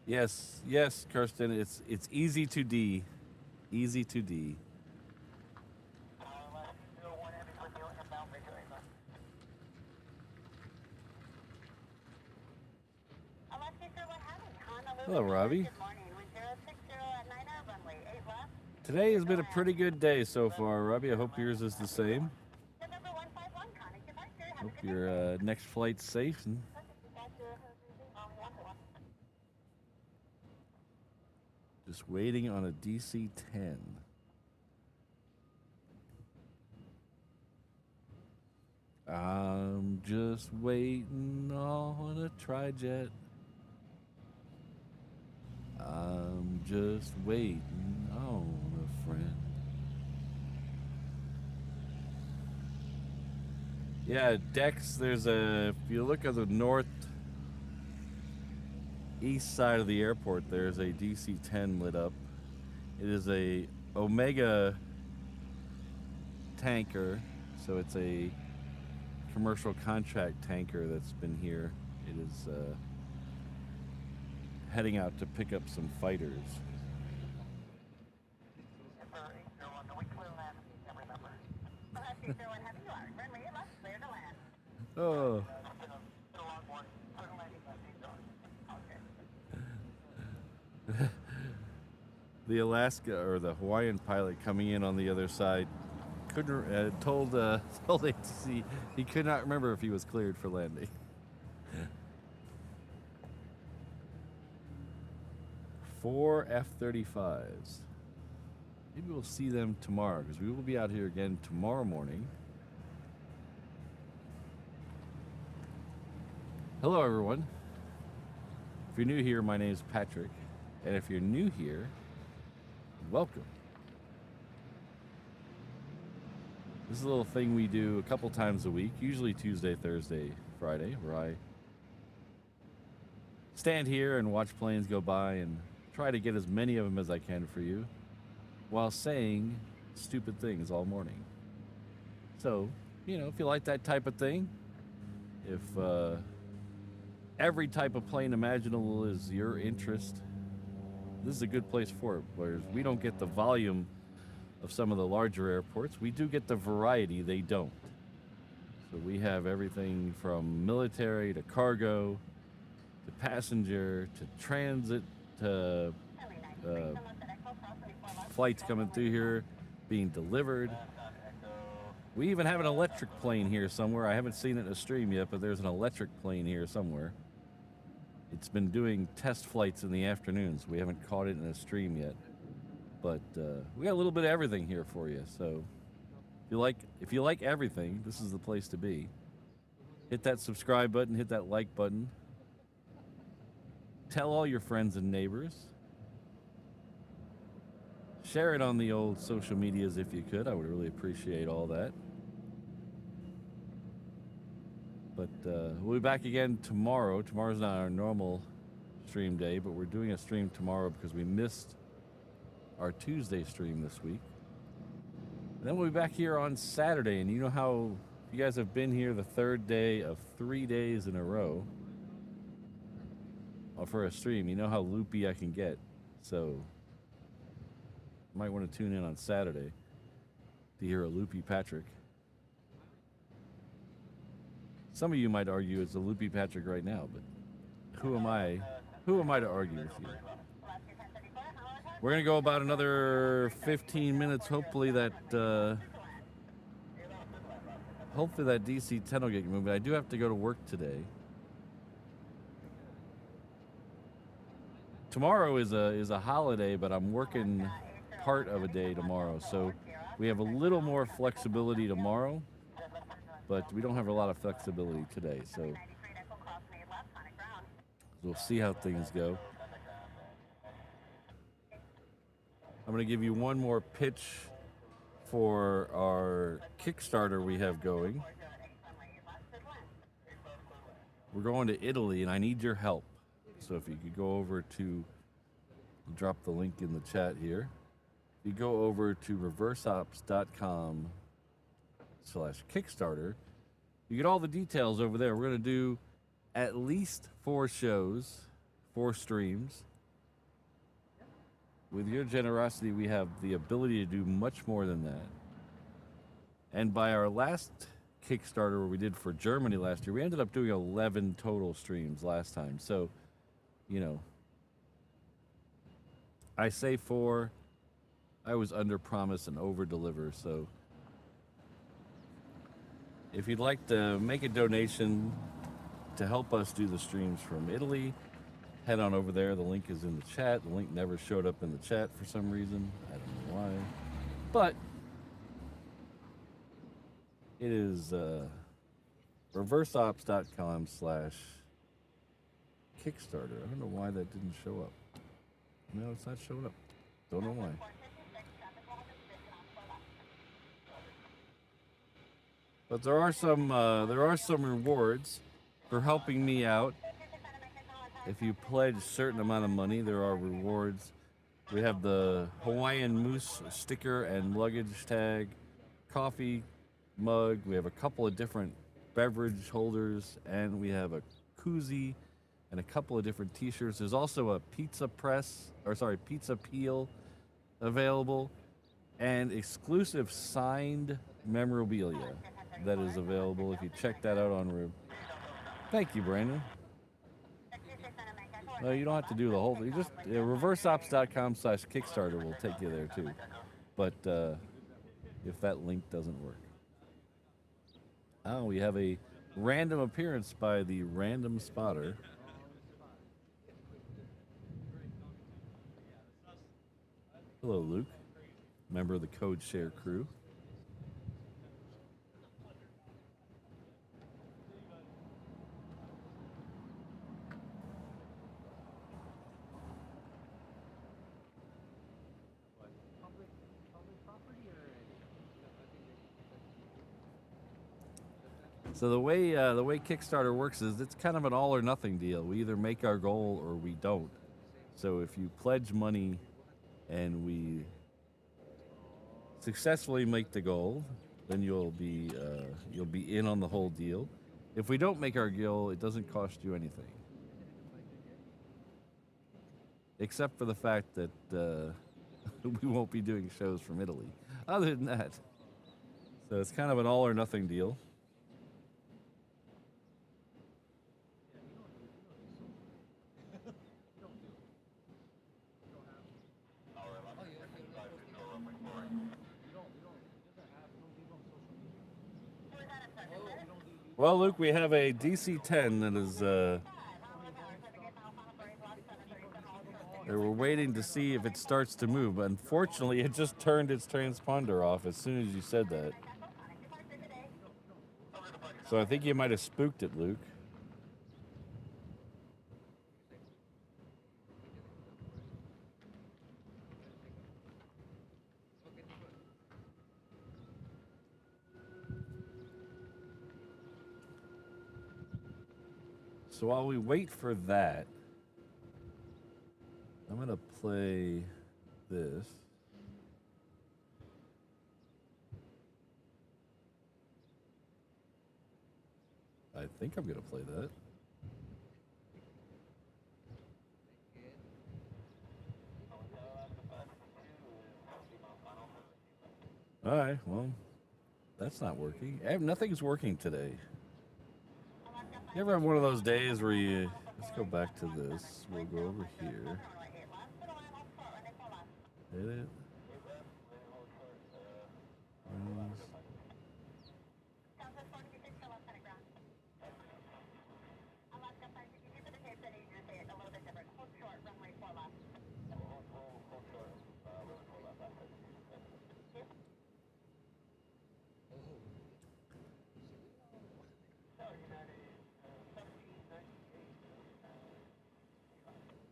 Yes, yes, Kirsten. It's easy to D, easy to D. Hello, Robbie. Good morning. Wind 060 at 90, runway 8 left. Today has been a pretty good day so far, Robbie. I hope yours is the same. November 151, Connie, goodbye, sir. Have a Hope good your next flight's safe. And just waiting on a DC-10. I'm just waiting on a tri-jet. I'm just waiting on a friend. Yeah, Dex, there's a, if you look at the northeast side of the airport, there's a DC-10 lit up. It is a Omega tanker, so it's a commercial contract tanker that's been here. It is heading out to pick up some fighters. Oh. The Alaska or the Hawaiian pilot coming in on the other side couldn't told ATC he could not remember if he was cleared for landing. 4 F-35s. Maybe we'll see them tomorrow because we will be out here again tomorrow morning. Hello, everyone. If you're new here, my name is Patrick, and if you're new here, welcome. This is a little thing we do a couple times a week, usually Tuesday, Thursday, Friday, where I stand here and watch planes go by and try to get as many of them as I can for you while saying stupid things all morning. So, you know, if you like that type of thing, if every type of plane imaginable is your interest, this is a good place for it, whereas we don't get the volume of some of the larger airports. We do get the variety they don't. So we have everything from military to cargo to passenger to transit to flights coming through here, being delivered. We even have an electric plane here somewhere. I haven't seen it in a stream yet, but there's an electric plane here somewhere. It's been doing test flights in the afternoons. We haven't caught it in a stream yet. But we got a little bit of everything here for you. So if you like everything, this is the place to be. Hit that subscribe button, hit that like button. Tell all your friends and neighbors. Share it on the old social medias if you could. I would really appreciate all that. But we'll be back again tomorrow. Tomorrow's not our normal stream day, but we're doing a stream tomorrow because we missed our Tuesday stream this week. And then we'll be back here on Saturday. And you know how you guys have been here the third day of 3 days in a row for a stream. You know how loopy I can get. So you might want to tune in on Saturday to hear a loopy Patrick. Some of you might argue it's a loopy Patrick right now, but who am I to argue with you? We're going to go about another 15 minutes. Hopefully that DC-10 will get moving. I do have to go to work today. Tomorrow is a holiday, but I'm working part of a day tomorrow. So we have a little more flexibility tomorrow, but we don't have a lot of flexibility today. So we'll see how things go. I'm going to give you one more pitch for our Kickstarter we have going. We're going to Italy, and I need your help. So if you could go over to, drop the link in the chat here. If you go over to reverseops.com/Kickstarter, you get all the details over there. We're going to do at least 4 shows, 4 streams. With your generosity, we have the ability to do much more than that. And by our last Kickstarter, where we did for Germany last year, we ended up doing 11 total streams last time. So, you know, I say 4. I was under promise and over deliver. So if you'd like to make a donation to help us do the streams from Italy, head on over there. The link is in the chat. The link never showed up in the chat for some reason. I don't know why. But it is reverseops.com/Kickstarter. I don't know why that didn't show up. No, it's not showing up. Don't know why. But there are some rewards for helping me out. If you pledge a certain amount of money, there are rewards. We have the Hawaiian Moose sticker and luggage tag, coffee mug. We have a couple of different beverage holders, and we have a koozie and a couple of different t-shirts. There's also a pizza peel available, and exclusive signed memorabilia that is available if you check that out on Rib. Thank you, Brandon. No, you don't have to do the whole thing. Just reverseops.com/Kickstarter will take you there too. But if that link doesn't work. Oh, we have a random appearance by the Random Spotter. Hello, Luke. Member of the Code Share crew. So the way Kickstarter works is it's kind of an all or nothing deal. We either make our goal or we don't. So if you pledge money and we successfully make the goal, then you'll be in on the whole deal. If we don't make our goal, it doesn't cost you anything, except for the fact that we won't be doing shows from Italy. Other than that, so it's kind of an all or nothing deal. Well, Luke, we have a DC-10 that is, we're waiting to see if it starts to move. But unfortunately, it just turned its transponder off as soon as you said that. So I think you might have spooked it, Luke. So while we wait for that, I'm going to play this. I think I'm going to play that. All right, well, that's not working. Nothing's working today. You ever have one of those days where you, let's go back to this. We'll go over here. Hit it.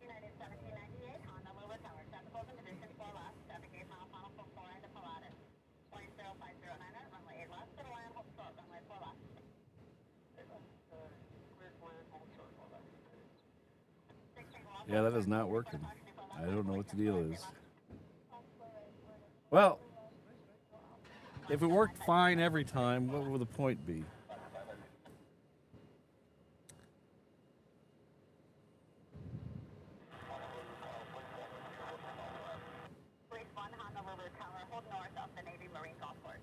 United 1798, Honolulu Tower, Tropical condition 4 left, navigate mile final for 4 into Pilatus. 0.0509, runway 8 left, to the land, hold short, runway 4 left. Yeah, that is not working. I don't know what the deal is. Well, if it worked fine every time, what would the point be? Police 1, Honolulu Tower, hold north of the Navy Marine Golf Course.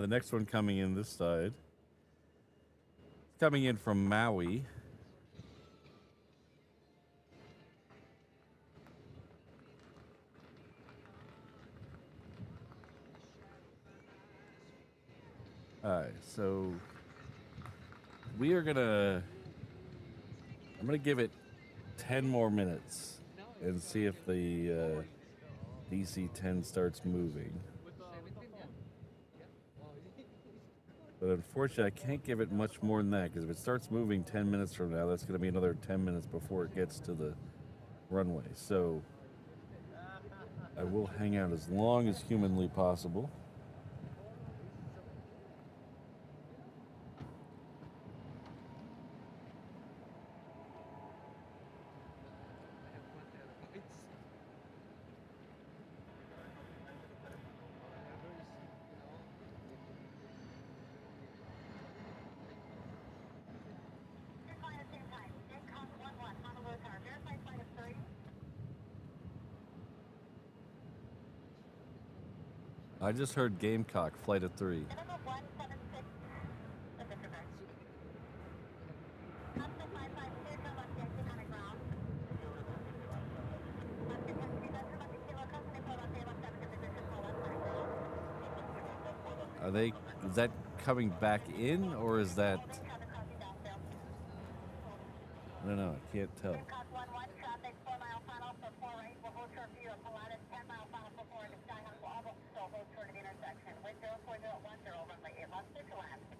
The next one coming in this side. It's coming in from Maui. Alright, so we are gonna, I'm gonna give it 10 more minutes and see if the DC-10 starts moving. But unfortunately, I can't give it much more than that, because if it starts moving 10 minutes from now, that's going to be another 10 minutes before it gets to the runway. So I will hang out as long as humanly possible. I just heard Gamecock, flight of 3. Are they, is that coming back in, or is that, I don't know, I can't tell.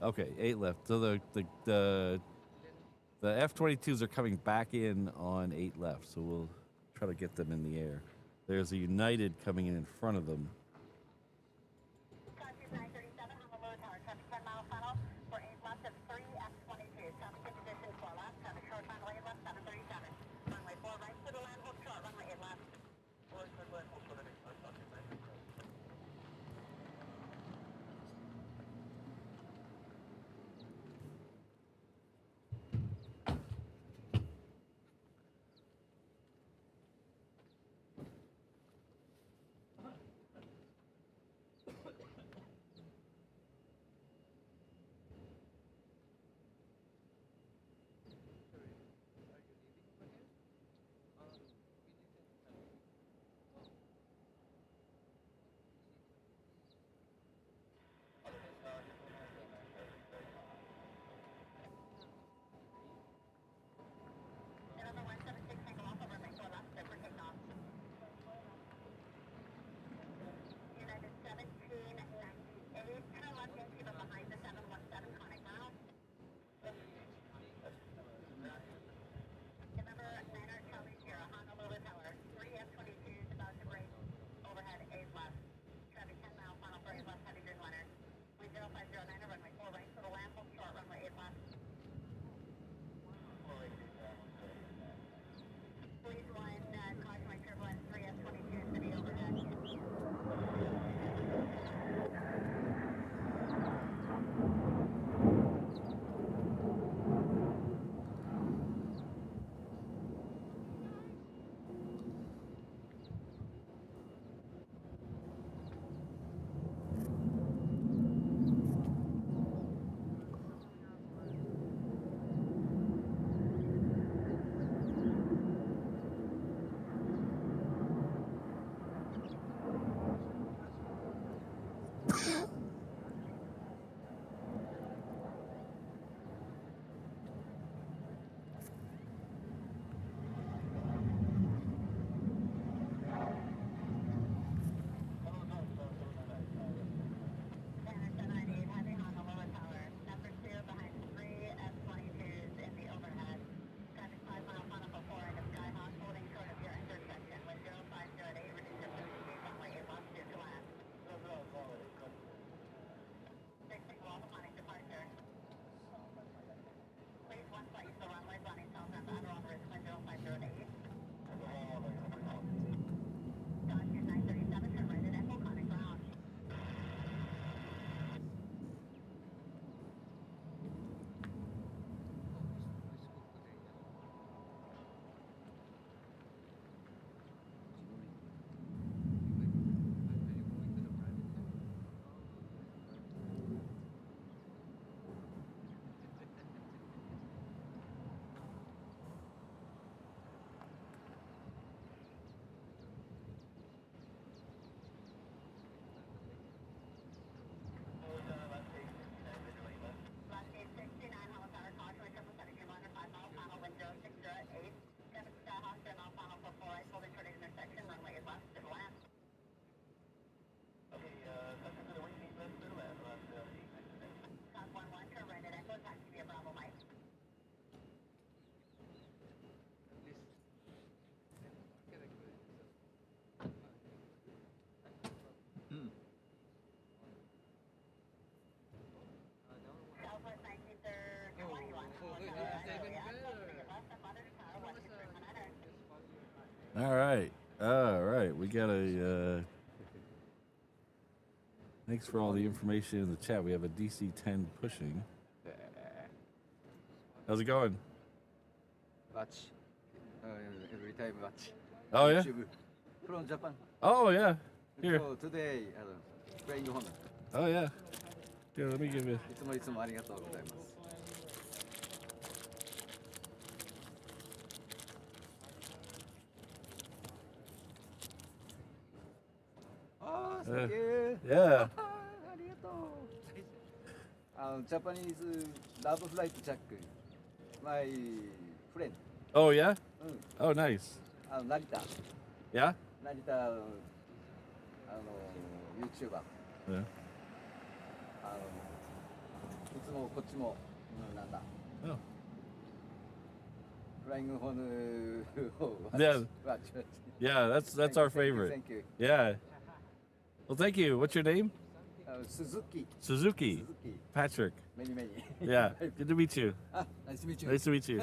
Okay, 8 left. So the F-22s are coming back in on 8 left, so we'll try to get them in the air. There's a United coming in front of them. All right. All right. We got a. Thanks for all the information in the chat. We have a DC-10 pushing. How's it going? Watch. Every time watch. Oh, yeah? YouTube from Japan. Oh, yeah. Here. So today, playing Honor. Oh, yeah. Here, let me give you. いつもいつもありがとうございます。ああ、すげえ。Yeah. ありがとう。Japanese love flight Jack. My friend. Oh, yeah? うん。 Oh, nice. 成田。 Yeah? 成田、YouTuber。 Yeah. いつもこっちも、なんだ。 Oh. フライングホヌを Yeah. watch. Yeah, that's our favorite. Thank you. Yeah. Well, thank you. What's your name? Suzuki. Suzuki. Patrick. Many. Yeah. Good to meet you. Nice to meet you. Nice to meet you.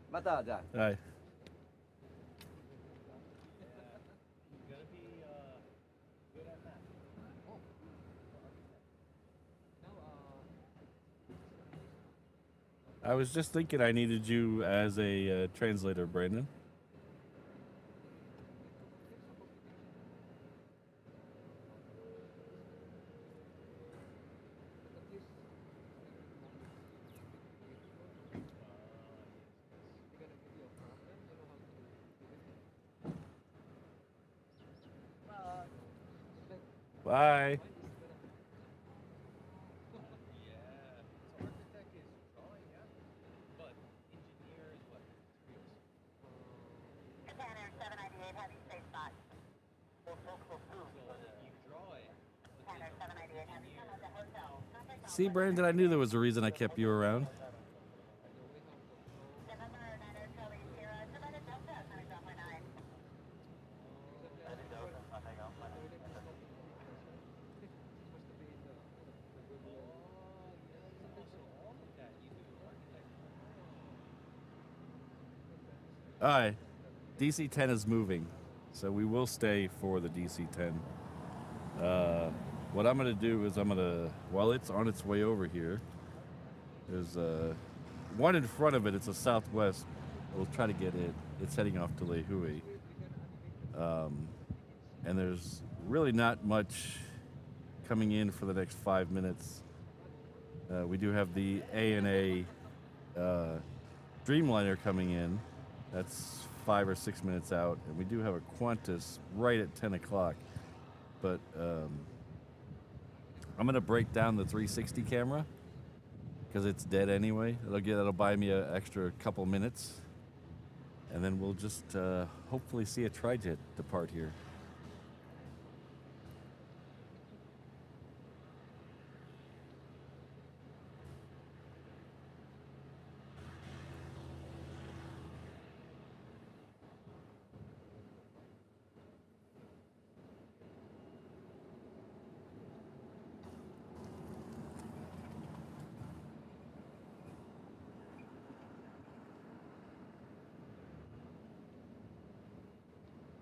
またじゃあ。 Hi. I was just thinking I needed you as a translator, Brandon. Bye. Container 798, have you safe spot? Container 798, have you come at the hotel? Contact See, Brandon, I knew there was a reason I kept you around. November 90 Charlie Sierra, Savannah Delta, Sunny Delta 9. All right. DC-10 is moving, so we will stay for the DC-10. What I'm going to do is while it's on its way over here, there's one in front of it. It's a Southwest. We'll try to get it. It's heading off to Lehui. And there's really not much coming in for the next 5 minutes. We do have the ANA Dreamliner coming in. That's 5 or 6 minutes out, and we do have a Qantas right at 10 o'clock. But I'm gonna break down the 360 camera because it's dead anyway. That'll buy me an extra couple minutes, and then we'll just hopefully see a tri-jet depart here.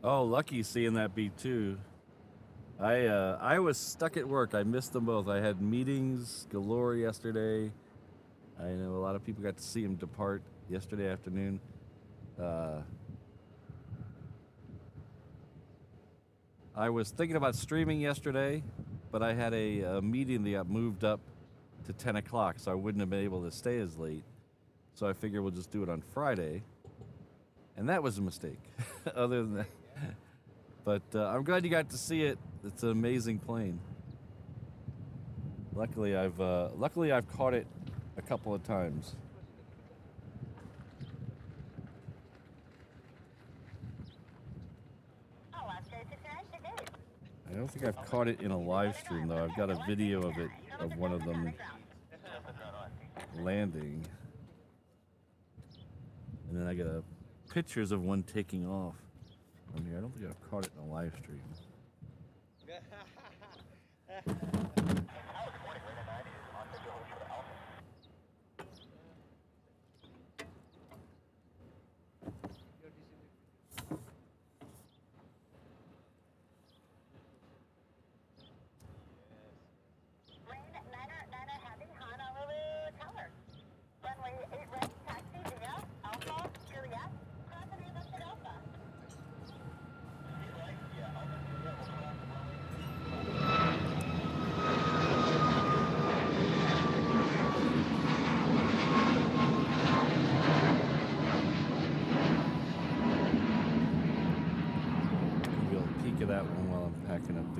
Oh, lucky seeing that B2. I was stuck at work. I missed them both. I had meetings galore yesterday. I know a lot of people got to see him depart yesterday afternoon. I was thinking about streaming yesterday, but I had a meeting that got moved up to 10 o'clock, so I wouldn't have been able to stay as late. So I figured we'll just do it on Friday. And that was a mistake, other than that. But I'm glad you got to see it. It's an amazing plane. Luckily, I've caught it a couple of times. I don't think I've caught it in a live stream though. I've got a video of it, of one of them landing, and then I got pictures of one taking off. I mean, I don't think I've caught it in a live stream.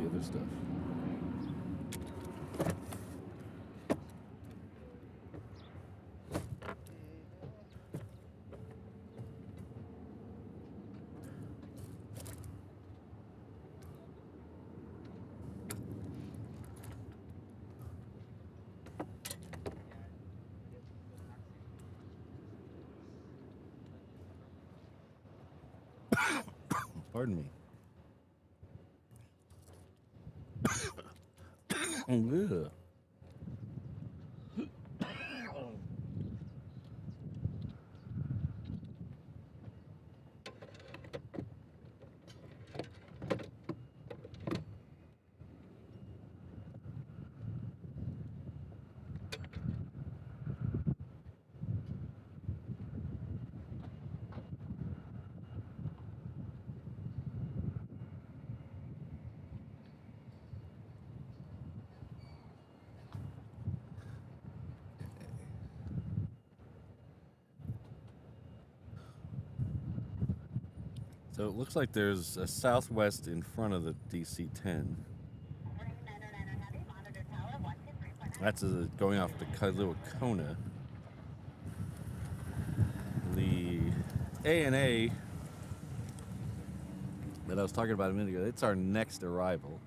the other stuff. Pardon me. Ugh. So it looks like there's a Southwest in front of the DC-10. That's going off the Kailua Kona. The A&A that I was talking about a minute ago, it's our next arrival.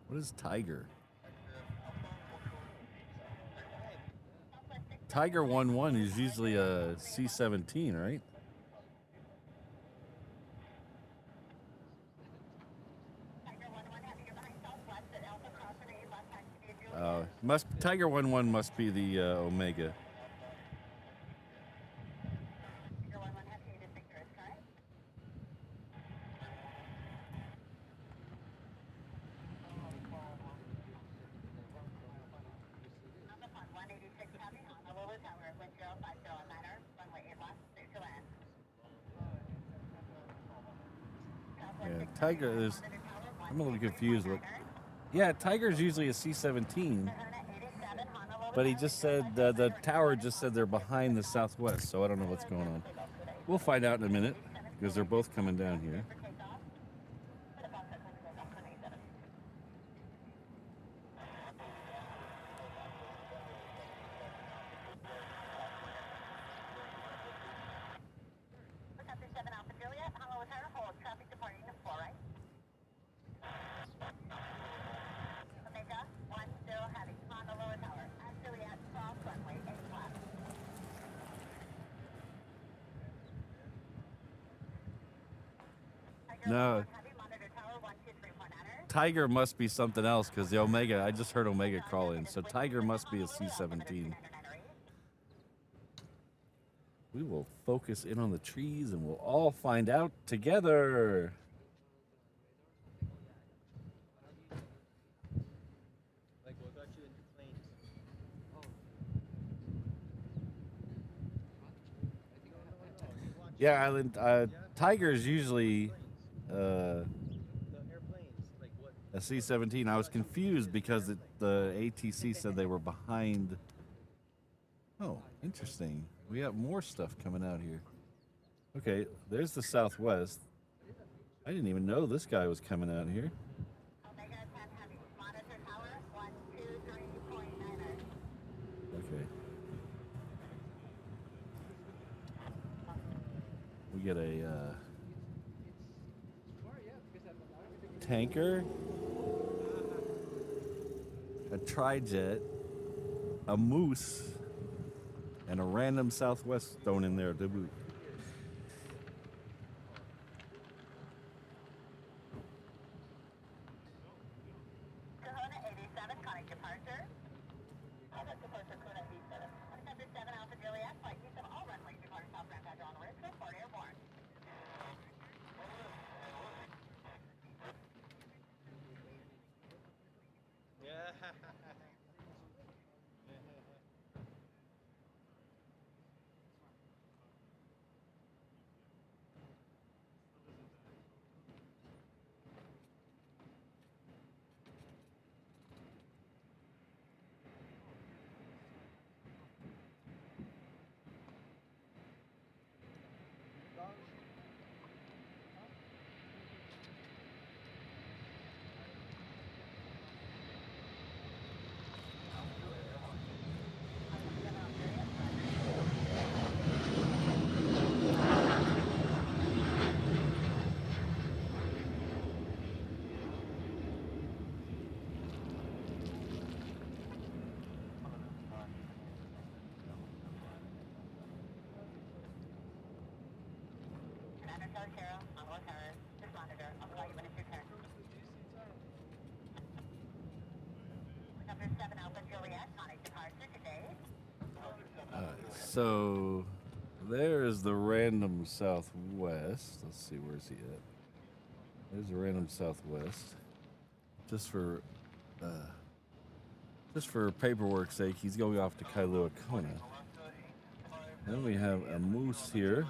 What is Tiger? Tiger 11 is usually a C-17, right? Tiger 11 must be the Omega. Yeah, Tiger is. I'm a little confused. Yeah, Tiger's usually a C-17, but he just said the tower just said they're behind the Southwest, so I don't know what's going on. We'll find out in a minute because they're both coming down here. No. Tiger must be something else because the Omega, I just heard Omega call in. So Tiger must be a C-17. We will focus in on the trees and we'll all find out together. Like, what got you into planes? Yeah, Island. Tiger's usually The airplanes, like what? a C-17. I was confused because the ATC said they were behind. Oh, interesting. We got more stuff coming out here. Okay, there's the Southwest. I didn't even know this guy was coming out here. Okay. We get a tanker, a tri-jet, a moose, and a random Southwest thrown in there to boot. So there is the random Southwest. Let's see, where's he at? There's the random Southwest. Just for paperwork's sake, he's going off to Kailua Kona. Then we have a moose here.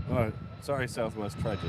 All right, sorry, Southwest, tried to.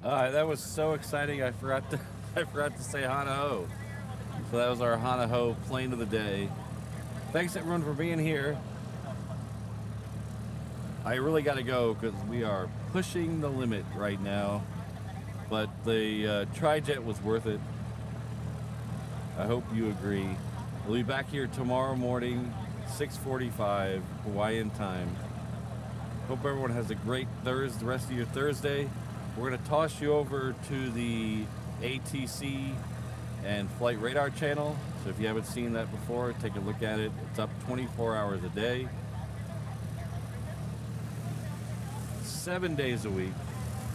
All right, that was so exciting. I forgot to say Hana Ho. So that was our Hana Ho plane of the day. Thanks everyone for being here. I really got to go because we are pushing the limit right now. But the tri-jet was worth it. I hope you agree. We'll be back here tomorrow morning, 6:45 Hawaiian time. Hope everyone has a great the rest of your Thursday. We're going to toss you over to the ATC and Flight Radar channel. So if you haven't seen that before, take a look at it. It's up 24 hours a day, 7 days a week.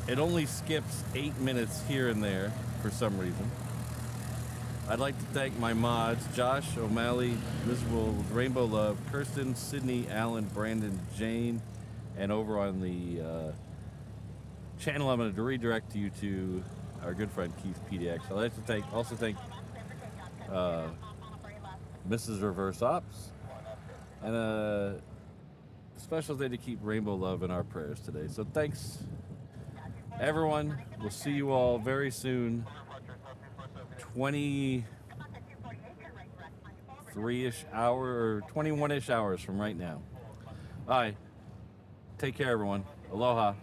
It only skips 8 minutes here and there for some reason. I'd like to thank my mods, Josh, O'Malley, Miserable, Rainbow Love, Kirsten, Sydney, Alan, Brandon, Jane, and over on the channel I'm going to redirect you to our good friend Keith PDX. I'd like to also thank Mrs. Reverse Ops, and a special day to keep Rainbow Love in our prayers today. So thanks, everyone. We'll see you all very soon. 23-ish hour or 21-ish hours from right now. All right. Take care, everyone. Aloha.